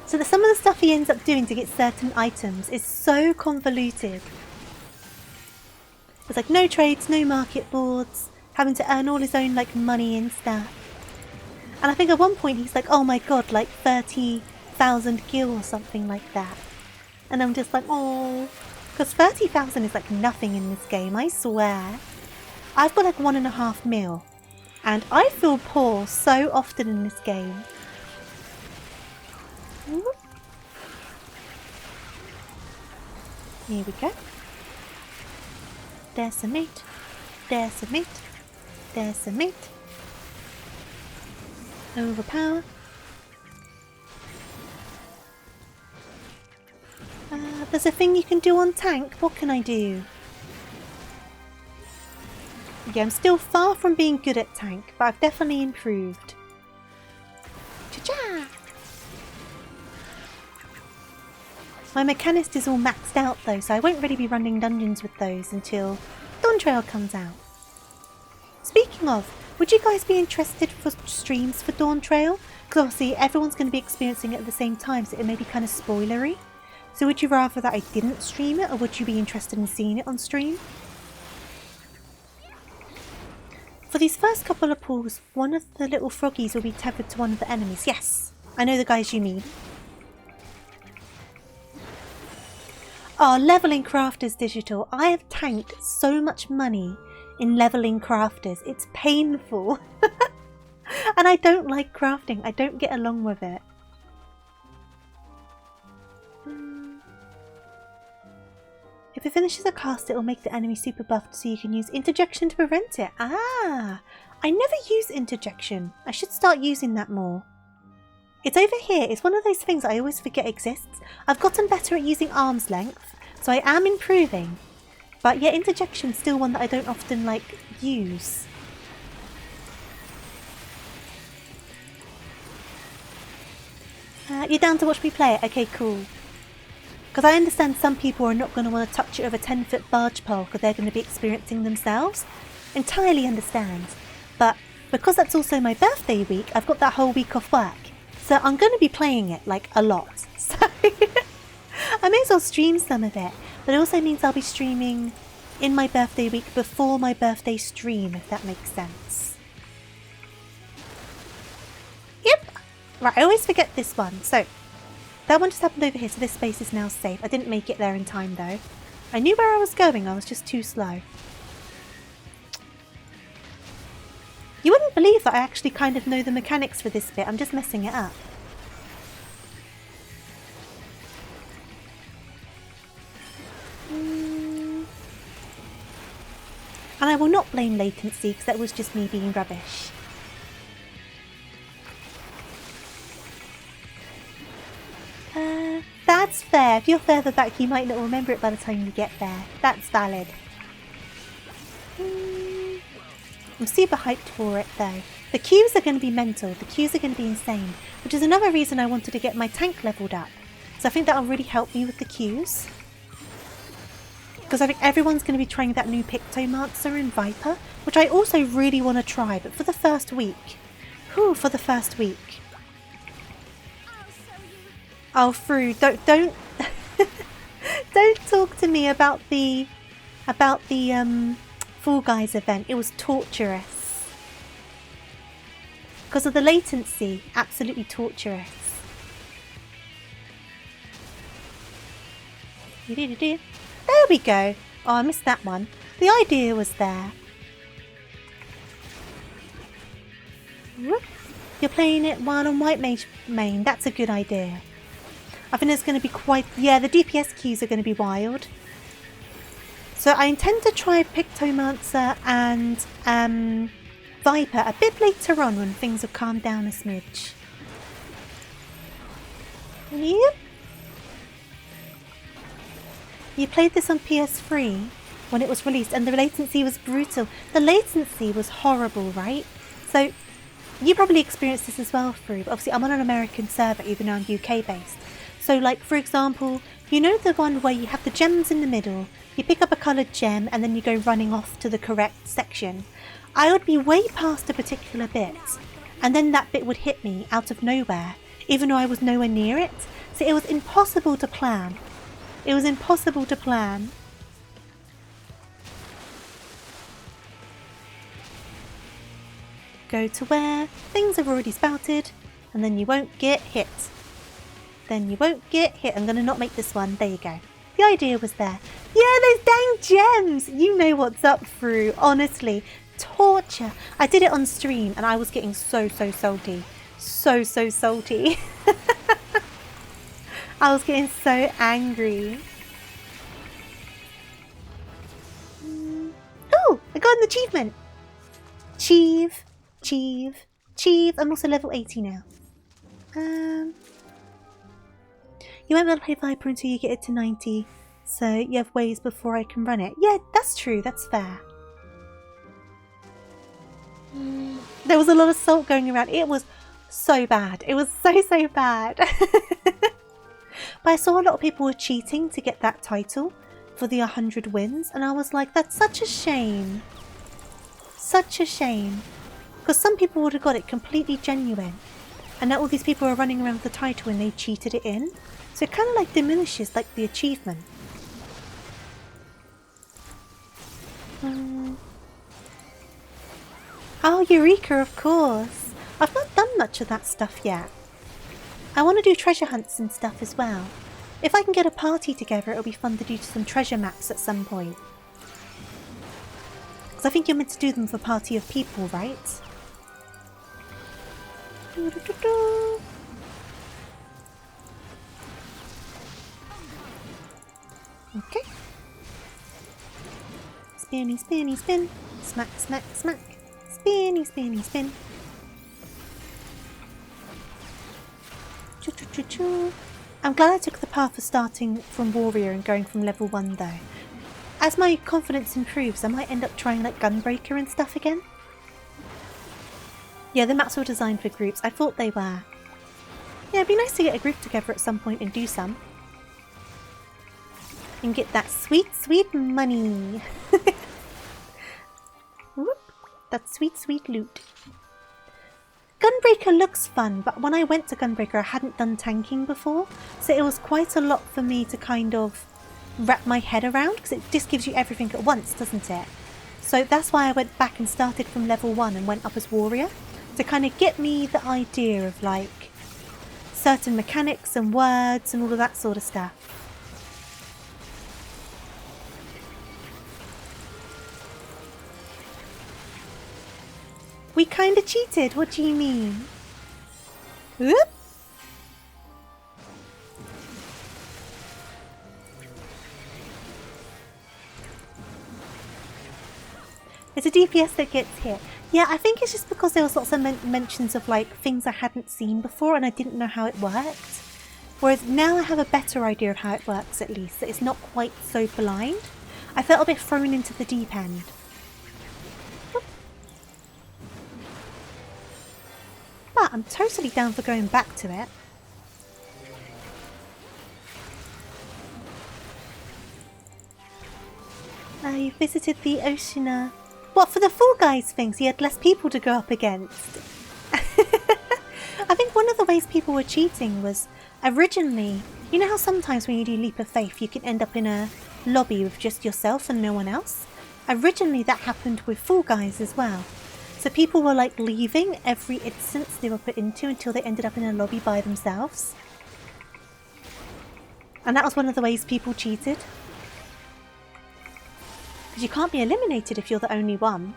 So that some of the stuff he ends up doing to get certain items is so convoluted. It's like no trades, no market boards, having to earn all his own like money and stuff. And I think at one point he's like, oh my god, like 30,000 gil or something like that. And I'm just like, oh, because 30,000 is like nothing in this game, I swear. I've got like 1.5 mil. And I feel poor so often in this game. Here we go. There's some meat. There's some meat. There's some meat. Overpower. There's a thing you can do on tank. What can I do? Yeah, I'm still far from being good at tank, but I've definitely improved. Cha-cha! My mechanist is all maxed out though, so I won't really be running dungeons with those until Dawn Trail comes out. Speaking of, would you guys be interested for streams for Dawn Trail? Because obviously everyone's going to be experiencing it at the same time, so it may be kind of spoilery. So would you rather that I didn't stream it, or would you be interested in seeing it on stream? For these first couple of pools, one of the little froggies will be tethered to one of the enemies. Yes, I know the guys you mean. Oh, leveling crafters digital. I have tanked so much money in leveling crafters. It's painful. And I don't like crafting. I don't get along with it. If it finishes a cast, it will make the enemy super buffed, so you can use interjection to prevent it. Ah, I never use interjection. I should start using that more. It's over here. It's one of those things I always forget exists. I've gotten better at using arm's length, so I am improving. But yeah, interjection's still one that I don't often use. You're down to watch me play it? Okay, cool. Because I understand some people are not going to want to touch it with a 10-foot barge pole because they're going to be experiencing themselves. Entirely understand. But because that's also my birthday week, I've got that whole week off work. So I'm going to be playing it a lot. So I may as well stream some of it. But it also means I'll be streaming in my birthday week before my birthday stream, if that makes sense. Yep. Right, I always forget this one. So that one just happened over here, so this space is now safe. I didn't make it there in time though. I knew where I was going, I was just too slow. You wouldn't believe that I actually kind of know the mechanics for this bit. I'm just messing it up. And I will not blame latency, because that was just me being rubbish. That's fair. If you're further back, you might not remember it by the time you get there. That's valid. I'm super hyped for it though. The queues are going to be mental. The queues are going to be insane. Which is another reason I wanted to get my tank leveled up. So I think that'll really help me with the queues. Because I think everyone's going to be trying that new Pictomancer and Viper. Which I also really want to try. But for the first week. Whew, for the first week. Oh, Fru, don't don't talk to me about the Fall Guys event. It was torturous because of the latency. Absolutely torturous. There we go. Oh, I missed that one. The idea was there. You're playing it while on White Mage main. That's a good idea. I think it's going to be quite... Yeah, the DPS keys are going to be wild. So I intend to try Pictomancer and Viper a bit later on when things have calmed down a smidge. Yep. You played this on PS3 when it was released and the latency was brutal. The latency was horrible, right? So you probably experienced this as well, Fru. But obviously I'm on an American server even though I'm UK based. So for example, you know the one where you have the gems in the middle, you pick up a coloured gem and then you go running off to the correct section. I would be way past a particular bit and then that bit would hit me out of nowhere, even though I was nowhere near it. So it was impossible to plan. It was impossible to plan. Go to where things have already spouted and then you won't get hit. Then you won't get hit. I'm going to not make this one. There you go. The idea was there. Yeah, those dang gems. You know what's up, Fru. Honestly, torture. I did it on stream and I was getting so salty. So salty. I was getting so angry. got an achievement! Achieve. I'm also level 80 now. You won't be able to play Viper until you get it to 90, so you have ways before I can run it. Yeah, that's true, that's fair. There was a lot of salt going around. It was so bad. It was so bad. But I saw a lot of people were cheating to get that title for the 100 wins, and I was like, that's such a shame. Such a shame. Because some people would have got it completely genuine, and now all these people are running around with the title and they cheated it in. So it kind of like diminishes like the achievement. Oh, Eureka, of course. I've not done much of that stuff yet. I want to do treasure hunts and stuff as well. If I can get a party together, it'll be fun to do some treasure maps at some point. Because I think you're meant to do them for a party of people, right? Okay. Spinny, spinny, spin. Smack, smack, smack. Spinny, spinny, spin. Choo, choo, choo, choo. I'm glad I took the path of starting from Warrior and going from level 1 though. As my confidence improves, I might end up trying like Gunbreaker and stuff again. Yeah, the maps were designed for groups. I thought they were. Yeah, it'd be nice to get a group together at some point and do some. And get that sweet, sweet money. Whoop. That sweet, sweet loot. Gunbreaker looks fun, but when I went to Gunbreaker I hadn't done tanking before, so it was quite a lot for me to kind of wrap my head around, because it just gives you everything at once, doesn't it? So that's why I went back and started from level 1 and went up as Warrior, to kind of get me the idea of like certain mechanics and words and all of that sort of stuff. We kind of cheated, what do you mean? Whoop! It's a DPS that gets hit. Yeah, I think it's just because there was lots of mentions of like things I hadn't seen before and I didn't know how it worked. Whereas now I have a better idea of how it works at least, that it's not quite so blind. I felt a bit thrown into the deep end. But I'm totally down for going back to it. You visited the Oceaner. What, for the Fall Guys things? He had less people to go up against. I think one of the ways people were cheating was originally, you know how sometimes when you do Leap of Faith you can end up in a lobby with just yourself and no one else? Originally that happened with Fall Guys as well. So people were like leaving every instance they were put into until they ended up in a lobby by themselves. And that was one of the ways people cheated. Because you can't be eliminated if you're the only one.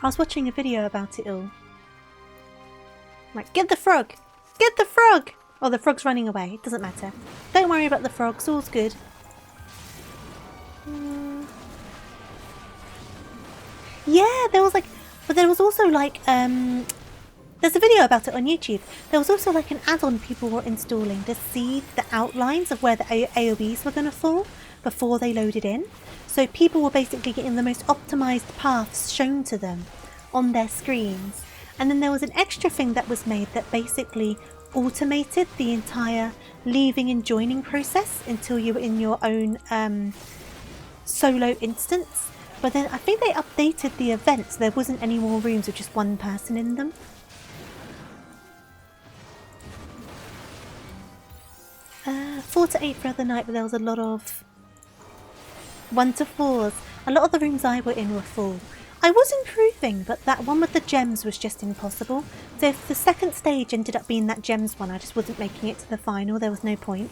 I was watching a video about it all. Like, get the frog! Get the frog! Oh, the frog's running away. It doesn't matter. Don't worry about the frogs. All's good. Yeah, there was like... But there was also like... There's a video about it on YouTube. There was also like an add-on people were installing to see the outlines of where the AoEs were going to fall before they loaded in. So people were basically getting the most optimized paths shown to them on their screens. And then there was an extra thing that was made that basically automated the entire leaving and joining process until you were in your own solo instance. But then I think they updated the events. There wasn't any more rooms with just one person in them. 4 to 8 for the night, but there was a lot of 1 to 4s. A lot of the rooms I were in were full. I was improving, but that one with the gems was just impossible. So if the second stage ended up being that gems one, I just wasn't making it to the final. There was no point.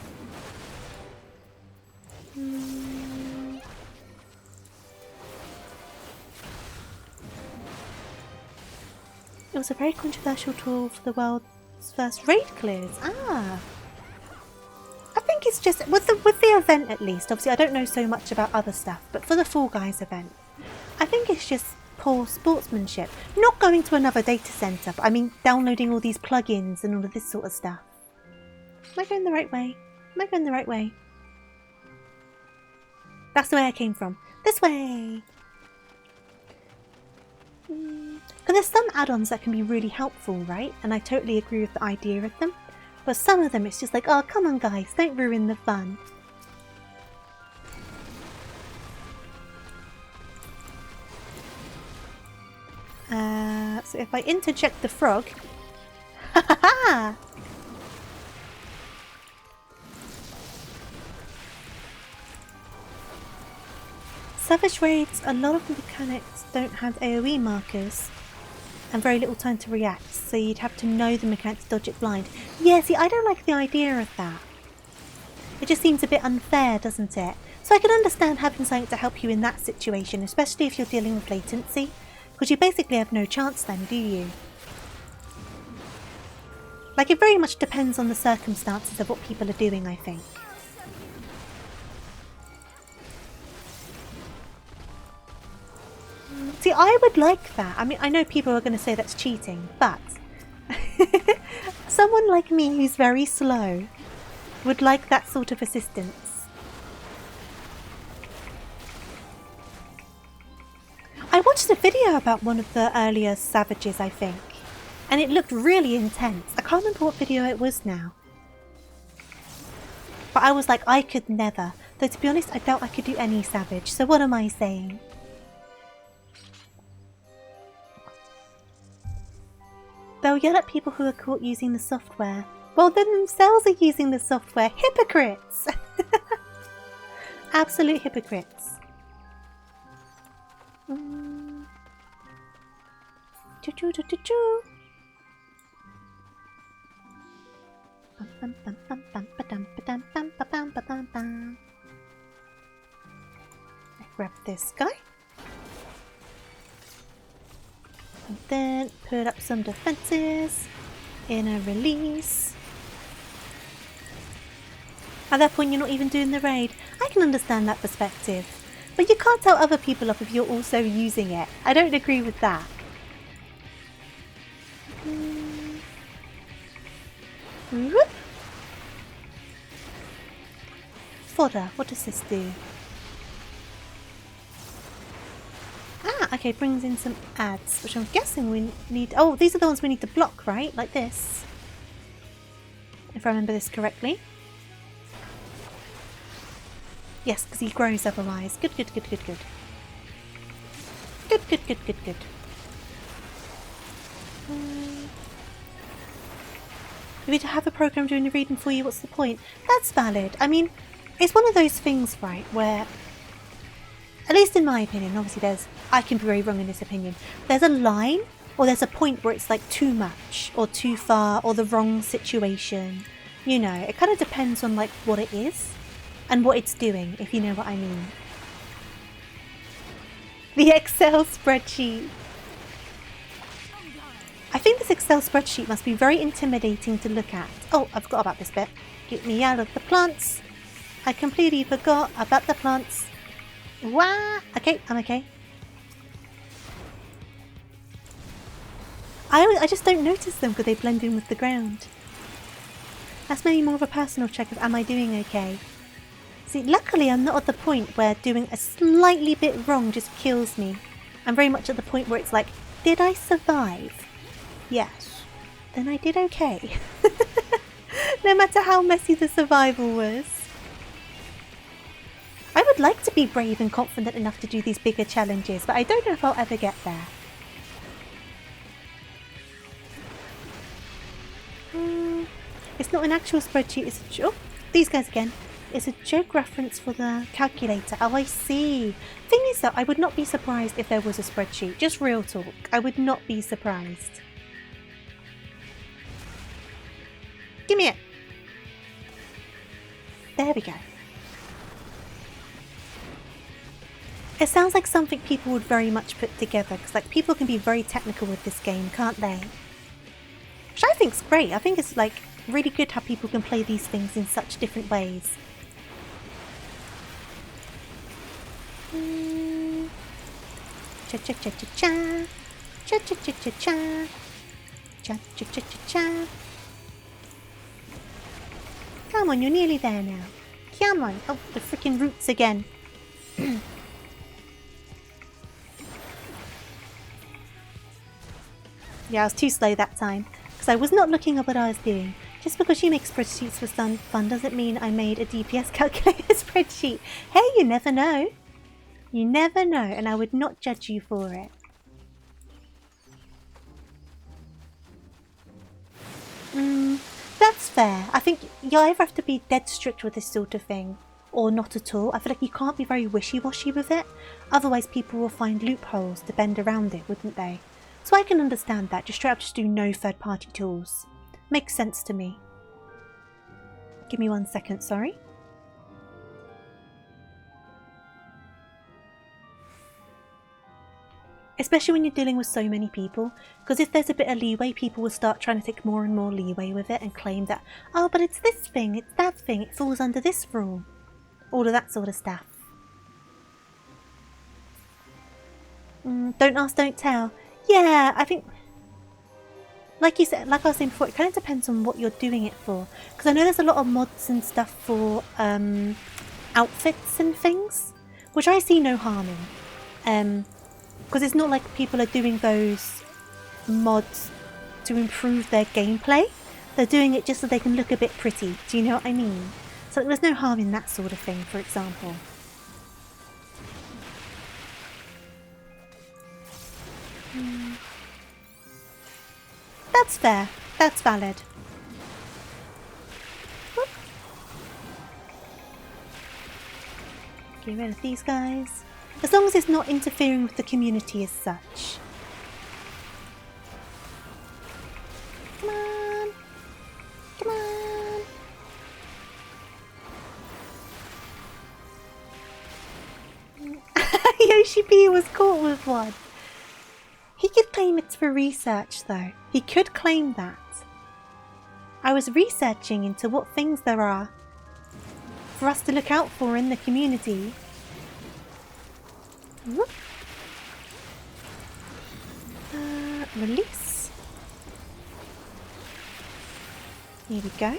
It was a very controversial tool for the world's First raid clears. Ah. I think it's just, with the event at least, obviously I don't know so much about other stuff, but for the Fall Guys event, I think it's just poor sportsmanship. Not going to another data center, but I mean downloading all these plugins and all of this sort of stuff. Am I going the right way? Am I going the right way? That's the way I came from. This way! Because there's some add-ons that can be really helpful, right? And I totally agree with the idea of them. But some of them, it's just like, oh, come on guys, don't ruin the fun. So if I interject the frog... Ha ha ha! Savage raids, a lot of the mechanics don't have AoE markers and very little time to react, so you'd have to know the mechanic to dodge it blind. Yeah, see, I don't like the idea of that. It just seems a bit unfair, doesn't it? So I can understand having something to help you in that situation, especially if you're dealing with latency, because you basically have no chance then, do you? Like, it very much depends on the circumstances of what people are doing, I think. See, I would like that. I mean, I know people are going to say that's cheating, but someone like me who's very slow would like that sort of assistance. I watched a video about one of the earlier Savages, I think, and it looked really intense. I can't remember what video it was now. But I was like, I could never. Though to be honest, I doubt I could do any Savage, so what am I saying? They'll yell at people who are caught using the software. Well, they themselves are using the software. Hypocrites! Absolute hypocrites. Choo-choo-choo-choo-choo. I grab this guy. And then put up some defenses in a release. At that point you're not even doing the raid. I can understand that perspective. But you can't tell other people off if you're also using it. I don't agree with that. Whoop. Fodder, what does this do? Ah, okay, brings in some ads, which I'm guessing we need... Oh, these are the ones we need to block, right? Like this. If I remember this correctly. Yes, because he grows otherwise. Good, good, good, good, good. Good, good, good, good, good. If we have a program doing the reading for you, what's the point? That's valid. I mean, it's one of those things, right, where... At least in my opinion, obviously I can be very wrong in this opinion. There's a line, or there's a point where it's like too much, or too far, or the wrong situation. You know, it kind of depends on like what it is, and what it's doing, if you know what I mean. The Excel spreadsheet. I think this Excel spreadsheet must be very intimidating to look at. Oh, I forgot about this bit. Get me out of the plants. I completely forgot about the plants. Wah! Okay, I'm okay. I just don't notice them because they blend in with the ground. That's maybe more of a personal check of am I doing okay. See, luckily I'm not at the point where doing a slightly bit wrong just kills me. I'm very much at the point where it's like, did I survive? Yes. Then I did okay. No matter how messy the survival was. I would like to be brave and confident enough to do these bigger challenges, but I don't know if I'll ever get there. It's not an actual spreadsheet, it's a joke. These guys again. It's a joke reference for the calculator. Oh, I see. Thing is though, I would not be surprised if there was a spreadsheet. Just real talk. I would not be surprised. Give me it. There we go. It sounds like something people would very much put together, because like people can be very technical with this game, can't they? Which I think's great. I think it's like really good how people can play these things in such different ways. Cha cha cha cha cha. Cha cha cha cha cha. Cha cha cha cha cha. Come on, you're nearly there now. Come on. Oh, the freaking roots again. Yeah, I was too slow that time. Because I was not looking at what I was doing. Just because you make spreadsheets for fun doesn't mean I made a DPS calculator spreadsheet. Hey, you never know. You never know, and I would not judge you for it. That's fair. I think you either have to be dead strict with this sort of thing, or not at all. I feel like you can't be very wishy-washy with it. Otherwise people will find loopholes to bend around it, wouldn't they? So I can understand that. Just straight up just do no third-party tools. Makes sense to me. Give me 1 second, sorry. Especially when you're dealing with so many people, because if there's a bit of leeway, people will start trying to take more and more leeway with it and claim that, oh, but it's this thing, it's that thing, it falls under this rule. All of that sort of stuff. Don't ask, don't tell. Yeah, I think, like you said, like I was saying before, it kind of depends on what you're doing it for. Because I know there's a lot of mods and stuff for outfits and things, which I see no harm in. Because it's not like people are doing those mods to improve their gameplay. They're doing it just so they can look a bit pretty. Do you know what I mean? So there's no harm in that sort of thing, for example. That's fair. That's valid. Whoop. Get rid of these guys. As long as it's not interfering with the community as such. Come on. Come on. Yoshi P was caught with one. He could claim it's for research though. He could claim that. I was researching into what things there are for us to look out for in the community. Whoop. Release. Here we go.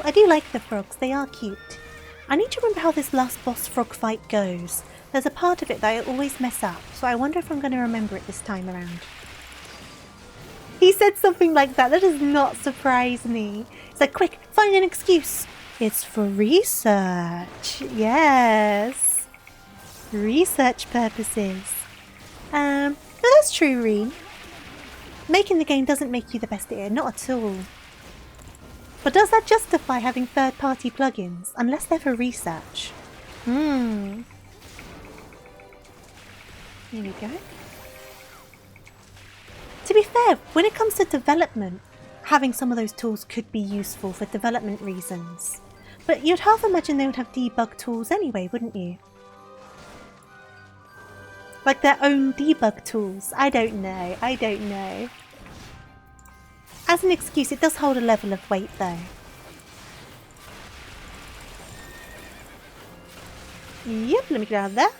I do like the frogs, they are cute. I need to remember how this last boss frog fight goes. There's a part of it that I always mess up, so I wonder if I'm going to remember it this time around. He said something like that, that does not surprise me. It's like, quick, find an excuse. It's for research. Yes. Research purposes. No, that's true, Reen. Making the game doesn't make you the best at it, not at all. But does that justify having third-party plugins, unless they're for research? Here we go. To be fair, when it comes to development, having some of those tools could be useful for development reasons. But you'd half imagine they would have debug tools anyway, wouldn't you? Like their own debug tools. I don't know. I don't know. As an excuse, it does hold a level of weight though. Yep, let me get out of there.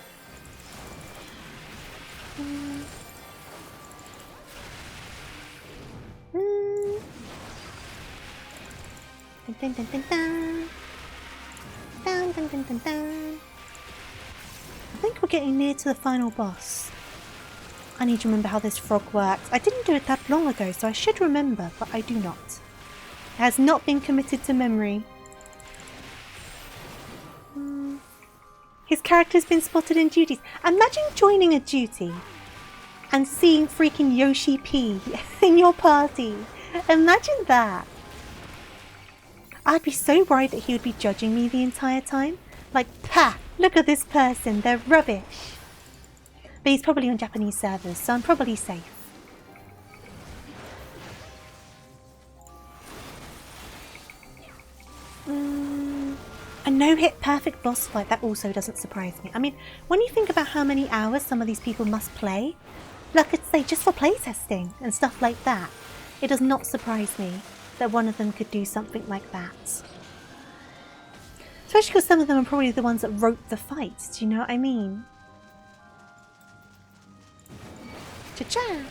Dun, dun, dun, dun. Dun, dun, dun, dun, dun. I think we're getting near to the final boss. I need to remember how this frog works. I didn't do it that long ago, so I should remember, but I do not. It has not been committed to memory. His character's been spotted in duties. Imagine joining a duty and seeing freaking Yoshi P in your party. Imagine that. I'd be so worried that he would be judging me the entire time. Like, pah, look at this person, they're rubbish. But he's probably on Japanese servers, so I'm probably safe. A no-hit perfect boss fight, that also doesn't surprise me. I mean, when you think about how many hours some of these people must play, like I say, just for playtesting and stuff like that, it does not surprise me that one of them could do something like that. Especially because some of them are probably the ones that wrote the fight, do you know what I mean? Cha-cha!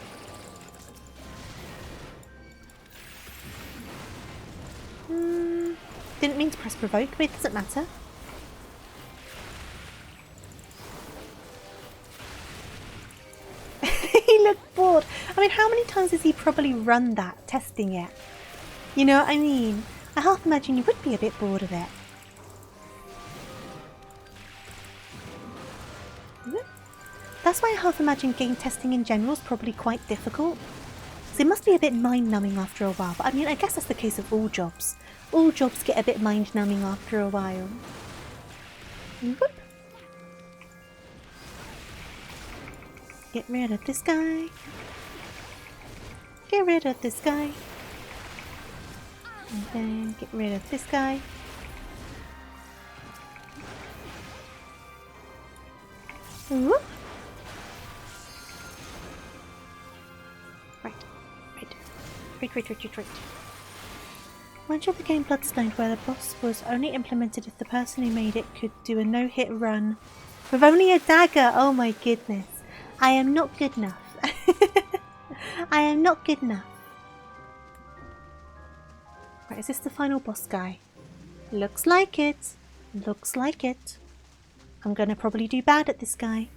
Didn't mean to press provoke, but it doesn't matter. He looked bored. I mean, how many times has he probably run that, testing it? You know what I mean? I half imagine you would be a bit bored of it. That's why I half imagine game testing in general is probably quite difficult. So it must be a bit mind-numbing after a while. But I mean, I guess that's the case of all jobs. All jobs get a bit mind-numbing after a while. Whoop. Get rid of this guy. Get rid of this guy. And then get rid of this guy. Whoop. Right. Much of the game Bloodstained, where the boss was only implemented if the person who made it could do a no-hit run with only a dagger. Oh my goodness. I am not good enough. I am not good enough. Right, is this the final boss guy? Looks like it. Looks like it. I'm gonna probably do bad at this guy.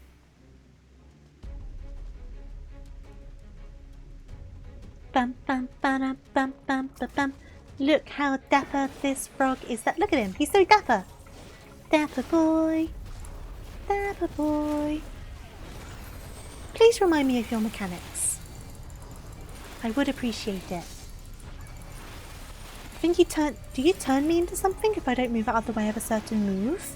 Bum, bum, ba-dum, bum, bum, ba-bum. Look how dapper this frog is. That look at him. He's so dapper. Dapper boy. Dapper boy. Please remind me of your mechanics. I would appreciate it. I think you turn. Do you turn me into something if I don't move out of the way of a certain move?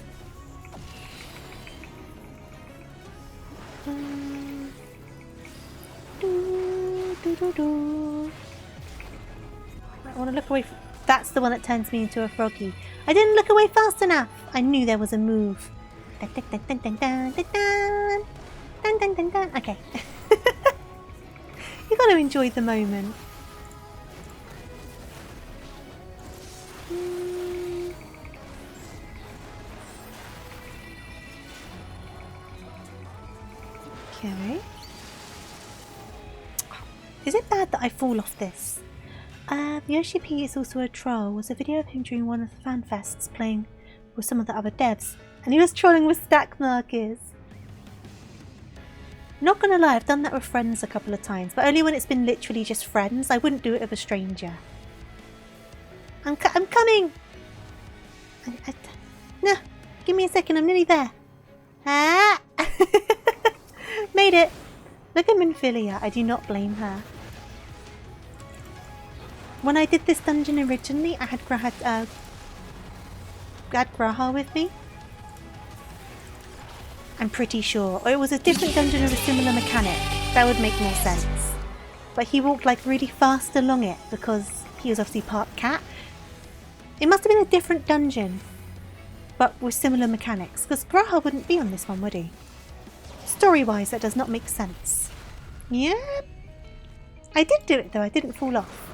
I want to look away. That's the one that turns me into a froggy. I didn't look away fast enough. I knew there was a move. Dun, dun, dun, dun, dun, dun, dun, dun. Dun, dun, dun, dun. Okay. You got to enjoy the moment. Okay. Is it bad that I fall off this? Yoshi P is also a troll. Was a video of him during one of the fan fests playing with some of the other devs, and he was trolling with stack markers. Not gonna lie, I've done that with friends a couple of times, but only when it's been literally just friends. I wouldn't do it with a stranger. I'm coming! No, give me a second, I'm nearly there. Ah! Made it! Look at Minfilia, I do not blame her. When I did this dungeon originally, I had Graha with me. I'm pretty sure. Or it was a different dungeon with a similar mechanic. That would make more sense. But he walked like really fast along it because he was obviously part cat. It must have been a different dungeon, but with similar mechanics. Because Graha wouldn't be on this one, would he? Story-wise, that does not make sense. Yeah. I did do it though, I didn't fall off.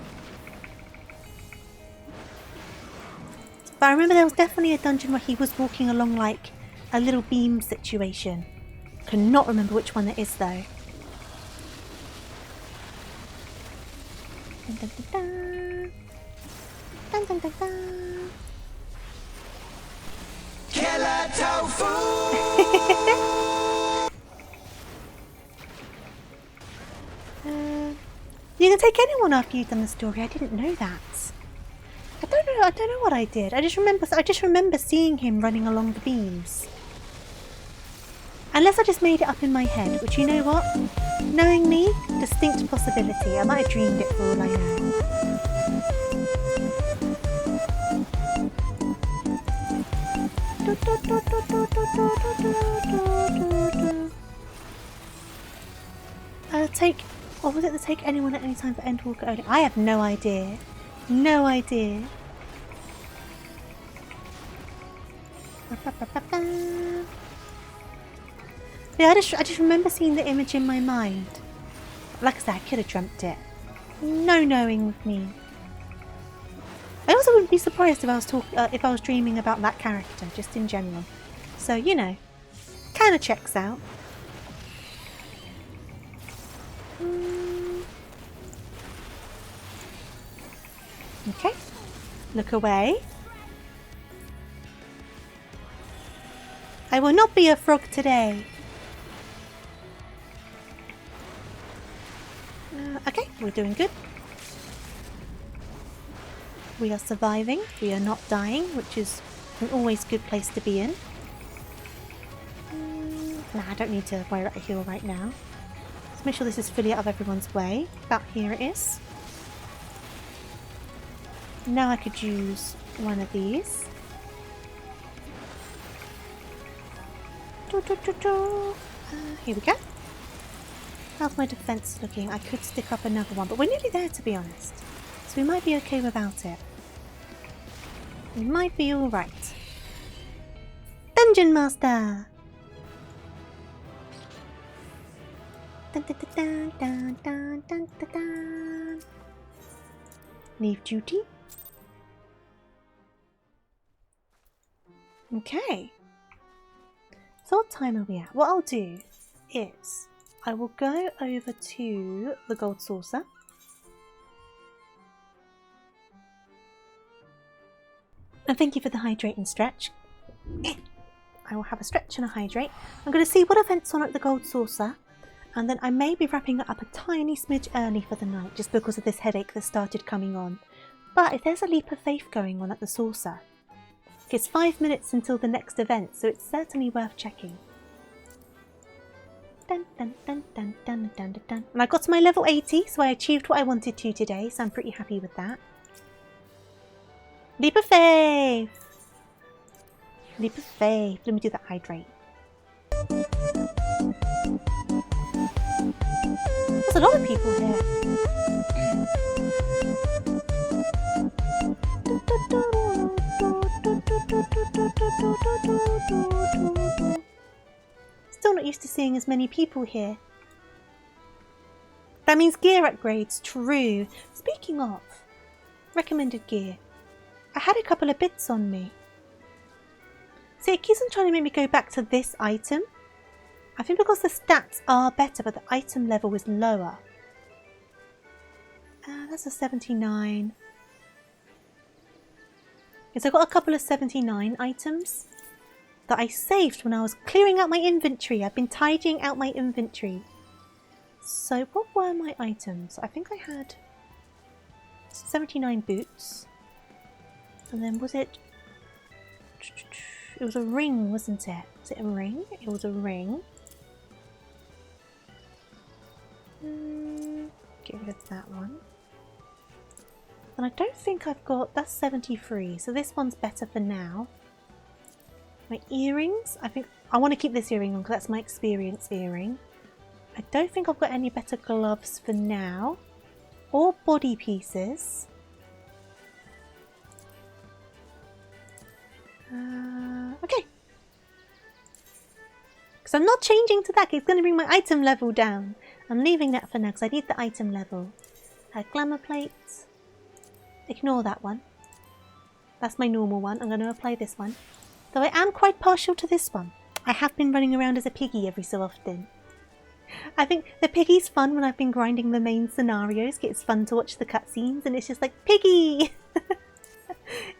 But I remember there was definitely a dungeon where he was walking along like a little beam situation. Cannot remember which one it is though. Dun, dun, dun, dun. Dun, dun, dun, dun. Killer tofu! You can take anyone after you've done the story. I didn't know that. I don't know what I did. I just remember seeing him running along the beams. Unless I just made it up in my head, which, you know what? Knowing me, distinct possibility. I might have dreamed it for all I know. Or was it to take anyone at any time for end walker early? I have no idea. No idea. Yeah, I just remember seeing the image in my mind Like I said, I could have dreamt it. No knowing with me. I also wouldn't be surprised if I was dreaming about that character, just in general. So, you know, kind of checks out. Okay, look away. I will not be a frog today. Okay, we're doing good. We are surviving. We are not dying, which is an always good place to be in. Nah, I don't need to worry about a heal right now. Let's make sure this is fully out of everyone's way. About here it is. Now I could use one of these. Here we go. How's my defense looking? I could stick up another one, but we're nearly there, to be honest. So we might be okay without it. We might be alright. Dungeon Master! Dun, dun, dun, dun, dun, dun, dun, dun. Leave duty. Okay. So what time are we at? What I'll do is I will go over to the gold saucer. And thank you for the hydrate and stretch. I will have a stretch and a hydrate. I'm going to see what event's on at the gold saucer. And then I may be wrapping it up a tiny smidge early for the night just because of this headache that started coming on. But if there's a leap of faith going on at the saucer, it's 5 minutes until the next event, so it's certainly worth checking. Dun, dun, dun, dun, dun, dun, dun, dun. And I got to my level 80, so I achieved what I wanted to today, so I'm pretty happy with that. Leap of faith! Leap of faith. Let me do that hydrate. There's a lot of people here. Still not used to seeing as many people here. That means gear upgrades. True. Speaking of recommended gear, I had a couple of bits on me. See, it keeps on trying to make me go back to this item. I think because the stats are better, but the item level is lower. That's a 79. Yes, I got a couple of 79 items that I saved when I was clearing out my inventory. I've been tidying out my inventory. So what were my items? I think I had 79 boots. And then was it... It was a ring, wasn't it? Was it a ring? It was a ring. Get rid of that one. And I don't think I've got... That's 73, so this one's better for now. My earrings, I think... I want to keep this earring on because that's my experience earring. I don't think I've got any better gloves for now. Or body pieces. Okay. Because I'm not changing to that. It's going to bring my item level down. I'm leaving that for now because I need the item level. Glamour plates. Ignore that one. That's my normal one. I'm going to apply this one. Though I am quite partial to this one. I have been running around as a piggy every so often. I think the piggy's fun when I've been grinding the main scenarios. It's fun to watch the cutscenes and it's just like, piggy!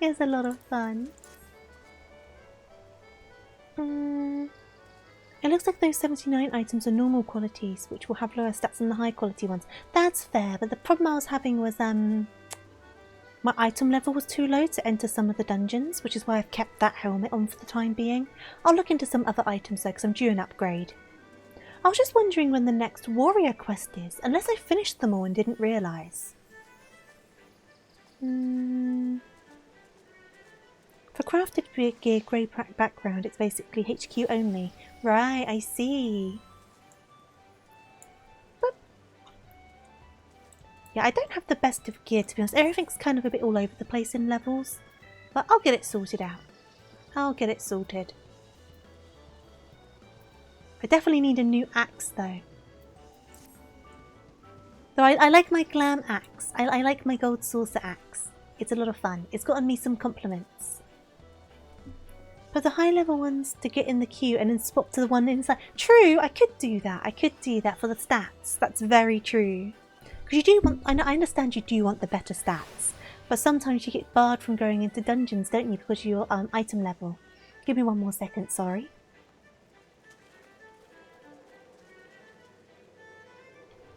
It's a lot of fun. It looks like those 79 items are normal qualities, which will have lower stats than the high quality ones. That's fair, but the problem I was having was my item level was too low to enter some of the dungeons, which is why I've kept that helmet on for the time being. I'll look into some other items though, because I'm due an upgrade. I was just wondering when the next warrior quest is, unless I finished them all and didn't realise. For crafted gear grey background, it's basically HQ only. Right, I see. Boop. Yeah, I don't have the best of gear, to be honest. Everything's kind of a bit all over the place in levels. But I'll get it sorted out. I'll get it sorted. I definitely need a new axe, though. Though I like my glam axe. I like my gold saucer axe. It's a lot of fun. It's gotten me some compliments. But the high level ones to get in the queue and then swap to the one inside. True, I could do that. I could do that for the stats. That's very true. Because you do want, I understand you do want the better stats. But sometimes you get barred from going into dungeons, don't you? Because of your item level. Give me one more second, sorry.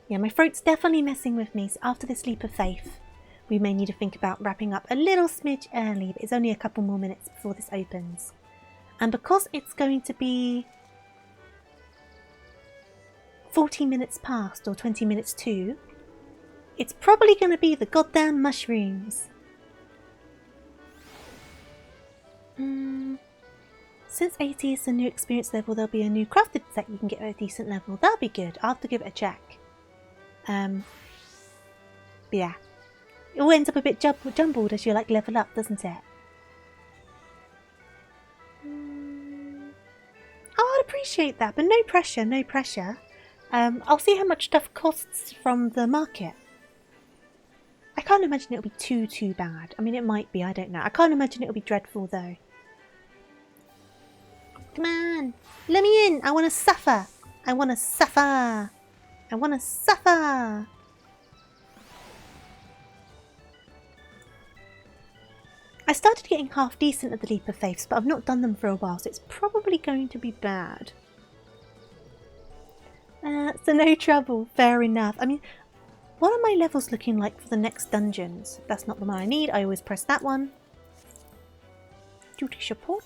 Yeah, my throat's definitely messing with me. So after this leap of faith, we may need to think about wrapping up a little smidge early. But it's only a couple more minutes before this opens. And because it's going to be 40 minutes past or 20 minutes to, it's probably going to be the goddamn mushrooms. Since 80 is a new experience level, there'll be a new crafted set you can get at a decent level. That'll be good. I'll have to give it a check. But yeah. It all ends up a bit jumbled as you like level up, doesn't it? Oh, I'd appreciate that, but no pressure, no pressure. I'll see how much stuff costs from the market. I can't imagine it'll be too bad. I mean, it might be, I don't know. I can't imagine it'll be dreadful, though. Come on, let me in. I want to suffer. I want to suffer. I want to suffer. I started getting half decent at the Leap of Faiths, but I've not done them for a while, so it's probably going to be bad. So no trouble. Fair enough. I mean, what are my levels looking like for the next dungeons? That's not the one I need. I always press that one. Duty support.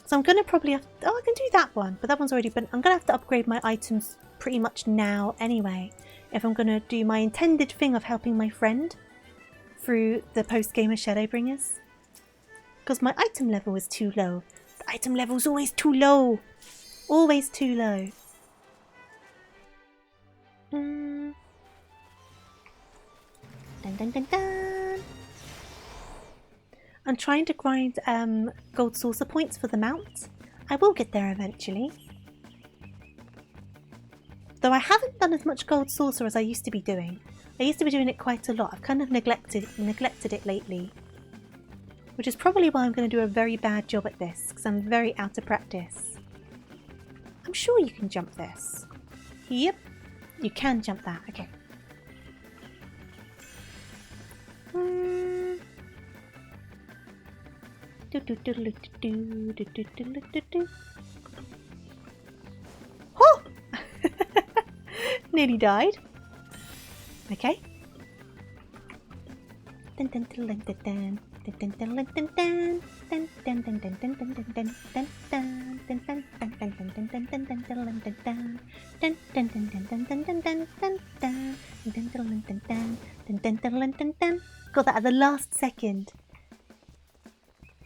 So I'm going to probably have to... Oh, I can do that one, but that one's already been... I'm going to have to upgrade my items pretty much now anyway, if I'm going to do my intended thing of helping my friend through the post-gamer Shadowbringers. Because my item level is too low. The item level is always too low. Always too low. Dun dun dun dun. I'm trying to grind gold saucer points for the mount. I will get there eventually. Though I haven't done as much gold saucer as I used to be doing. I used to be doing it quite a lot. I've kind of neglected it lately. Which is probably why I'm going to do a very bad job at this. Because I'm very out of practice. I'm sure you can jump this. Yep. You can jump that. Okay. Oh! Nearly died. Okay. Got that at the last second.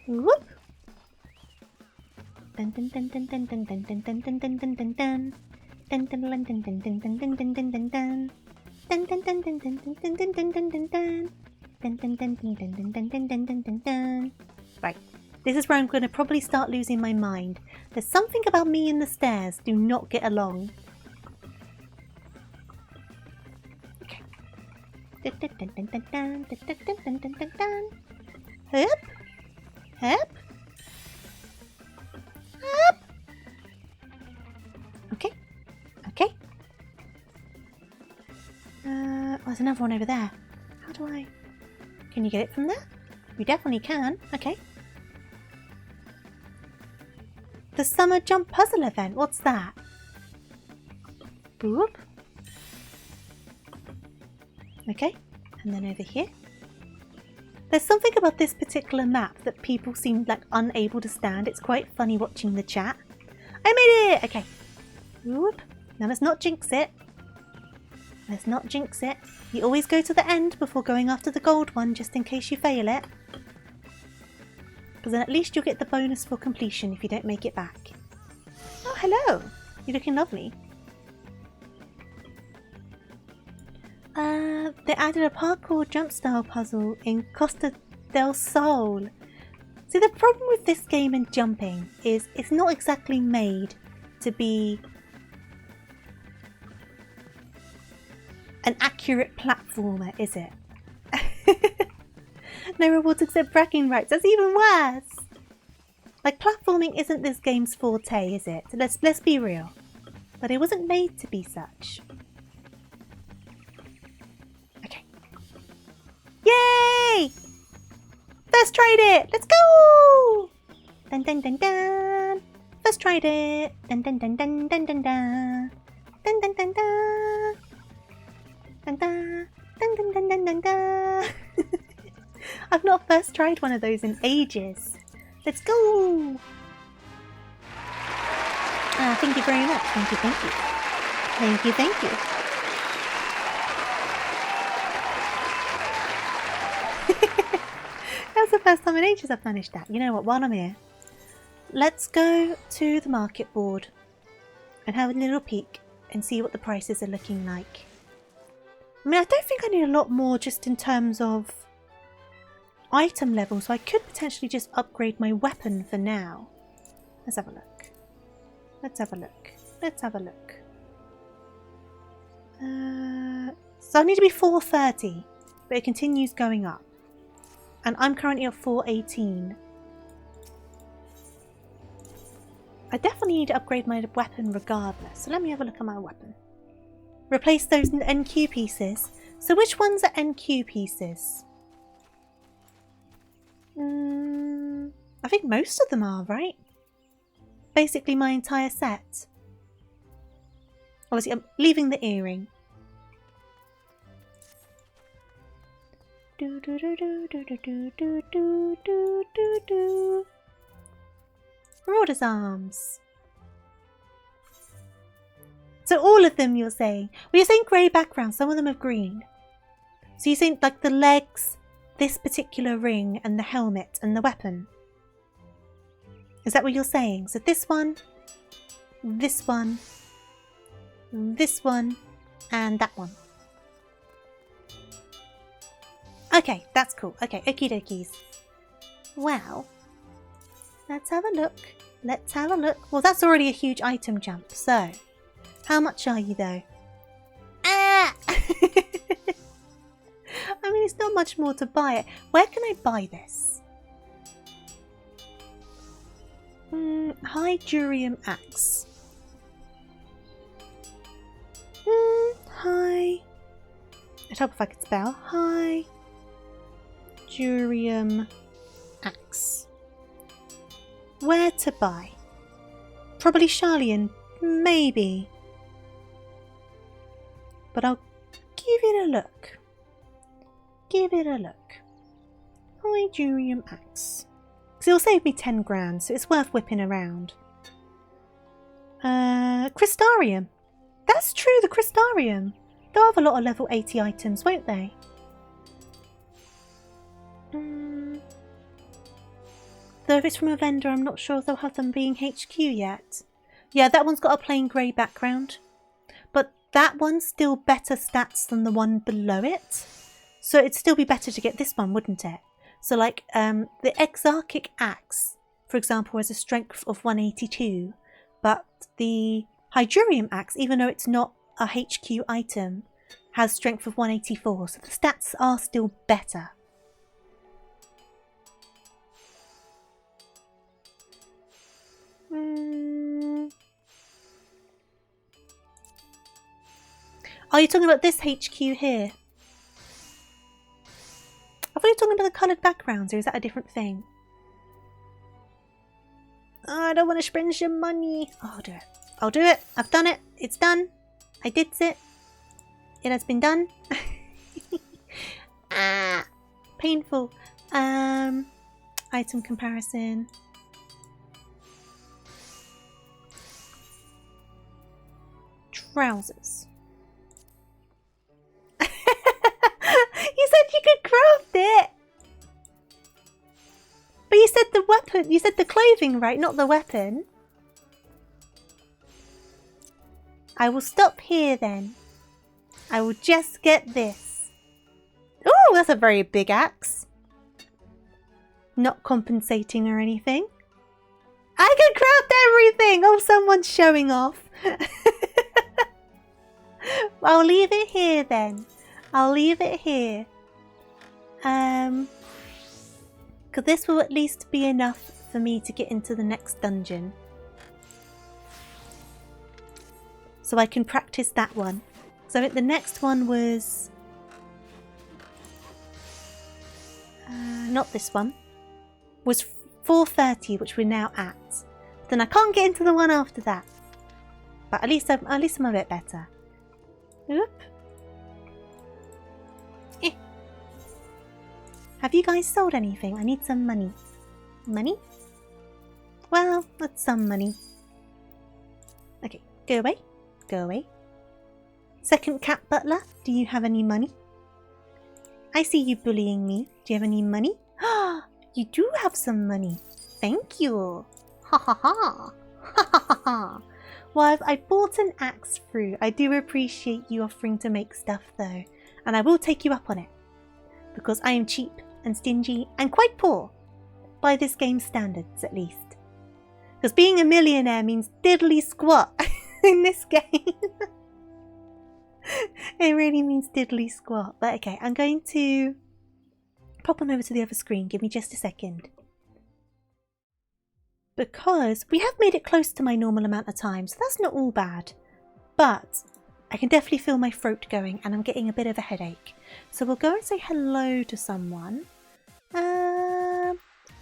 Whoop. Right, this is where I'm going to probably start losing my mind. There's something about me and the stairs do not get along. Okay. Hup, hup, hup. Okay, okay. Oh, there's another one over there. How do I... Can you get it from there? You definitely can. Okay. The summer jump puzzle event. What's that? Boop. Okay. And then over here. There's something about this particular map that people seem like unable to stand. It's quite funny watching the chat. I made it! Okay. Whoop. Now let's not jinx it. Let's not jinx it. You always go to the end before going after the gold one, just in case you fail it. Because then at least you'll get the bonus for completion if you don't make it back. Oh, hello! You're looking lovely. They added a parkour jump style puzzle in Costa del Sol. See, the problem with this game and jumping is it's not exactly made to be an accurate platformer, is it? No rewards except bragging rights. That's even worse. Like, platforming isn't this game's forte, is it? Let's be real. But it wasn't made to be such. Okay. Yay! First tried it! Let's go! Dun dun dun dun! First tried it! Dun dun dun dun dun dun dun! Dun dun dun dun! Dun dun dun dun dun dun dun dun! I've not first tried one of those in ages. Let's go! Thank you very much. Thank you, thank you. Thank you, thank you. That's the first time in ages I've managed that. You know what, while I'm here, let's go to the market board and have a little peek and see what the prices are looking like. I mean, I don't think I need a lot more just in terms of item level, so I could potentially just upgrade my weapon for now. Let's have a look. Let's have a look. Let's have a look. So I need to be 430, but it continues going up. And I'm currently at 418. I definitely need to upgrade my weapon regardless. So let me have a look at my weapon. Replace those NQ pieces. So which ones are NQ pieces? I think most of them are, right? Basically my entire set. Obviously I'm leaving the earring. Do do do do do do do do do do do do. Marauder's arms. So all of them you're saying? Well, you're saying grey background, some of them are green. So you're saying like the legs, this particular ring, and the helmet, and the weapon. Is that what you're saying? So this one, this one, this one, and that one. Okay, that's cool. Okay, okie dokies. Well, let's have a look. Let's have a look. Well, that's already a huge item jump, so how much are you though? Ah! I mean, it's not much more to buy it. Where can I buy this? High Durium Axe. High. I'd help if I could spell. High Durium Axe. Where to buy? Probably Charlian. Maybe. But I'll give it a look. Give it a look. High Durium Axe. Because it'll save me 10 grand, so it's worth whipping around. Crystarium. That's true, the Crystarium. They'll have a lot of level 80 items, won't they? Though if it's from a vendor, I'm not sure if they'll have them being HQ yet. Yeah, that one's got a plain grey background. But that one's still better stats than the one below it. So it'd still be better to get this one, wouldn't it? So like the Exarchic Axe, for example, has a strength of 182. But the Hydurium Axe, even though it's not a HQ item, has strength of 184. So the stats are still better. Are you talking about this HQ here? I thought you were talking about the coloured backgrounds, or is that a different thing? Oh, I don't want to spend some money. Oh, I'll do it. I'll do it. I've done it. It's done. I did it. It has been done. Ah, painful. Item comparison. Trousers. You said you could craft it. But you said the weapon. You said the clothing, right? Not the weapon. I will stop here then. I will just get this. Oh, that's a very big axe. Not compensating or anything. I can craft everything. Oh, someone's showing off. I'll leave it here then. I'll leave it here. Because this will at least be enough for me to get into the next dungeon. So I can practice that one. So I think the next one was... not this one. Was 4:30, which we're now at. Then I can't get into the one after that. But at least I'm a bit better. Oop. Have you guys sold anything? I need some money. Money? Well, that's some money. Okay, go away. Go away. Second cat butler, do you have any money? I see you bullying me. Do you have any money? Ah, you do have some money. Thank you. Ha ha ha. Ha ha ha ha. Well, I bought an axe through. I do appreciate you offering to make stuff though. And I will take you up on it. Because I am cheap and stingy and quite poor. By this game's standards, at least. Because being a millionaire means diddly squat in this game. It really means diddly squat. But okay, I'm going to pop on over to the other screen. Give me just a second. Because we have made it close to my normal amount of time, so that's not all bad. But I can definitely feel my throat going and I'm getting a bit of a headache. So we'll go and say hello to someone.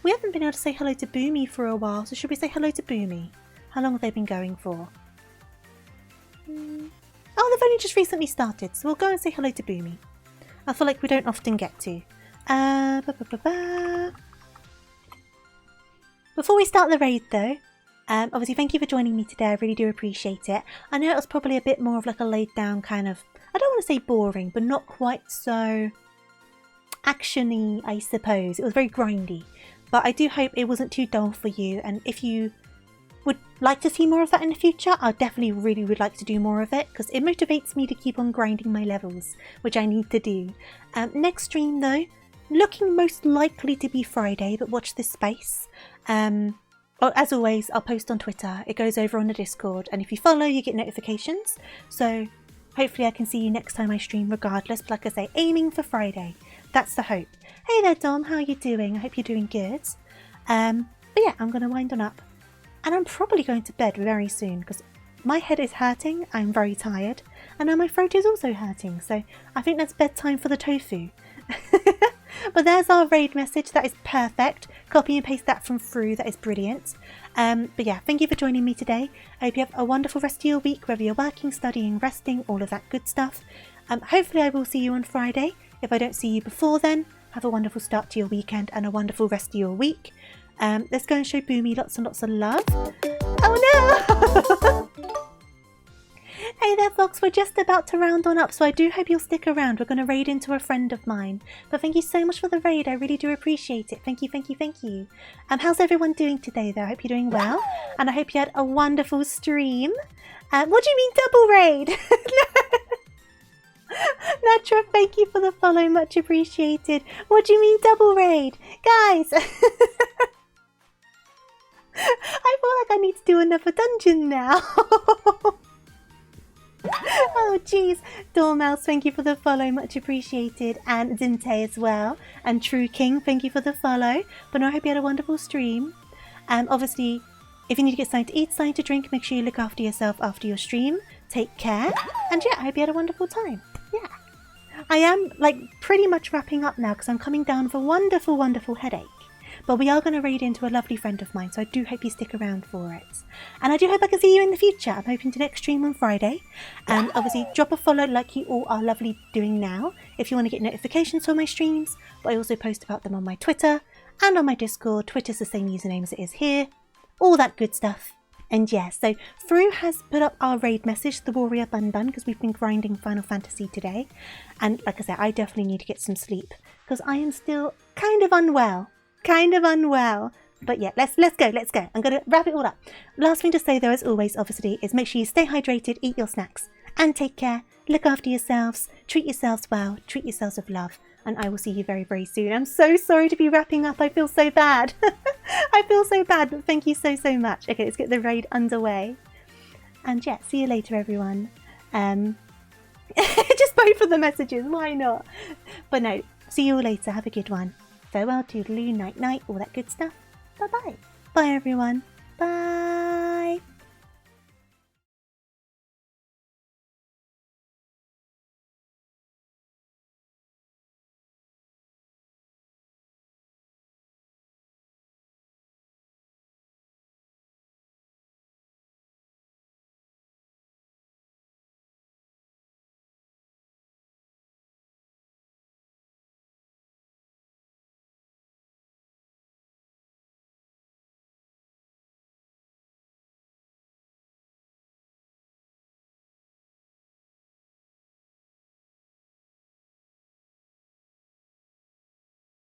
We haven't been able to say hello to Boomy for a while, so should we say hello to Boomy? How long have they been going for? Oh, they've only just recently started, so we'll go and say hello to Boomy. I feel like we don't often get to. Before we start the raid though, obviously thank you for joining me today, I really do appreciate it. I know it was probably a bit more of like a laid down kind of, I don't want to say boring, but not quite so action-y, I suppose. It was very grindy, but I do hope it wasn't too dull for you, and if you would like to see more of that in the future, I definitely really would like to do more of it, because it motivates me to keep on grinding my levels, which I need to do. Next stream though, looking most likely to be Friday, but watch this space. As always, I'll post on Twitter, it goes over on the Discord, and if you follow you get notifications, so hopefully I can see you next time I stream regardless, but like I say, aiming for Friday, that's the hope. Hey there Dom, how are you doing? I hope you're doing good. But yeah, I'm going to wind on up, and I'm probably going to bed very soon, because my head is hurting, I'm very tired, and now my throat is also hurting, so I think that's bedtime for the tofu. But there's our raid message, that is perfect. Copy and paste that from through, that is brilliant. But yeah, thank you for joining me today. I hope you have a wonderful rest of your week, whether you're working, studying, resting, all of that good stuff. Hopefully I will see you on Friday. If I don't see you before then, have a wonderful start to your weekend and a wonderful rest of your week. Let's go and show Boomy lots and lots of love. Oh no! Hey there Fox, we're just about to round on up, so I do hope you'll stick around. We're going to raid into a friend of mine. But thank you so much for the raid, I really do appreciate it. Thank you, thank you, thank you. How's everyone doing today though? I hope you're doing well. And I hope you had a wonderful stream. What do you mean double raid? Natra, thank you for the follow, much appreciated. What do you mean double raid? Guys! I feel like I need to do another dungeon now. Oh jeez, Dormouse, thank you for the follow, much appreciated, and Dinte as well, and True King, thank you for the follow. But no, I hope you had a wonderful stream. Obviously, if you need to get something to eat, something to drink, make sure you look after yourself after your stream. Take care, and yeah, I hope you had a wonderful time. Yeah, I am like pretty much wrapping up now because I'm coming down with a wonderful, wonderful headache. But we are going to raid into a lovely friend of mine, so I do hope you stick around for it. And I do hope I can see you in the future. I'm hoping to next stream on Friday. And obviously, drop a follow like you all are lovely doing now if you want to get notifications for my streams. But I also post about them on my Twitter and on my Discord. Twitter's the same username as it is here. All that good stuff. And yeah, so Fru has put up our raid message, the Warrior Bun Bun, because we've been grinding Final Fantasy today. And like I said, I definitely need to get some sleep because I am still kind of unwell. But yeah, let's go. I'm going to wrap it all up. Last thing to say though, as always, obviously, is make sure you stay hydrated, eat your snacks, and take care. Look after yourselves, treat yourselves well, treat yourselves with love, and I will see you very, very soon. I'm so sorry to be wrapping up. I feel so bad. I feel so bad, but thank you so much. Okay, let's get the raid underway. And yeah, see you later, everyone. Just both of the messages, why not? But no, see you all later. Have a good one. Farewell, toodaloo, night night, all that good stuff. Bye bye. Bye everyone. Bye.